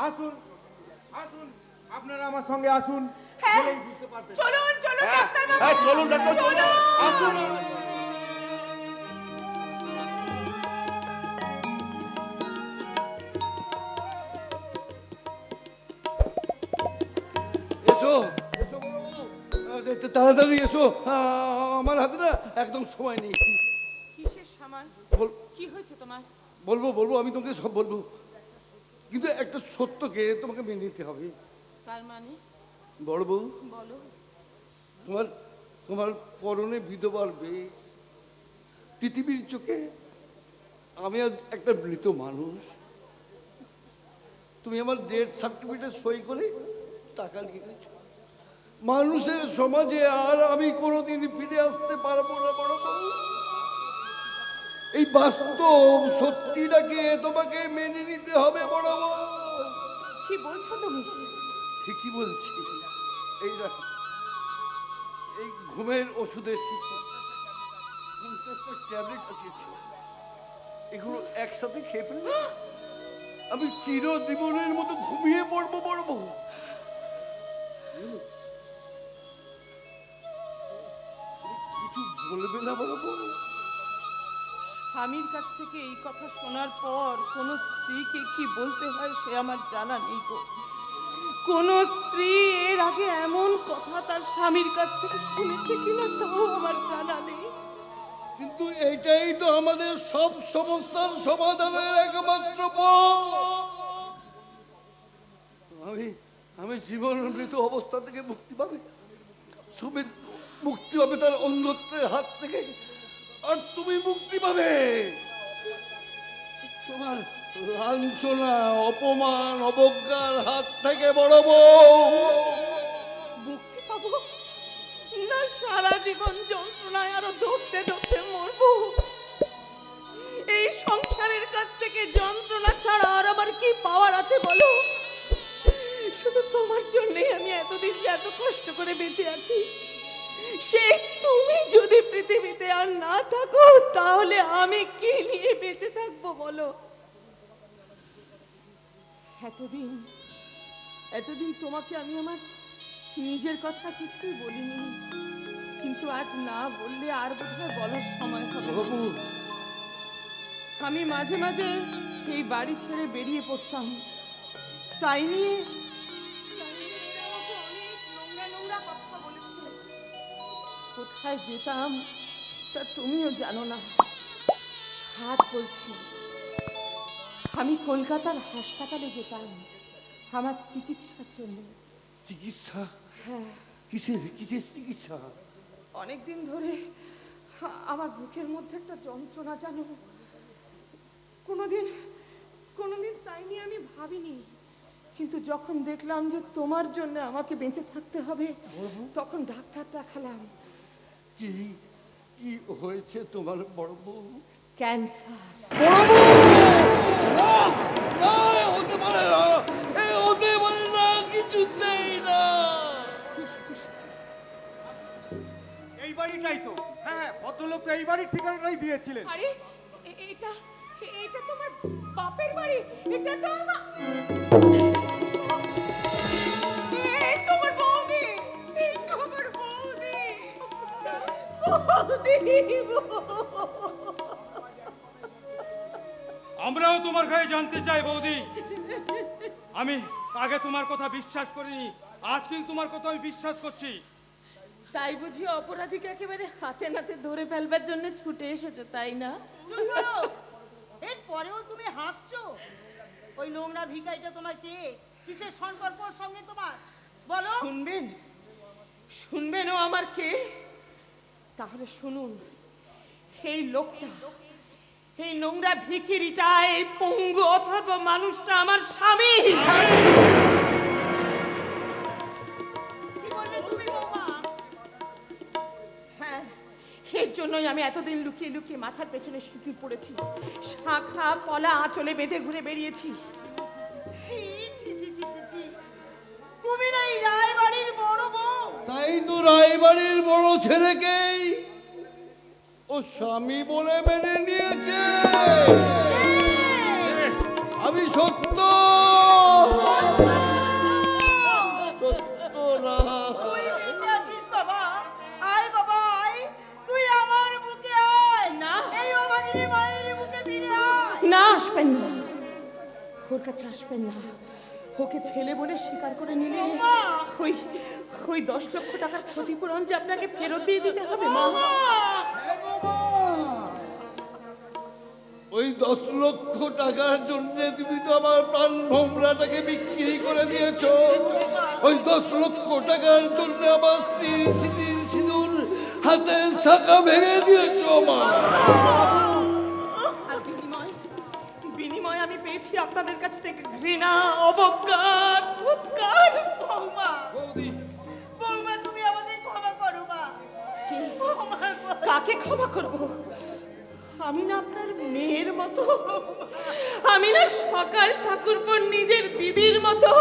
আসুন আসুন, আপনারা আমার সঙ্গে আসুন, হ্যাঁ, গেলেই বুঝতে পারবেন। চলুন চলুন হ্যাঁ, ডাক্তারবাবু, হ্যাঁ, চলুন ডাক্তার, চলুন। আসুন। এসো এসো বড়বাবু। তাড়াতাড়ি এসো, আমার হাতে না একদম সময় নেই। কিসের সামান? বল- কি হয়েছে তোমার? বলবো বলবো, আমি তোমাকে সব বলবো, কিন্তু একটা সত্যকে তোমাকে মেনে নিতে হবে। তার মানে বড় বউ, বলো। তোমার তোমার পরনে বিধবার বেশ, পৃথিবীর চোখে আমি আজ একটা মৃত মানুষ। তুমি আমার ডেথ সার্টিফিকেটে সই করে টাকা নিয়ে গেছো। মানুষের সমাজে আর আমি কোনোদিন ফিরে আসতে পারবো না বড় বউ। এই বাস্তব সত্যিটাকে তোমাকে মেনে নিতে হবে বড় বউ। কি বলছো তুমি? ঠিকই বলছি। এই দেখো, এই ঘুমের ওষুধের শিশি, 50টা ট্যাবলেট আছে, এগুলো একসাথে খেয়ে ফেললে আমি চিরজীবনের মতো ঘুমিয়ে পড়বো বড় বউ। কিছু বলবে না বড় বউ? স্বামীর কাছ থেকে এই কথা শোনার পর কোন স্ত্রীকে কি বলতে হয় সে আমার জানা নেই গো। কোন স্ত্রী এর আগে এমন কথা তার স্বামীর কাছ থেকে শুনেছে কিনা তাও আমার জানা নেই। কিন্তু এটাই তো আমাদের সব সমস্যার সমাধানের একমাত্র পথ। আমি আমি জীবন মৃত অবস্থা থেকে মুক্তি পাবে, সুমিত মুক্তি পাবে তার অন্ধত্বের হাত থেকে, আর তুমি মুক্তি পাবে তোমার লাঞ্ছনা, অপমান, অবজ্ঞার হাত থেকে বড় বউ। মুক্তি পাবো না সারা জীবন যন্ত্রণায় আরো ধরতে ধরতে মরবো? এই সংসারের কাছ থেকে যন্ত্রণা ছাড়া আর আমার কি পাওয়ার আছে বলো? শুধু তোমার জন্যই আমি এতদিন এত কষ্ট করে বেঁচে আছি। সেই তুমি যদি পৃথিবীতে আর না থাকো তাহলে আমি কি নিয়ে বেঁচে থাকবো বলো? এতদিন এতদিন তোমাকে আমি আমার নিজের কথা কিছুই বলিনি, কিন্তু আজ না বললে আর বোধহয় বলার সময় হবে না। বাবু, আমি মাঝে মাঝে এই বাড়ি ছেড়ে বেরিয়ে পড়তাম, তাই নিয়ে এরা আমাকে অনেক নোংরা নোংরা কথা বলেছে। কোথায় যেতাম তা তুমিও জানো না। আজ বলছি, আমি কলকাতার হাসপাতালে যেতাম আমার চিকিৎসার জন্য। চিকিৎসা? হ্যাঁ, কিসের কিসের চিকিৎসা? অনেকদিন ধরে আমার বুকের মধ্যে একটা যন্ত্রণা জানো। কোনোদিন কোনোদিন তাই নিয়ে আমি ভাবিনি, কিন্তু যখন দেখলাম যে তোমার জন্য আমাকে বেঁচে থাকতে হবে তখন ডাক্তার দেখালাম। কি কি হয়েছে তোমার বড় বউ? ক্যান্সার। বড় বউ! না, হতে পারে না, এ হতে পারে না, কিছুতেই না। এই বাড়িটাই তো, হ্যাঁ হ্যাঁ, ভদ্রলোক তো এই বাড়ির ঠিকানাটাই দিয়েছিলেন। আরে এটা এটা তোমার বাপের বাড়ি, এটা তো আমার এই তোমার বৌদি, এই তোমার বৌদি, আমরাও তোমার গায়ে জানতে চাই বৌদি। আমি আগে তোমার কথা বিশ্বাস করিনি, আজ কিন্তু তোমার কথা আমি বিশ্বাস করছি। তাই বুঝি অপরাধীকে একেবারে হাতে নাতে ধরে ফেলবার জন্য ছুটে এসেছো, তাই না? এর পরেও তুমি হাসছো? ওই নোংরা ভিখারিটা তোমার কে? কিসের সম্পর্ক ওর সঙ্গে তোমার বলো? শুনবেন শুনবেন ও আমার কে? তাহলে শুনুন, এই লোকটা, এই নোংরা ভিখিরিটা, এই পঙ্গু অথর্ব মানুষটা আমার স্বামী। কি বললে তুমি বৌমা? হ্যাঁ, এর জন্যই আমি এতদিন লুকিয়ে লুকিয়ে মাথার পেছনে সিঁদুর পড়েছি, শাখা পলা আঁচলে বেঁধে ঘুরে বেরিয়েছি। ছি ছি ছি ছি ছি ছি। তুমি না এই রায় বাড়ির বড় বউ? এই তো রায়বাড়ির বড় ছেলেকেই ও স্বামী বলে মেনে নিয়েছে। আমি সত্য সত্য না। তুই বেঁচে আছিস বাবা, আয় বাবা আয়, তুই আমার বুকে আয়, না। এই অভাগিনী মায়ের বুকে ফিরে আয়। না, আসবেন না, ওর কাছে আসবেন না। ওকে ছেলে বলে স্বীকার করে নিলে ওই ওই 10 লক্ষ টাকার ক্ষতিপূরণ যে আপনাকে ফেরত দিয়ে দিতে হবে মা। ওই 10 লক্ষ টাকার জন্য তুমি তো আমার প্রাণ ভোমরাটাকে বিক্রি করে দিয়েছো। ওই 10 লক্ষ টাকার জন্য আমার স্ত্রীর স্মৃতির সিঁদুর হাতের শাখা ভেঙে দিয়েছো মা। আর বিনিময় আমি পেয়েছি আপনাদের কাছ থেকে ঘৃণা, অবজ্ঞা, ফুৎকার। বৌমা, বৌমা তুমি আমাদের ক্ষমা করো মা। কাকে ক্ষমা করব? আমি না আপনার মেয়ের মতো, আমি না সকাল ঠাকুরপোর নিজের দিদির মতো।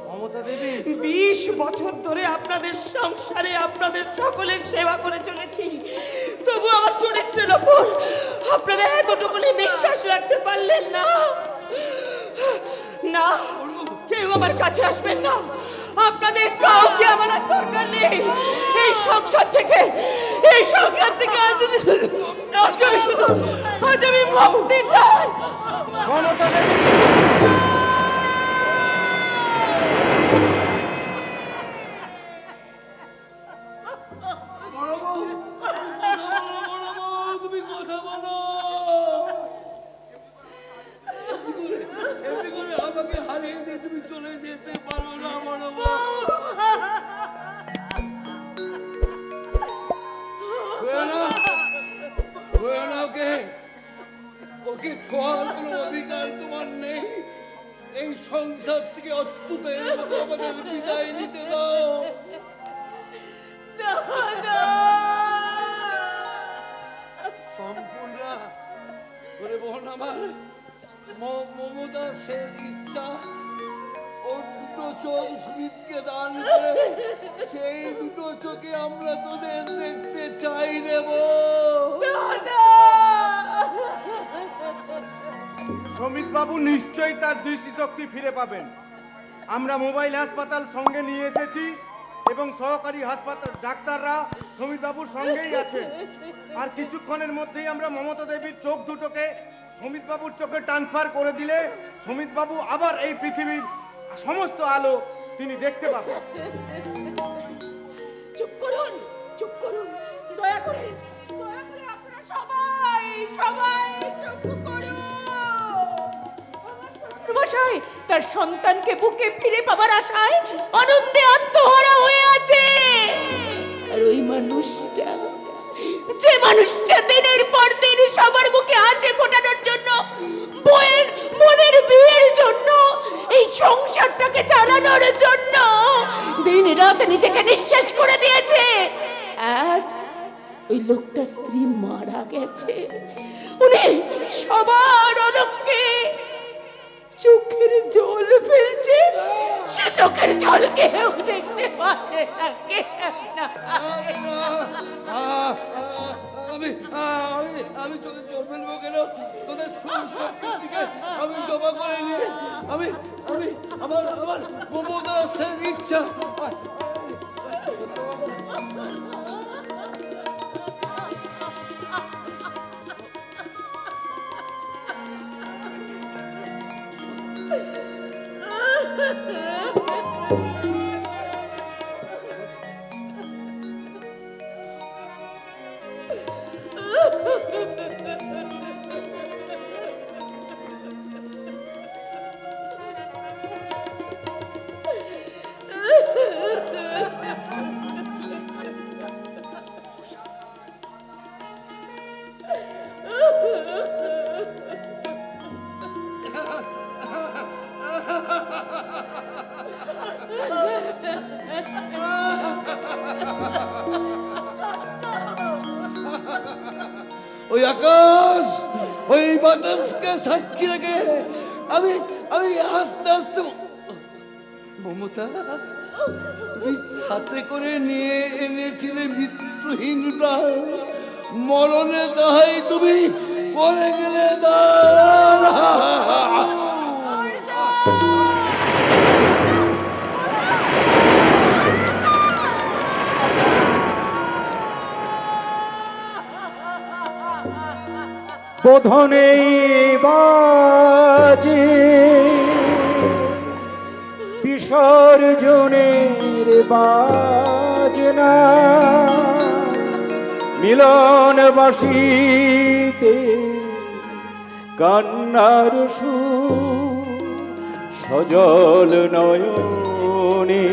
মমতা দেবী 20 বছর ধরে আপনাদের সংসারে আপনাদের সকলের সেবা করে চলেছি, তবু আমার চরিত্রের ওপর আপনারা এতটুকুনি বিশ্বাস রাখতে পারলেন না। না, কেউ আমার কাছে আসবেন না, আপনাদের কাউকে আমার আর দরকার নেই। এই সংসার থেকে, এই সংসার থেকে আজ আমি শুধু আজ আমি মুক্তি চাই। মমতা দেবী তুমি কথা বলো। এমনি করে আমাকে হারিয়ে দিয়ে তুমি চলে যেতে পারো না বড় বউ। ছুঁয়ো না ওকে, ওকে ছোঁয়ার কোনো অধিকার তোমার নেই। এই সংসার থেকে অচ্যুতের মতো আমাদের বিদায় নিতে দাও। সম্পূর্ণ করে বোন আমার মমতা সে ইচ্ছা ওর দুটো চোখ স্মিতকে দান করে সেই দুটো চোখে আমরা তোদের দেখতে চাই নেব। সমিত বাবু নিশ্চয়ই তার দৃষ্টিশক্তি ফিরে পাবেন। আমরা মোবাইল হাসপাতাল সঙ্গে নিয়ে এসেছি এবং সহকারী হাসপাতাল ডাক্তাররা সমিত বাবুর সঙ্গেই আছে। আর কিছুক্ষণের মধ্যেই আমরা মমতা দেবীর চোখ দুটোকে সমিত বাবুর চোখে ট্রান্সফার করে দিলে সমিত বাবু আবার এই পৃথিবীর সমস্ত আলো তিনি দেখতে পাবেন। চুপ করুন, চুপ করুন, দয়া করে আপনারা সবাই সবাই চুপ করুন। মশাই তার সন্তানকে বুকে ফিরে পাবার আশায় আনন্দে আত্মহারা হয়ে আছে। আর ওই মানুষটা, যে মানুষটা দিনের পর দিন সবার মুখে হাসি ফোটানোর জন্য, মনের বিয়ের জন্য, এই সংসারটাকে চালানোর জন্য দিন রাত নিজেকে নিঃশেষ করে দিয়েছে, আজ ওই লোকটা স্ত্রী মারা গেছে। উনি সবার অলক্ষ্যে চোখের জল ফেলছে, সে চোখের জল কেউ দেখতে পারে না, আমি তোদের জল ফেলবো কেন? তোদের সুশক্তির দিকে আমি জমা করে নিয়ে আমি আমার মমতা সেন ইচ্ছা। ওই আকাশ, ওই বাতাসকে সাক্ষী রেখে আমি আস্তে আস্তে মমতা তুমি সাথে করে নিয়ে এনেছিলে মৃত্যুহীনটা, মরণে তাহাই তুমি করে গেলে দাঁড়া। বোধনে বাজে বিসর্জনের বাজনা, মিলন বাসিতে কান্নার সুর, সজল নয়নে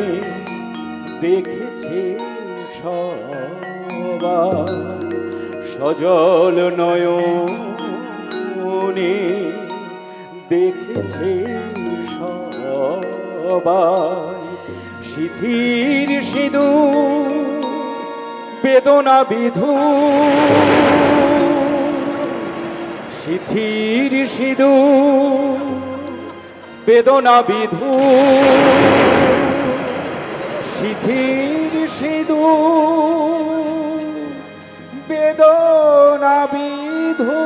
দেখেছে সবাই, সজল নয়নে দেখেছে সবাই। শিথির সিঁদুর বেদনা বিধু, শিথির সিঁদুর বেদনা বিধু, শিথির সিঁদুর বেদনা বিধু।